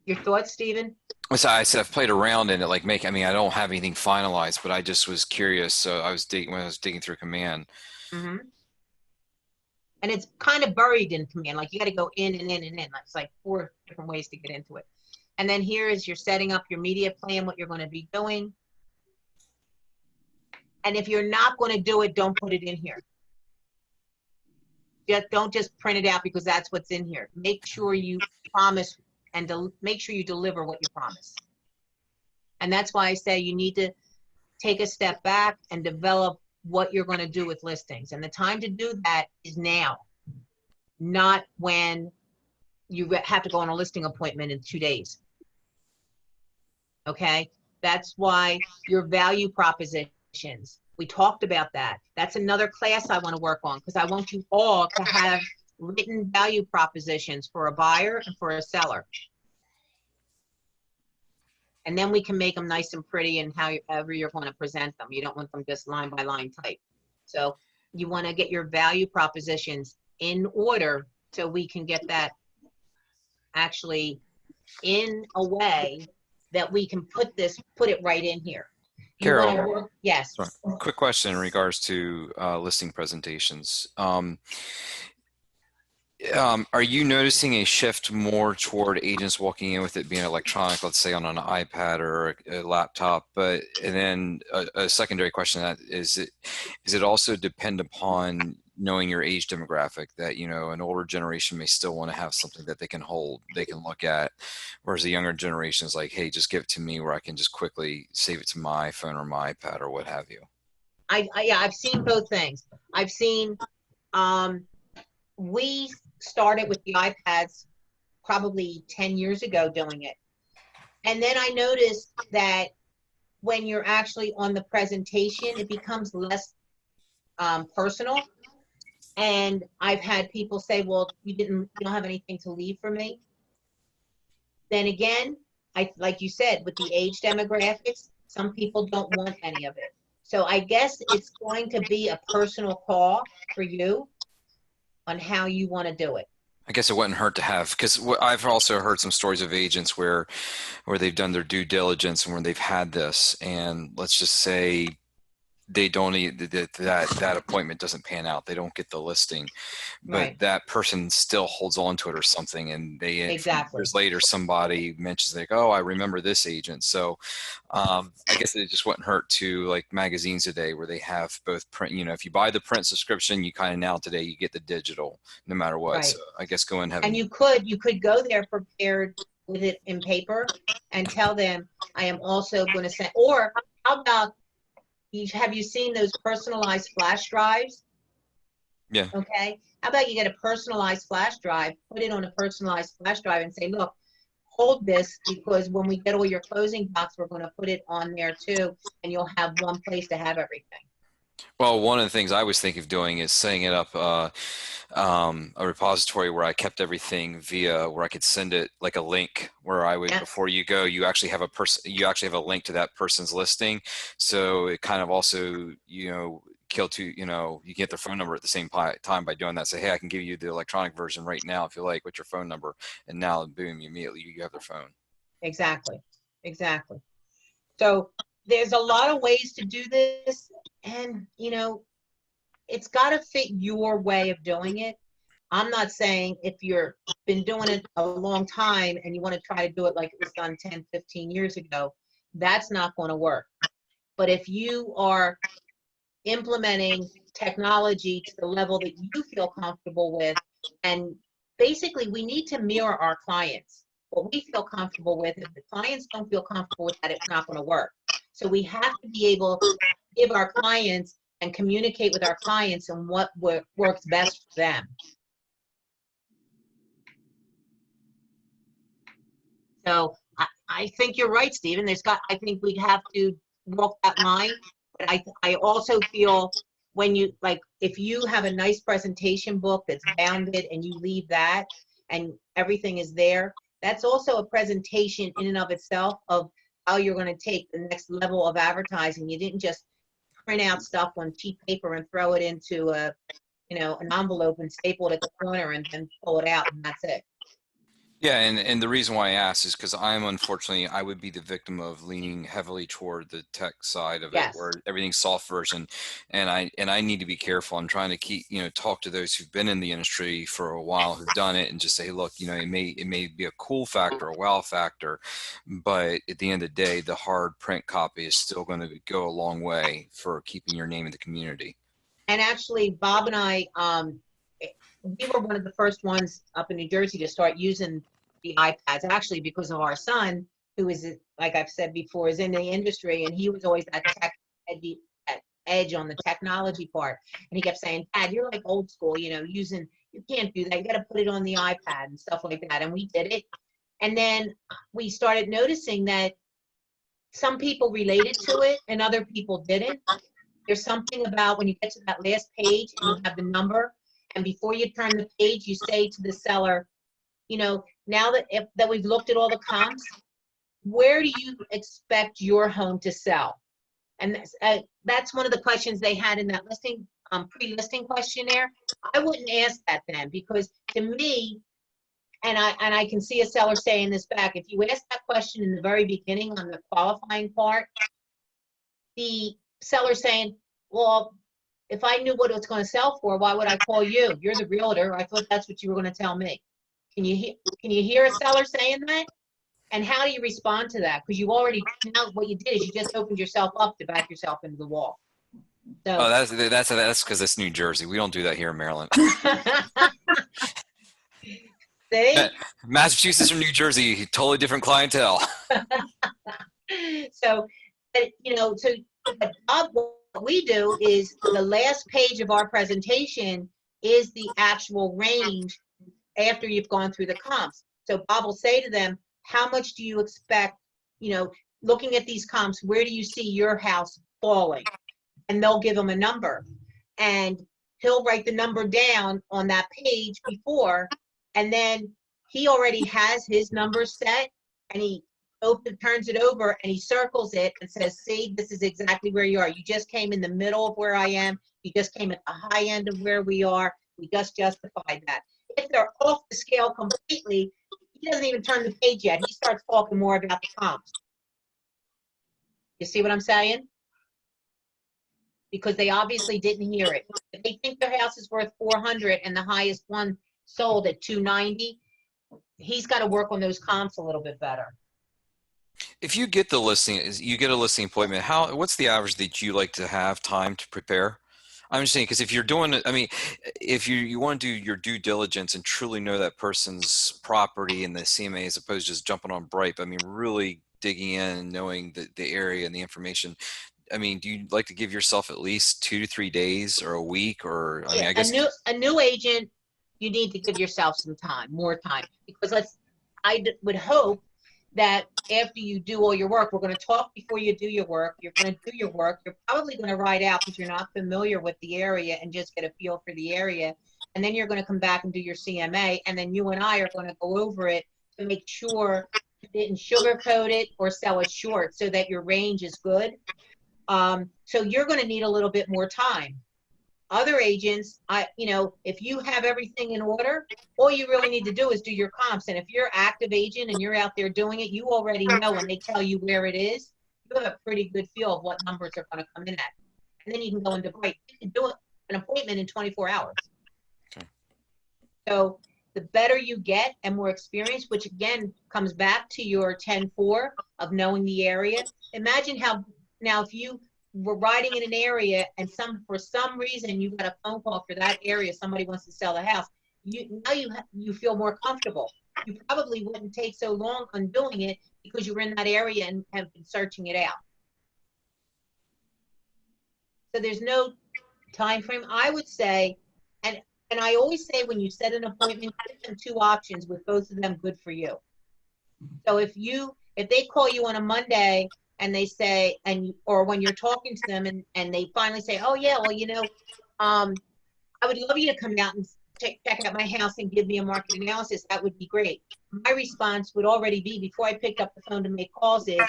Your thoughts, Stephen? So I said I've played around in it, like I mean, I don't have anything finalized, but I just was curious. So I was when I was digging through Command. Mm-hmm. And it's kind of buried in command. Like you got to go in and in and in. It's like 4 different ways to get into it. And then here is you're setting up your media plan, what you're going to be doing. And if you're not going to do it, don't put it in here. Don't just print it out because that's what's in here. Make sure you promise and make sure you deliver what you promise. And that's why I say you need to take a step back and develop what you're going to do with listings. And the time to do that is now, not when you have to go on a listing appointment in 2 days. Okay? That's why your value propositions, we talked about that. That's another class I want to work on because I want you all to have written value propositions for a buyer and for a seller. And then we can make them nice and pretty and however you're going to present them. You don't want them just line by line type. So you want to get your value propositions in order so we can get that actually in a way that we can put it right in here. Carol, yes. Sorry. Quick question in regards to listing presentations. Are you noticing a shift more toward agents walking in with it being electronic, let's say on an iPad or a laptop? And then a secondary question to that is it also depend upon knowing your age demographic, that, you know, an older generation may still want to have something that they can hold, they can look at, whereas the younger generation is like, hey, just give it to me where I can just quickly save it to my phone or my iPad or what have you. Yeah, I've seen both things. I've seen, we started with the iPads probably 10 years ago doing it. And then I noticed that when you're actually on the presentation, it becomes less personal. And I've had people say, well, you don't have anything to leave for me. Then again, like you said, with the age demographics, some people don't want any of it. So I guess it's going to be a personal call for you on how you want to do it. I guess it wouldn't hurt to have, because I've also heard some stories of agents where they've done their due diligence and where they've had this, and let's just say they don't that appointment doesn't pan out, they don't get the listing, but Right. that person still holds on to it or something, and they Exactly. years later somebody mentions like, oh, I remember this agent. So I guess it just wouldn't hurt to, like magazines today where they have both print, you know, if you buy the print subscription, you kind of now today you get the digital no matter what. Right. So I guess go and have And you could go there prepared with it in paper and tell them, I am also going to send, or how about, have you seen those personalized flash drives? Yeah. Okay. How about you get a personalized flash drive, put it on a personalized flash drive and say, look, hold this because when we get all your closing docs, we're going to put it on there too. And you'll have one place to have everything. Well, one of the things I was thinking of doing is setting it up a repository where I kept everything via, where I could send it like a link where I would, before you go, you actually have a link to that person's listing. So it kind of also, you know, you get their phone number at the same time by doing that. Say, hey, I can give you the electronic version right now if you like, with your phone number, and now boom, immediately you have their phone. Exactly. So there's a lot of ways to do this, and you know, it's got to fit your way of doing it. I'm not saying if you've been doing it a long time and you want to try to do it like it was done 10, 15 years ago, that's not going to work. But if you are implementing technology to the level that you feel comfortable with, and basically we need to mirror our clients. What we feel comfortable with, if the clients don't feel comfortable with that, it's not going to work. So we have to be able to give our clients and communicate with our clients on what works best for them. So I think you're right, Stephen. I think we have to walk that line. But I also feel when you, like, if you have a nice presentation book that's bounded and you leave that and everything is there, that's also a presentation in and of itself of how you're going to take the next level of advertising. You didn't just print out stuff on cheap paper and throw it into an envelope and staple it at the corner and then pull it out and that's it. Yeah, and the reason why I asked is because I'm unfortunately I would be the victim of leaning heavily toward the tech side of it, Yes. where everything's soft version, and I need to be careful. I'm trying to keep talk to those who've been in the industry for a while, who've done it, and just say, look, it may be a cool factor, a wow factor, but at the end of the day, the hard print copy is still going to go a long way for keeping your name in the community. And actually, Bob and I, we were one of the first ones up in New Jersey to start using the iPads, actually because of our son, who is, like I've said before, is in the industry, and he was always that edge on the technology part. And he kept saying, Dad, you're like old school, you can't do that. You got to put it on the iPad and stuff like that. And we did it. And then we started noticing that some people related to it and other people didn't. There's something about when you get to that last page and you have the number, and before you turn the page, you say to the seller, now that we've looked at all the comps, where do you expect your home to sell? And that's one of the questions they had in that listing, pre-listing questionnaire. I wouldn't ask that then, because to me, and I can see a seller saying this back, if you ask that question in the very beginning on the qualifying part, the seller saying, well, if I knew what it was going to sell for, why would I call you? You're the realtor. I thought that's what you were going to tell me. Can you hear a seller saying that? And how do you respond to that? Because you already, now what you did is you just opened yourself up to back yourself into the wall. So Oh, that's because it's New Jersey. We don't do that here in Maryland. see? Massachusetts or New Jersey, totally different clientele. So, but what we do is the last page of our presentation is the actual range after you've gone through the comps. So Bob will say to them, how much do you expect, looking at these comps, where do you see your house falling? And they'll give him a number. And he'll write the number down on that page before, and then he already has his number set, and he turns it over and he circles it and says, see, this is exactly where you are. You just came in the middle of where I am. You just came at the high end of where we are. We just justified that. If they're off the scale completely, he doesn't even turn the page yet. He starts talking more about the comps. You see what I'm saying? Because they obviously didn't hear it. If they think their house is worth 400 and the highest one sold at 290, he's got to work on those comps a little bit better. If you get the listing, you get a listing appointment, what's the average that you like to have time to prepare? I'm just saying, because if you're doing it, I mean, if you want to do your due diligence and truly know that person's property and the CMA as opposed to just jumping on Bright, I mean, really digging in and knowing the area and the information. I mean, do you like to give yourself at least 2 to 3 days or a week, or I mean, I guess a new agent, you need to give yourself some time, more time, because I would hope that after you do all your work, we're going to talk before you do your work. You're going to do your work. You're probably going to ride out because you're not familiar with the area and just get a feel for the area. And then you're going to come back and do your CMA. And then you and I are going to go over it to make sure you didn't sugarcoat it or sell it short so that your range is good. So you're going to need a little bit more time. Other agents, if you have everything in order, all you really need to do is do your comps. And if you're an active agent and you're out there doing it, you already know when they tell you where it is, you have a pretty good feel of what numbers are going to come in at. And then you can go into Bright. You can do an appointment in 24 hours. Okay. So the better you get and more experience, which again comes back to your 10-4 of knowing the area. Imagine how, now if you were riding in an area and for some reason you got a phone call for that area, somebody wants to sell the house, you feel more comfortable. You probably wouldn't take so long on doing it because you were in that area and have been searching it out. So there's no time frame. I would say, and I always say when you set an appointment, give them 2 options with both of them good for you. So if they call you on a Monday and they say, or when you're talking to them and they finally say, oh yeah, well, I would love you to come out and check out my house and give me a market analysis, that would be great. My response would already be, before I picked up the phone to make calls, is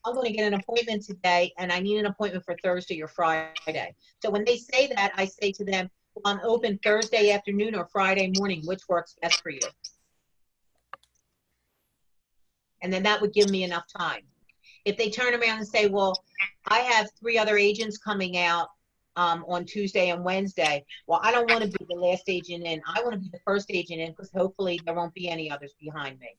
I'm going to get an appointment today and I need an appointment for Thursday or Friday. So when they say that, I say to them, well, I'm open Thursday afternoon or Friday morning, which works best for you? And then that would give me enough time. If they turn around and say, well, I have 3 other agents coming out on Tuesday and Wednesday. Well, I don't want to be the last agent in. I want to be the first agent in because hopefully there won't be any others behind me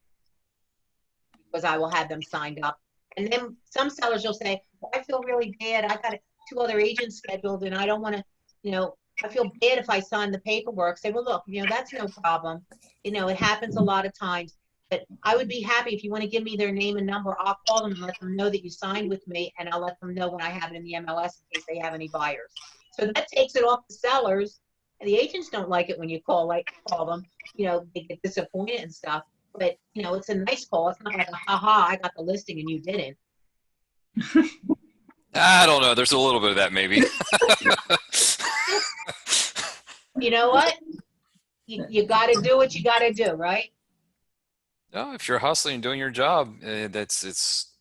because I will have them signed up. And then some sellers will say, well, I feel really bad. I got 2 other agents scheduled and I don't want to, you know, I feel bad if I sign the paperwork. Say, well, look, you know, that's no problem. You know, it happens a lot of times. But I would be happy if you want to give me their name and number. I'll call them and let them know that you signed with me, and I'll let them know when I have it in the MLS in case they have any buyers. So that takes it off the sellers. And the agents don't like it when you call them. You know, they get disappointed and stuff. But you know, it's a nice call. It's not like a ha, I got the listing and you didn't. I don't know. There's a little bit of that maybe. You know what? You got to do what you got to do, right? No, if you're hustling and doing your job, it's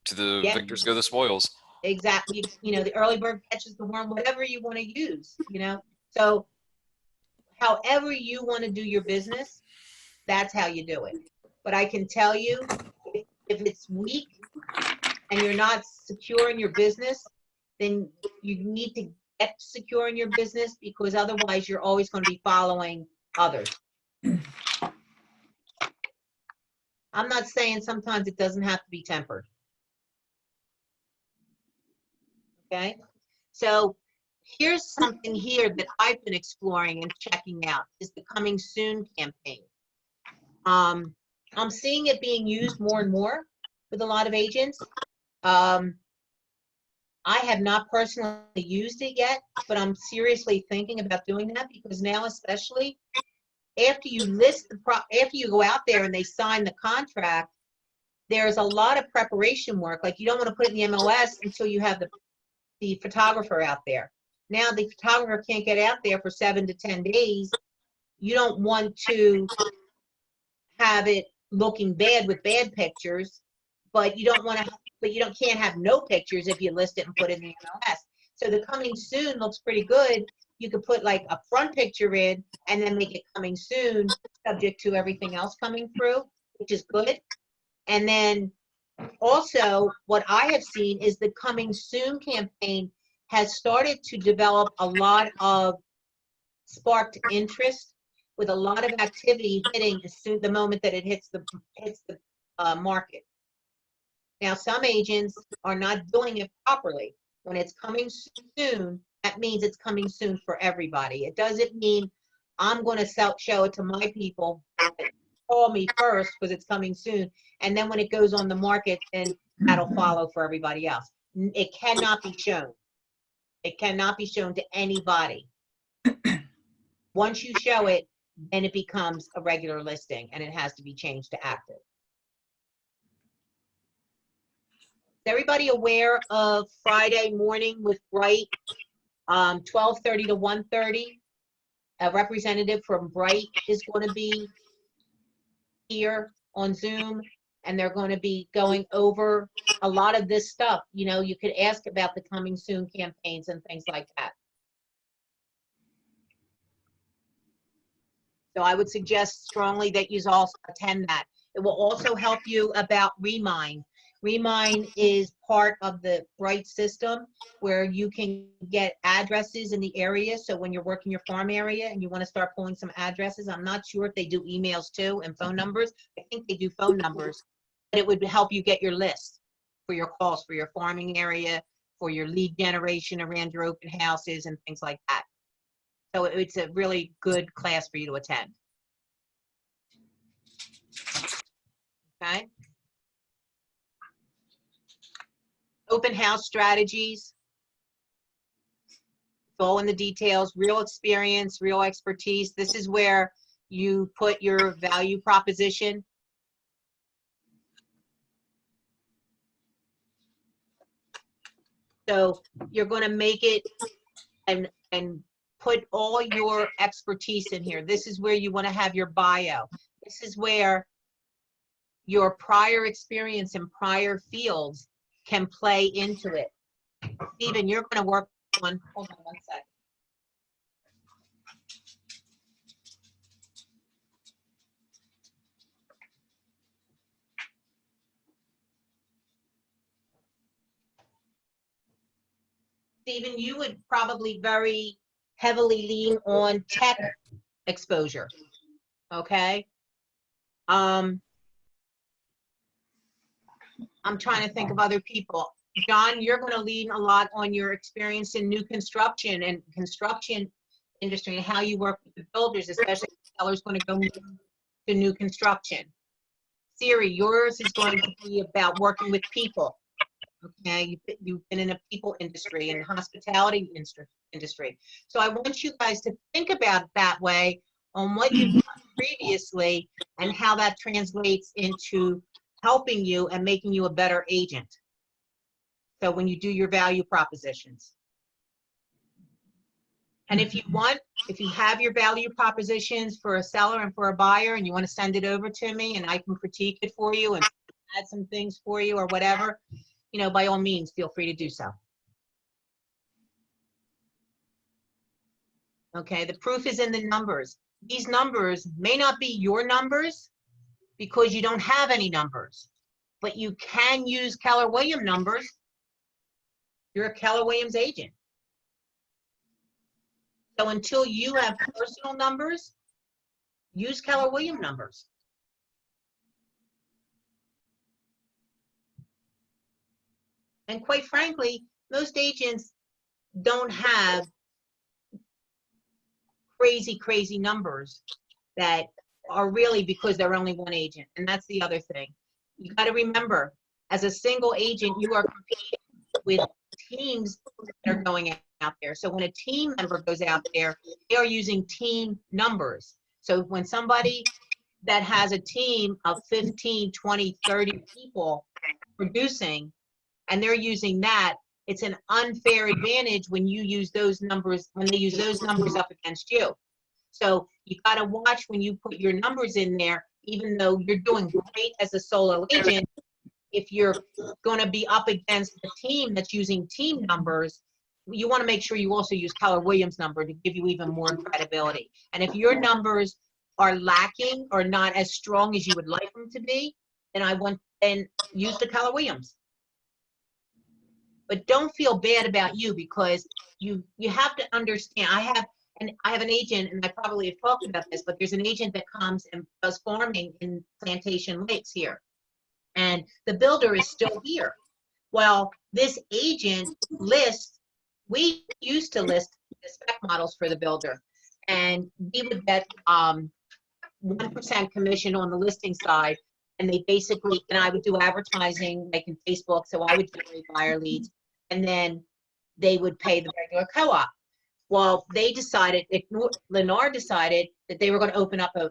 to the victors go the spoils. Exactly. You know, the early bird catches the worm, whatever you want to use, you know. So however you want to do your business, that's how you do it. But I can tell you, if it's weak and you're not secure in your business, then you need to get secure in your business because otherwise you're always going to be following others. I'm not saying sometimes it doesn't have to be tempered. Okay, so here's something here that I've been exploring and checking out is the Coming Soon campaign. I'm seeing it being used more and more with a lot of agents. I have not personally used it yet, but I'm seriously thinking about doing that because now, especially after you list after you go out there and they sign the contract, there's a lot of preparation work. Like you don't want to put it in the MLS until you have the photographer out there. Now the photographer can't get out there for 7 to 10 days. You don't want to have it looking bad with bad pictures, but you don't want to, but you can't have no pictures if you list it and put it in the MLS. So the Coming Soon looks pretty good. You could put like a front picture in and then make it Coming Soon, subject to everything else coming through, which is good. And then also what I have seen is the Coming Soon campaign has started to develop a lot of sparked interest with a lot of activity hitting the moment that it hits the market. Now, some agents are not doing it properly. When it's coming soon, that means it's coming soon for everybody. It doesn't mean I'm going to show it to my people, call me first because it's coming soon, and then when it goes on the market, then that'll follow for everybody else. It cannot be shown. It cannot be shown to anybody. Once you show it, then it becomes a regular listing and it has to be changed to active. Is everybody aware of Friday morning with Bright, 12:30 to 1:30? A representative from Bright is going to be here on Zoom, and they're going to be going over a lot of this stuff. You know, you could ask about the Coming Soon campaigns and things like that. So I would suggest strongly that you all attend that. It will also help you about Remind. Remind is part of the Bright system where you can get addresses in the area. So when you're working your farm area and you want to start pulling some addresses, I'm not sure if they do emails too and phone numbers. I think they do phone numbers, but it would help you get your list for your calls for your farming area, for your lead generation around your open houses and things like that. So it's a really good class for you to attend. Okay. Open house strategies. It's all in the details, real experience, real expertise. This is where you put your value proposition. So you're going to make it and put all your expertise in here. This is where you want to have your bio. This is where your prior experience in prior fields can play into it. Stephen, you're going to work on, hold on one second. Stephen, you would probably very heavily lean on tech exposure. Okay. I'm trying to think of other people. John, you're going to lean a lot on your experience in new construction and construction industry and how you work with the builders, especially if the seller's going to go to new construction. Siri, yours is going to be about working with people. Okay, you've been in a people industry and hospitality industry. So I want you guys to think about it that way on what you've done previously and how that translates into helping you and making you a better agent. So when you do your value propositions. And if you want, if you have your value propositions for a seller and for a buyer and you want to send it over to me and I can critique it for you and add some things for you or whatever, you know, by all means, feel free to do so. Okay, the proof is in the numbers. These numbers may not be your numbers because you don't have any numbers, but you can use Keller Williams numbers. You're a Keller Williams agent. So until you have personal numbers, use Keller Williams numbers. And quite frankly, most agents don't have crazy numbers that are really because they're only one agent. And that's the other thing. You got to remember, as a single agent, you are competing with teams that are going out there. So when a team member goes out there, they are using team numbers. So when somebody that has a team of 15, 20, 30 people producing, and they're using that, it's an unfair advantage when you use those numbers, when they use those numbers up against you. So you got to watch when you put your numbers in there, even though you're doing great as a solo agent, if you're going to be up against a team that's using team numbers, you want to make sure you also use Keller Williams number to give you even more credibility. And if your numbers are lacking or not as strong as you would like them to be, then use the Keller Williams. But don't feel bad about you because you have to understand. I have an agent, and I probably have talked about this, but there's an agent that comes and does farming in Plantation Lakes here. And the builder is still here. Well, this agent lists, we used to list the spec models for the builder, and we would get 1% commission on the listing side. And they basically, and I would do advertising like in Facebook, so I would generate buyer leads, and then they would pay the regular co-op. Well, they decided, Lennar decided that they were going to open up a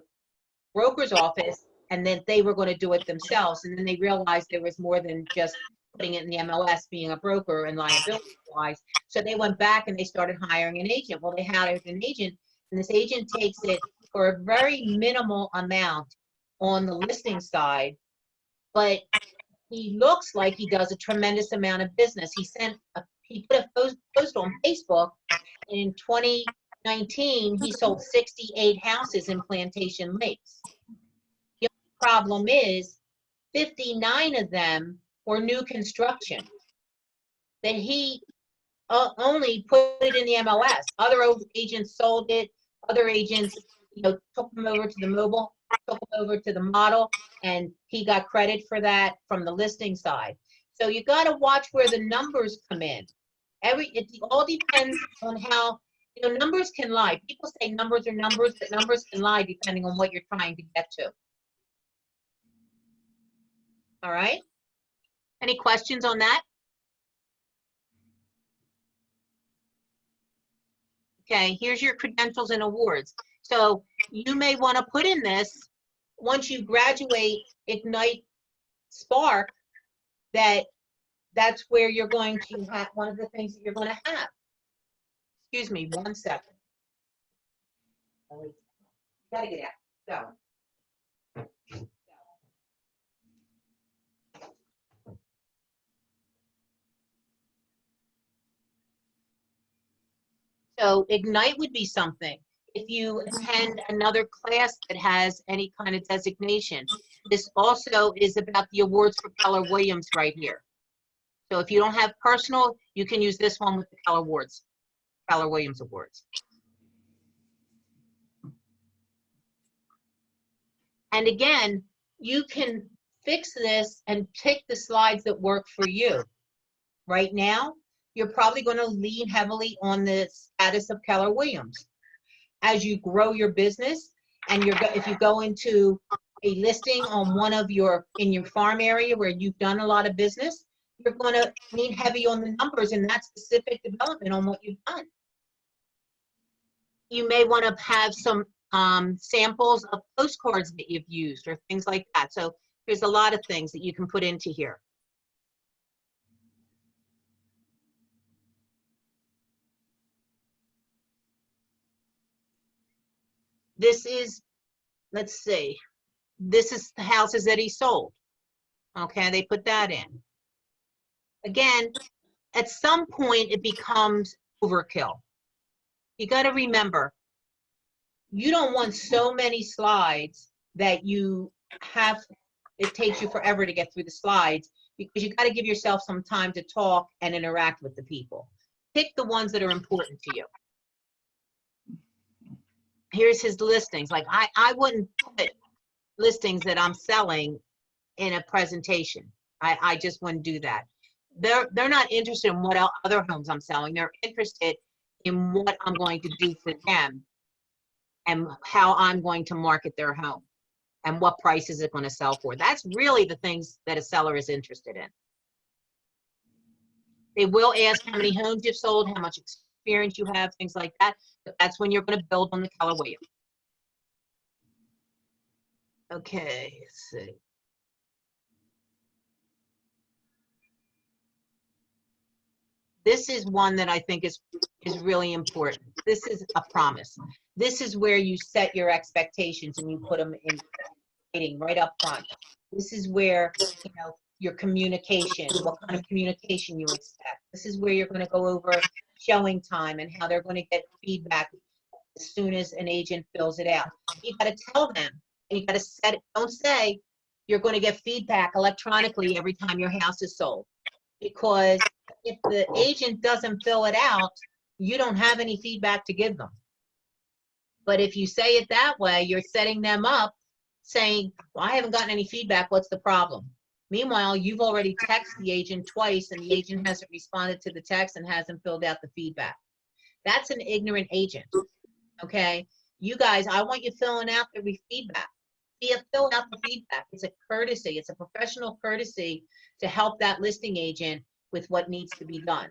broker's office and then they were going to do it themselves. And then they realized there was more than just putting it in the MLS, being a broker and liability-wise. So they went back and they started hiring an agent. Well, they hired an agent, and this agent takes it for a very minimal amount on the listing side, but he looks like he does a tremendous amount of business. He put a post on Facebook, and in 2019, he sold 68 houses in Plantation Lakes. The only problem is 59 of them were new construction. That he only put it in the MLS. Other agents sold it. Other agents, took them over to the mobile, took them over to the model, and he got credit for that from the listing side. So you got to watch where the numbers come in. It all depends on how, numbers can lie. People say numbers are numbers, but numbers can lie depending on what you're trying to get to. All right? Any questions on that? Okay, here's your credentials and awards. So you may want to put in this, once you graduate Ignite Spark, that's where you're going to have one of the things that you're going to have. Excuse me, 1 second. Gotta get out. Go. So Ignite would be something. If you attend another class that has any kind of designation, this also is about the awards for Keller Williams right here. So if you don't have personal, You can use this one with the Keller Awards, Keller Williams Awards. And again, you can fix this and pick the slides that work for you. Right now, you're probably going to lean heavily on the status of Keller Williams. As you grow your business, and if you go into a listing on one of in your farm area where you've done a lot of business, you're going to lean heavy on the numbers in that specific development on what you've done. You may want to have some samples of postcards that you've used or things like that. So there's a lot of things that you can put into here. This is, let's see, this is the houses that he sold. Okay, they put that in. Again, at some point it becomes overkill. You got to remember, you don't want so many slides that it takes you forever to get through the slides, because you got to give yourself some time to talk and interact with the people. Pick the ones that are important to you. Here's his listings. Like I wouldn't put listings that I'm selling in a presentation. I just wouldn't do that. They're not interested in what other homes I'm selling. They're interested in what I'm going to do for them and how I'm going to market their home and what price is it going to sell for. That's really the things that a seller is interested in. They will ask how many homes you've sold, how much experience you have, things like that. But that's when you're going to build on the Keller Williams. Okay, let's see. This is one that I think is really important. This is a promise. This is where you set your expectations and you put them in writing right up front. This is where, you know, your communication, what kind of communication you expect. This is where you're going to go over showing time and how they're going to get feedback as soon as an agent fills it out. You got to tell them, and you got to set it. Don't say you're going to get feedback electronically every time your house is sold, because if the agent doesn't fill it out, you don't have any feedback to give them. But if you say it that way, you're setting them up saying, well, I haven't gotten any feedback, what's the problem? Meanwhile, you've already texted the agent twice and the agent hasn't responded to the text and hasn't filled out the feedback. That's an ignorant agent, okay? You guys, I want you filling out the feedback. Fill out the feedback. It's a courtesy. It's a professional courtesy to help that listing agent with what needs to be done.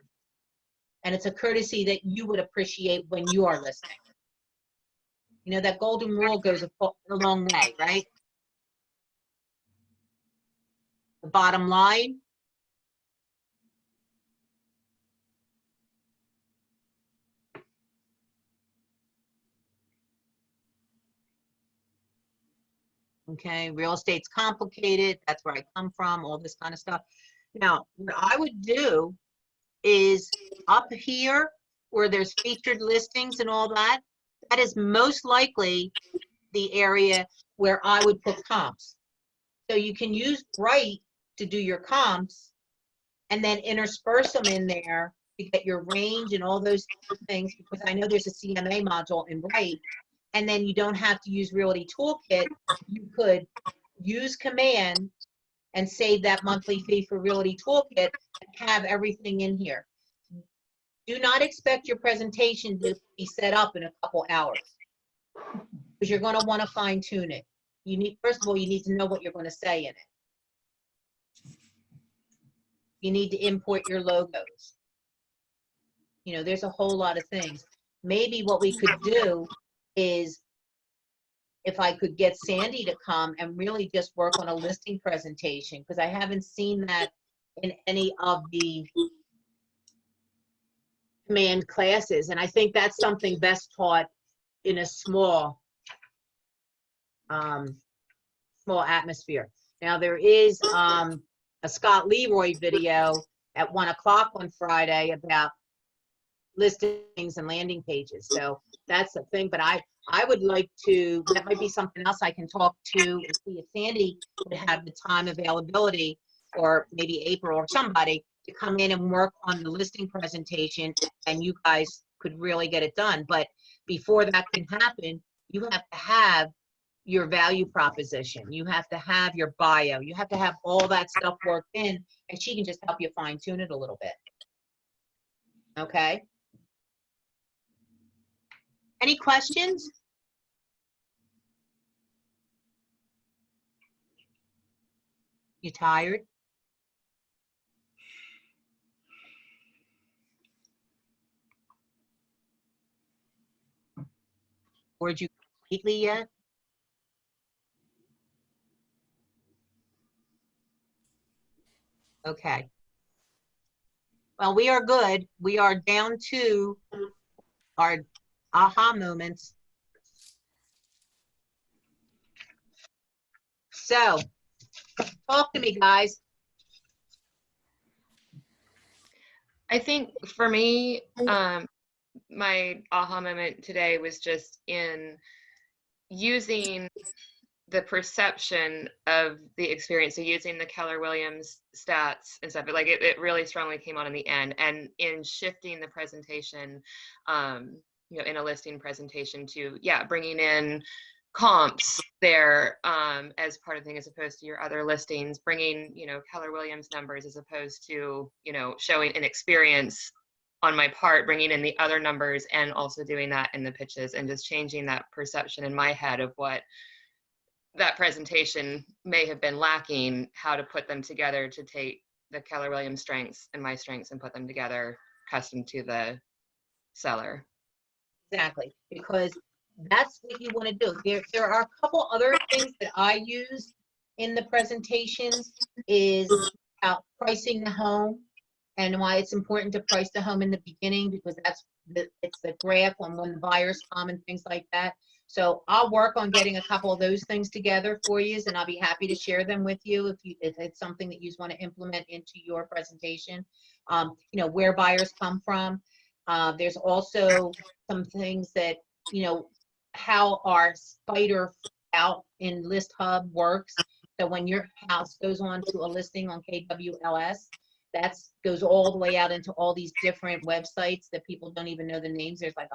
And it's a courtesy that you would appreciate when you are listing. You know, that golden rule goes a long way, right? The bottom line, okay, real estate's complicated. That's where I come from, all this kind of stuff. Now, what I would do is up here where there's featured listings and all that, that is most likely the area where I would put comps. So you can use Bright to do your comps and then intersperse them in there to get your range and all those things, because I know there's a CMA module in Bright, and then you don't have to use Realty Toolkit. You could use Command and save that monthly fee for Realty Toolkit and have everything in here. Do not expect your presentation to be set up in a couple hours, because you're going to want to fine tune it. You need, first of all, you need to know what you're going to say in it. You need to import your logos. You know, there's a whole lot of things. Maybe what we could do is, if I could get Sandy to come and really just work on a listing presentation, because I haven't seen that in any of the Command classes. And I think that's something best taught in a small atmosphere. Now there is a Scott Leroy video at 1 o'clock on Friday about listings and landing pages. So that's the thing, but I would like to, that might be something else I can talk to and see if Sandy would have the time availability, or maybe April or somebody, to come in and work on the listing presentation, and you guys could really get it done. But before that can happen, you have to have your value proposition. You have to have your bio. You have to have all that stuff worked in, and she can just help you fine tune it a little bit. Okay? Any questions? You tired? Or did you completely yet? Okay. Well, we are good. We are down to our aha moments. So, talk to me, guys. I think for me, my aha moment today was just in using the perception of the experience, so using the Keller Williams stats and stuff, but like it really strongly came out in the end, and in shifting the presentation, you know, in a listing presentation to, yeah, bringing in comps there as part of the thing, as opposed to your other listings, bringing, you know, Keller Williams numbers as opposed to, you know, showing an experience on my part, bringing in the other numbers and also doing that in the pitches, and just changing that perception in my head of what that presentation may have been lacking, how to put them together to take the Keller Williams strengths and my strengths and put them together custom to the seller. Exactly, because that's what you want to do. There are a couple other things that I use in the presentations, is about pricing the home and why it's important to price the home in the beginning, because it's the graph on when the buyers come and things like that. So I'll work on getting a couple of those things together for you, and I'll be happy to share them with you if it's something that you want to implement into your presentation. You know, where buyers come from. There's also some things that, you know, how our spider out in List Hub works. So when your house goes on to a listing on KWLS, that goes all the way out into all these different websites that people don't even know the names. There's like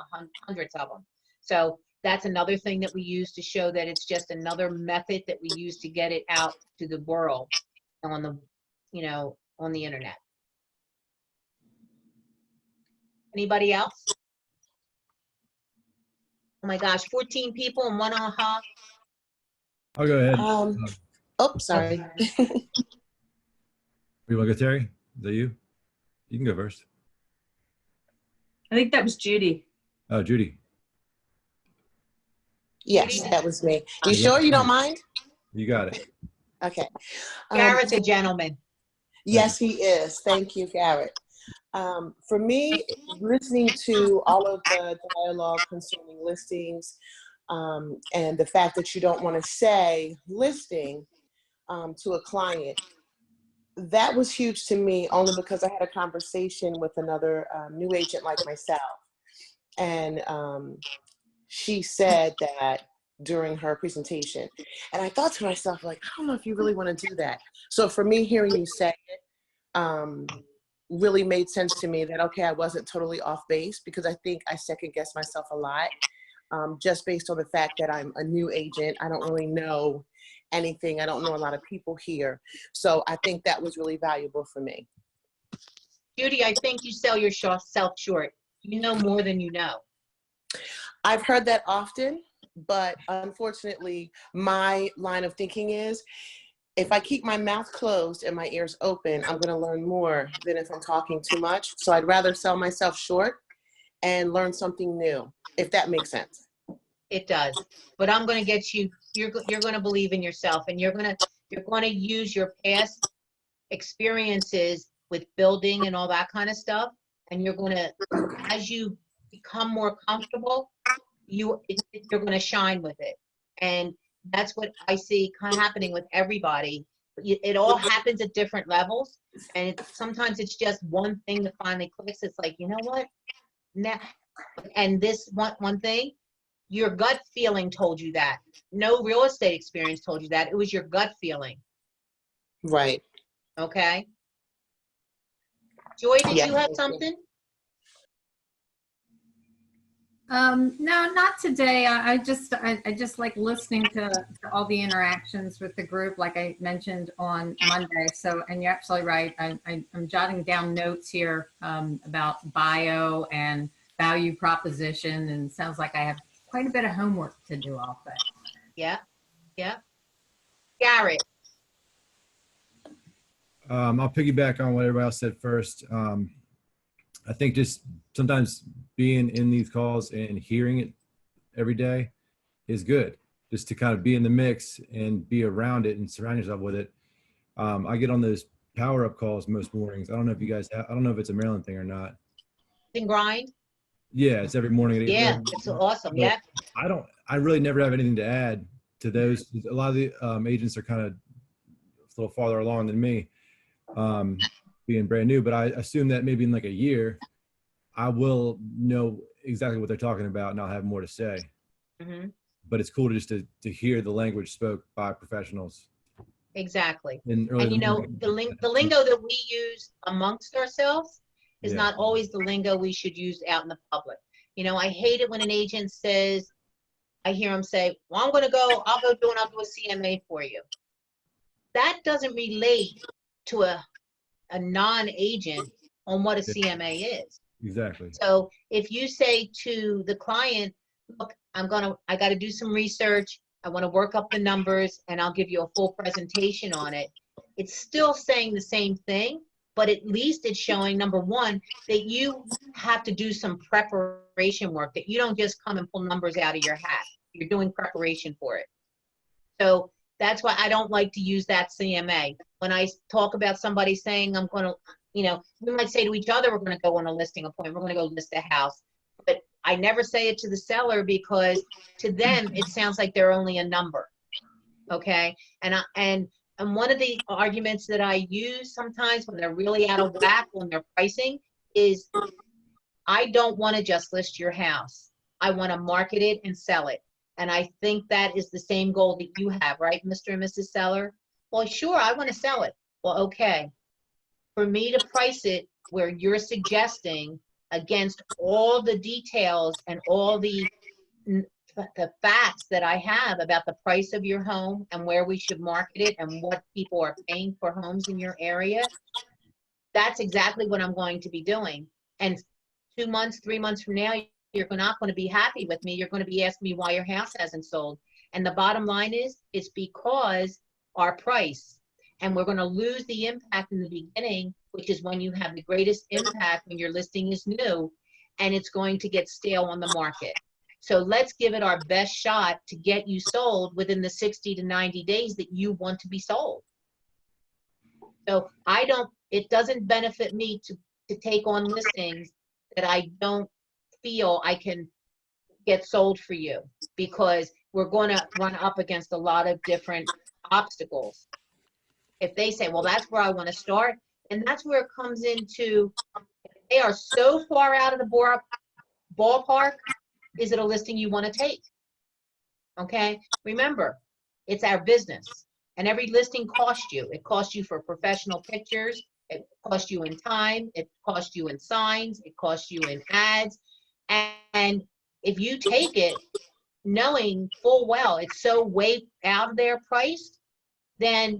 hundreds of them. So that's another thing that we use to show that it's just another method that we use to get it out to the world on the, you know, on the internet. Anybody else? Oh my gosh, 14 people and one aha. I'll go ahead. Oh, sorry. You want to go, Terry? Is that you? You can go first. I think that was Judy. Oh, Judy. Yes, that was me. You sure you don't mind? You got it. Okay. Garrett's a gentleman. Yes, he is. Thank you, Garrett. For me, listening to all of the dialogue concerning listings, and the fact that you don't want to say listing to a client, that was huge to me, only because I had a conversation with another new agent like myself. And she said that during her presentation. And I thought to myself, like, I don't know if you really want to do that. So for me, hearing you say it really made sense to me that, okay, I wasn't totally off base, because I think I second guessed myself a lot, just based on the fact that I'm a new agent. I don't really know anything. I don't know a lot of people here. So I think that was really valuable for me. Judy, I think you sell yourself short. You know more than you know. I've heard that often, but unfortunately, my line of thinking is, if I keep my mouth closed and my ears open, I'm going to learn more than if I'm talking too much. So I'd rather sell myself short and learn something new, if that makes sense. It does. But I'm going to get you, you're going to believe in yourself, and you're going to use your past experiences with building and all that kind of stuff. And you're going to, as you become more comfortable, you're going to shine with it. And that's what I see kind of happening with everybody. It all happens at different levels. And sometimes it's just one thing that finally clicks. It's like, you know what? Now, and this one thing, your gut feeling told you that. No real estate experience told you that. It was your gut feeling. Right. Okay. Joy, did Yes, you have thank you. something? No, not today. I just like listening to all the interactions with the group, like I mentioned on Monday. So, and you're absolutely right. I'm jotting down notes here about bio and value proposition, and sounds like I have quite a bit of homework to do also. Yeah, yeah. Garrett, I'll piggyback on what everybody else said first. I think just sometimes being in these calls and hearing it every day is good, just to kind of be in the mix and be around it and surround yourself with it. I get on those power up calls most mornings. I don't know if you guys have, I don't know if it's a Maryland thing or not. and grind. Yeah, it's every morning at 8:30. Yeah, it's awesome. But Yeah. I really never have anything to add to those. A lot of the agents are kind of a little farther along than me, being brand new, but I assume that maybe in like a year, I will know exactly what they're talking about and I'll have more to say. Mm-hmm. But it's cool to just to hear the language spoke by professionals. Exactly. And early And in you know, the lingo that we use amongst ourselves is Yeah. not always the lingo we should use out in the public. You know, I hate it when an agent says, I hear him say, well, I'll do a CMA for you. That doesn't relate to a non-agent on what a CMA is. Exactly. So if you say to the client, look, I got to do some research. I want to work up the numbers and I'll give you a full presentation on it. It's still saying the same thing, but at least it's showing, number one, that you have to do some preparation work, that you don't just come and pull numbers out of your hat. You're doing preparation for it. So that's why I don't like to use that CMA. When I talk about somebody saying, I'm going to, you know, we might say to each other, we're going to go on a listing appointment, we're going to go list a house. But I never say it to the seller because to them, it sounds like they're only a number. Okay. And one of the arguments that I use sometimes when they're really out of whack on their pricing is, I don't want to just list your house. I want to market it and sell it. And I think that is the same goal that you have, right, Mr. and Mrs. Seller? Well, sure, I want to sell it. Well, okay. For me to price it where you're suggesting against all the details and all the facts that I have about the price of your home and where we should market it and what people are paying for homes in your area, that's exactly what I'm going to be doing. And 2 months, 3 months from now, you're not going to be happy with me. You're going to be asking me why your house hasn't sold. And the bottom line is, it's because our price. And we're going to lose the impact in the beginning, which is when you have the greatest impact when your listing is new, and it's going to get stale on the market. So let's give it our best shot to get you sold within the 60 to 90 days that you want to be sold. So it doesn't benefit me to take on listings that I don't feel I can get sold for you, because we're going to run up against a lot of different obstacles. If they say, well, that's where I want to start, and that's where it comes into, they are so far out of the ballpark, is it a listing you want to take? Okay, remember, it's our business, and every listing costs you. It costs you for professional pictures, it costs you in time, it costs you in signs, it costs you in ads. And if you take it knowing full well it's so way out of their price, then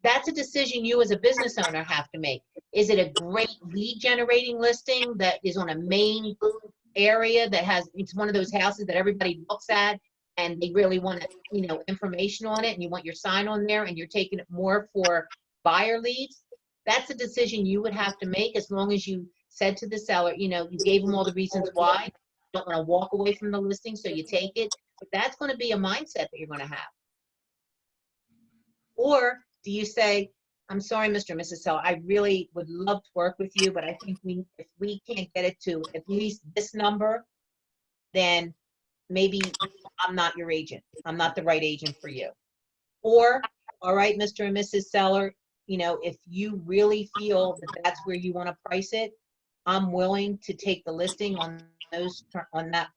that's a decision you as a business owner have to make. Is it a great lead generating listing that is on a main area that has, it's one of those houses that everybody looks at and they really want to, you know, information on it, and you want your sign on there and you're taking it more for buyer leads? That's a decision you would have to make, as long as you said to the seller, you know, you gave them all the reasons why. You don't want to walk away from the listing, so you take it. But that's going to be a mindset that you're going to have. Or do you say, I'm sorry, Mr. and Mrs. Seller, I really would love to work with you, but I think if we can't get it to at least this number, then maybe I'm not your agent. I'm not the right agent for you. Or, all right, Mr. and Mrs. Seller, you know, if you really feel that that's where you want to price it, I'm willing to take the listing on that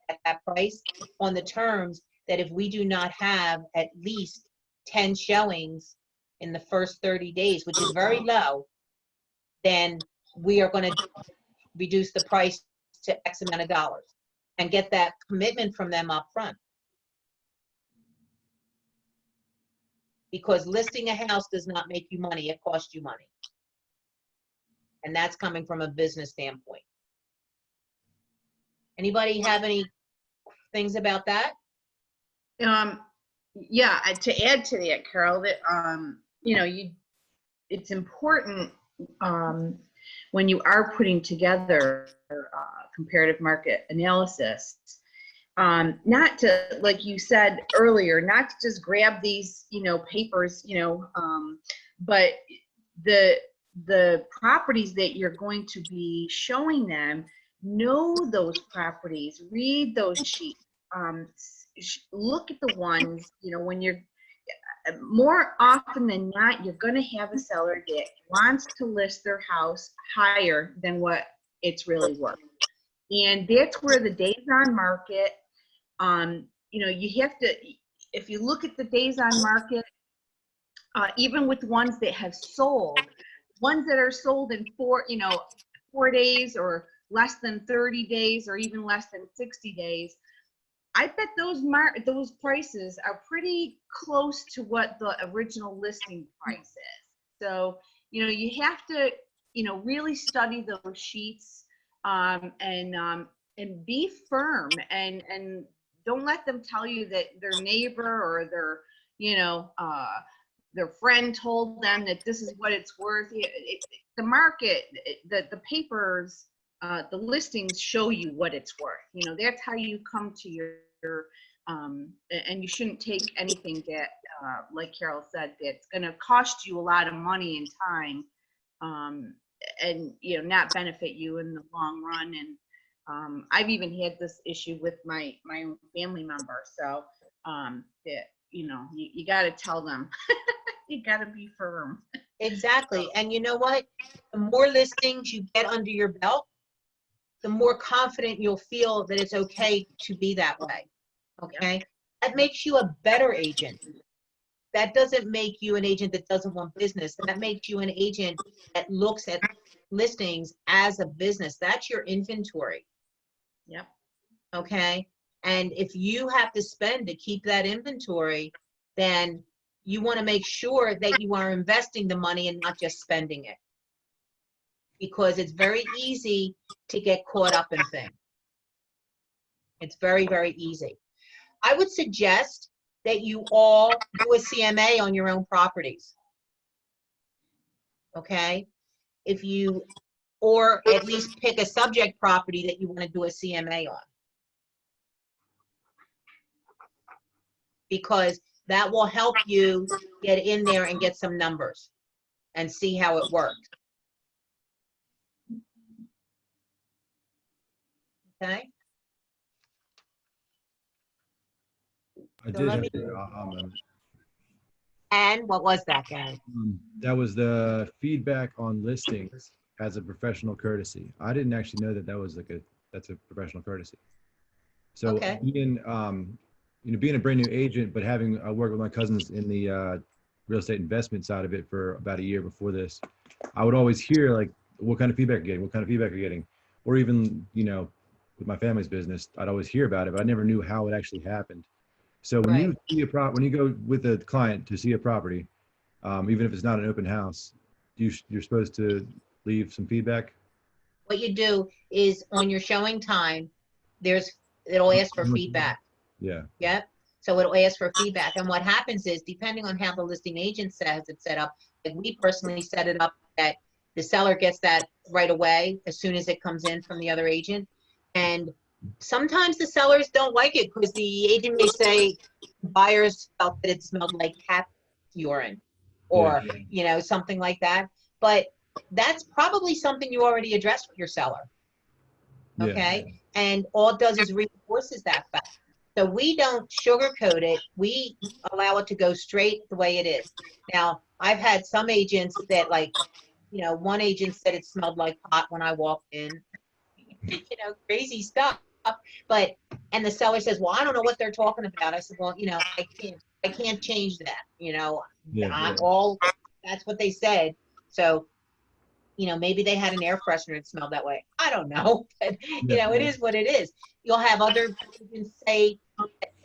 price, on the terms that if we do not have at least 10 showings in the first 30 days, which is very low, then we are going to reduce the price to X amount of dollars, and get that commitment from them up front. Because listing a house does not make you money, it costs you money. And that's coming from a business standpoint. Anybody have any things about that? Yeah, to add to that, Carol, that it's important when you are putting together comparative market analysis, not to, like you said earlier, not to just grab these papers, but the properties that you're going to be showing them, know those properties, read those sheets, look at the ones, when you're, more often than not, you're going to have a seller that wants to list their house higher than what it's really worth. And that's where the days on market, you have to, if you look at the days on market, even with ones that have sold, ones that are sold in 4 days or less than 30 days or even less than 60 days, I bet those prices are pretty close to what the original listing price is. So, you have to, really study those sheets, and be firm, and don't let them tell you that their neighbor or their friend told them that this is what it's worth. The market, the papers, the listings show you what it's worth. That's how you come to your and you shouldn't take anything that, like Carol said, that's going to cost you a lot of money and time, and not benefit you in the long run. And I've even had this issue with my own family member. So that you got to tell them. You got to be firm. Exactly. And you know what? The more listings you get under your belt, the more confident you'll feel that it's okay to be that way. Okay? That makes you a better agent. That doesn't make you an agent that doesn't want business. That makes you an agent that looks at listings as a business. That's your inventory. Yep. Okay? And if you have to spend to keep that inventory, then you want to make sure that you are investing the money and not just spending it. Because it's very easy to get caught up in things. It's very, very easy. I would suggest that you all do a CMA on your own properties. Okay? Or at least pick a subject property that you want to do a CMA on. Because that will help you get in there and get some numbers and see how it works. Okay? I So did let have me- to, And what was that, Gary? that was the feedback on listings as a professional courtesy. I didn't actually know that was that's a professional courtesy. So Okay. being, being a brand new agent, but having worked with my cousins in the real estate investment side of it for about a year before this, I would always hear like, what kind of feedback you're getting, what kind of feedback you're getting, or even, with my family's business, I'd always hear about it, but I never knew how it actually happened. So when you see when you go with a client to see a property, even if it's not an open house, you're supposed to leave some feedback. What you do is on your showing time, it'll ask for feedback. Yeah. Yep. So it'll ask for feedback. And what happens is, depending on how the listing agent has it set up, like we personally set it up that the seller gets that right away as soon as it comes in from the other agent. And sometimes the sellers don't like it because the agent may say buyers felt that it smelled like cat urine or, something like that. But that's probably something you already addressed with your seller. Okay. Yeah. And all it does is reinforces that fact. So we don't sugarcoat it. We allow it to go straight the way it is. Now, I've had some agents that one agent said it smelled like pot when I walked in, crazy stuff. But, and the seller says, well, I don't know what they're talking about. I said, well, I can't change that. That's what they said. So, you know, maybe they had an air freshener that smelled that way. I don't know, but you know, it is what it is. You'll have other agents say,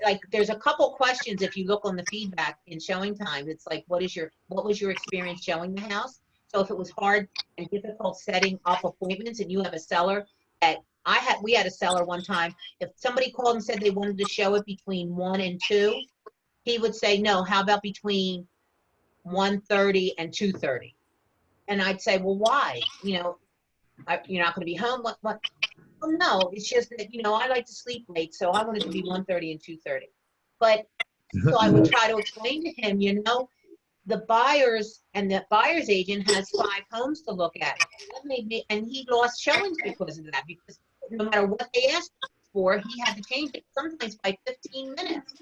like, there's a couple questions if you look on the feedback in showing time. It's like, what was your experience showing the house? So if it was hard and difficult setting up appointments, and you have a seller that we had a seller one time, if somebody called and said they wanted to show it between 1 and 2, he would say, no, how about between 1:30 and 2:30? And I'd say, well, why? You know, you're not going to be home. What? Well, no, it's just that, you know, I like to sleep late, so I want it to be 1:30 and 2:30. But so I would try to explain to him, you know, the buyers and the buyer's agent has 5 homes to look at. That made me, and he lost showings because of that, because no matter what they asked for, he had to change it, sometimes by 15 minutes.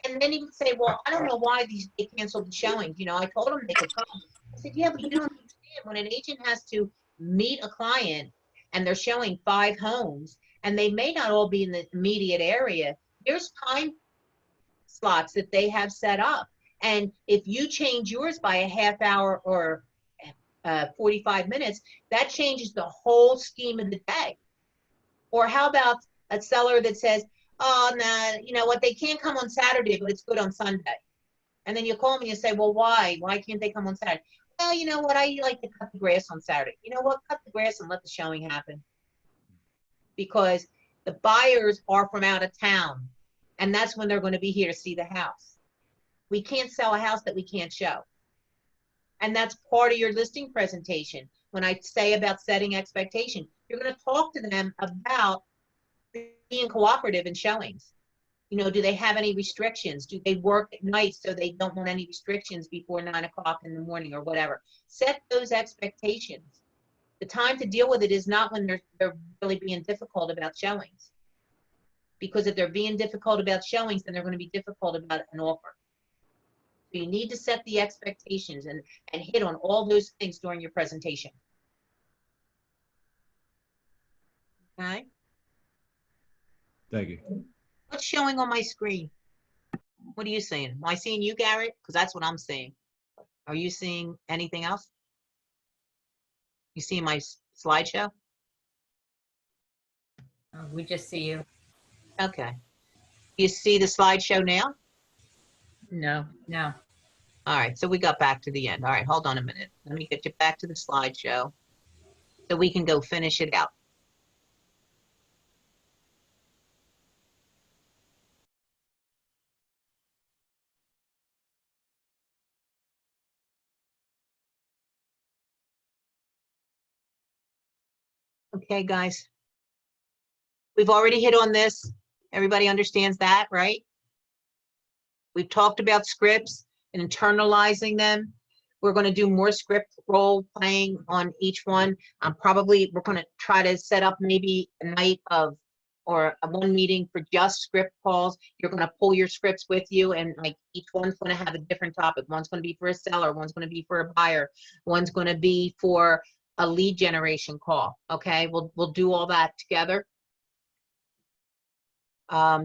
And then he would say, well, I don't know why they canceled the showings. You know, I told them they could come. I said, yeah, but you don't understand. When an agent has to meet a client and they're showing 5 homes, and they may not all be in the immediate area, there's time slots that they have set up. And if you change yours by a half hour or 45 minutes, that changes the whole scheme of the day. Or how about a seller that says, oh, no, you know what, they can't come on Saturday, but it's good on Sunday. And then you call me and say, well, why? Why can't they come on Saturday? Well, you know what, I like to cut the grass on Saturday. You know what, cut the grass and let the showing happen. Because the buyers are from out of town, and that's when they're going to be here to see the house. We can't sell a house that we can't show. And that's part of your listing presentation. When I say about setting expectation, you're going to talk to them about being cooperative in showings. You know, do they have any restrictions? Do they work at night so they don't want any restrictions before 9 o'clock in the morning or whatever? Set those expectations. The time to deal with it is not when they're really being difficult about showings. Because if they're being difficult about showings, then they're going to be difficult about an offer. So you need to set the expectations and hit on all those things during your presentation. Okay? Thank you. What's showing on my screen? What are you seeing? Am I seeing you, Garrett? Because that's what I'm seeing. Are you seeing anything else? You see my slideshow? We just see you. Okay. You see the slideshow now? No. No. All right, so we got back to the end. All right, hold on a minute. Let me get you back to the slideshow so we can go finish it out. Okay, guys. We've already hit on this. Everybody understands that, right? We've talked about scripts and internalizing them. We're going to do more script role playing on each one. We're going to try to set up maybe a night of or one meeting for just script calls. You're going to pull your scripts with you, and like each one's going to have a different topic. One's going to be for a seller, one's going to be for a buyer, one's going to be for a lead generation call. Okay, we'll do all that together.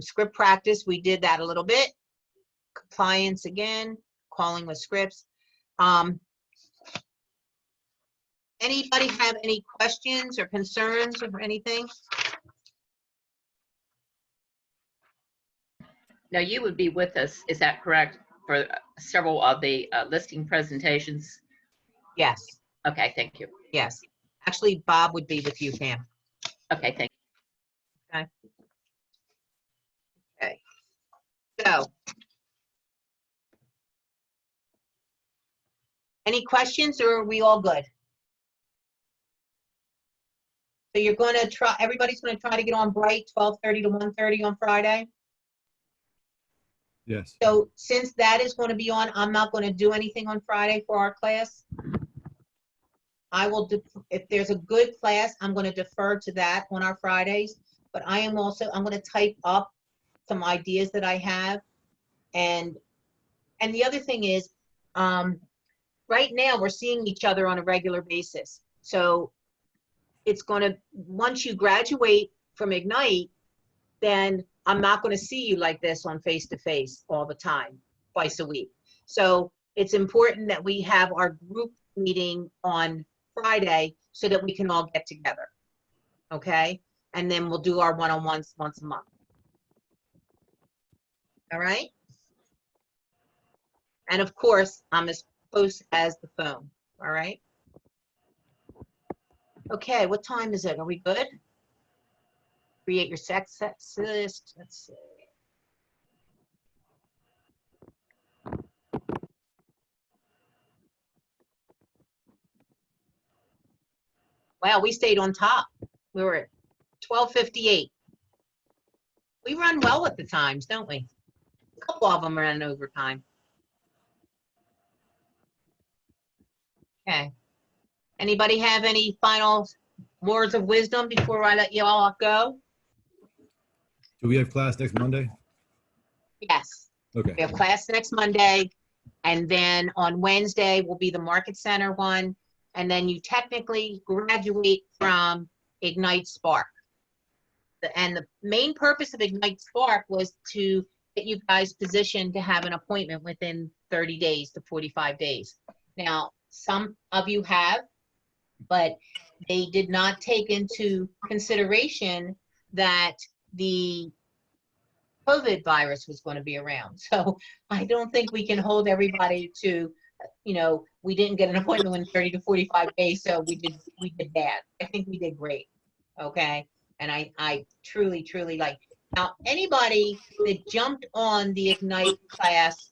Script practice, we did that a little bit. Compliance again, calling with scripts. Anybody have any questions or concerns or anything? Now you would be with us, is that correct, for several of the listing presentations? Yes. Okay, thank you. Yes. Actually, Bob would be with you, Pam. Okay, thank you. Okay. Okay. So, any questions, or are we all good? So you're going to try, everybody's going to try to get on bright 12:30 to 1:30 on Friday? Yes. So since that is going to be on, I'm not going to do anything on Friday for our class. I will, if there's a good class, I'm going to defer to that on our Fridays. But I'm going to type up some ideas that I have. And the other thing is, right now we're seeing each other on a regular basis. So it's going to, once you graduate from Ignite, then I'm not going to see you like this on face-to-face all the time, twice a week. So it's important that we have our group meeting on Friday so that we can all get together. Okay? And then we'll do our one-on-ones once a month. All right? And of course, I'm as close as the phone. All right? Okay, what time is it? Are we good? Create your sex list. Let's see. Wow, we stayed on top. We were at 12:58. We run well with the times, don't we? A couple of them ran overtime. Okay. Anybody have any final words of wisdom before I let you all go? Do we have class next Monday? Yes. Okay. We have class next Monday, and then on Wednesday will be the Market Center one, and then you technically graduate from Ignite Spark. And the main purpose of Ignite Spark was to get you guys positioned to have an appointment within 30 days to 45 days. Now, some of you have, but they did not take into consideration that the COVID virus was going to be around. So I don't think we can hold everybody to, you know, we didn't get an appointment in 30 to 45 days, so we did bad. I think we did great. Okay. And I truly, truly like. Now, anybody that jumped on the Ignite class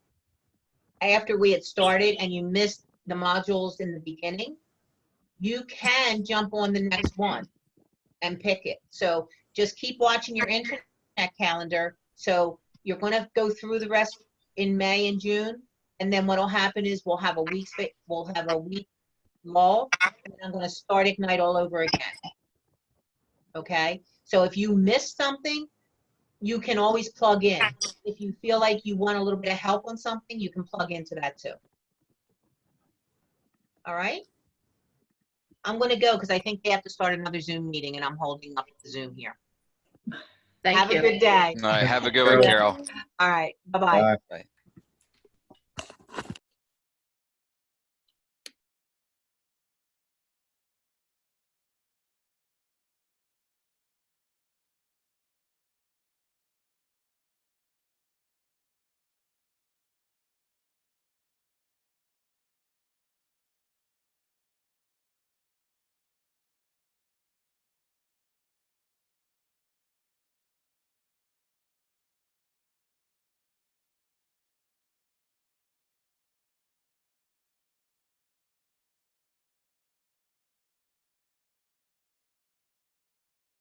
after we had started and you missed the modules in the beginning, you can jump on the next one and pick it. So just keep watching your internet calendar. So you're going to go through the rest in May and June, and then what'll happen is we'll have a week lull, and I'm going to start Ignite all over again. Okay? So if you miss something, you can always plug in. If you feel like you want a little bit of help on something, you can plug into that too. All right? I'm going to go because I think they have to start another Zoom meeting, and I'm holding up the Zoom here. Thank Have you. a good day. All right, have a good one, Carol. All right. Bye-bye. Bye. Bye.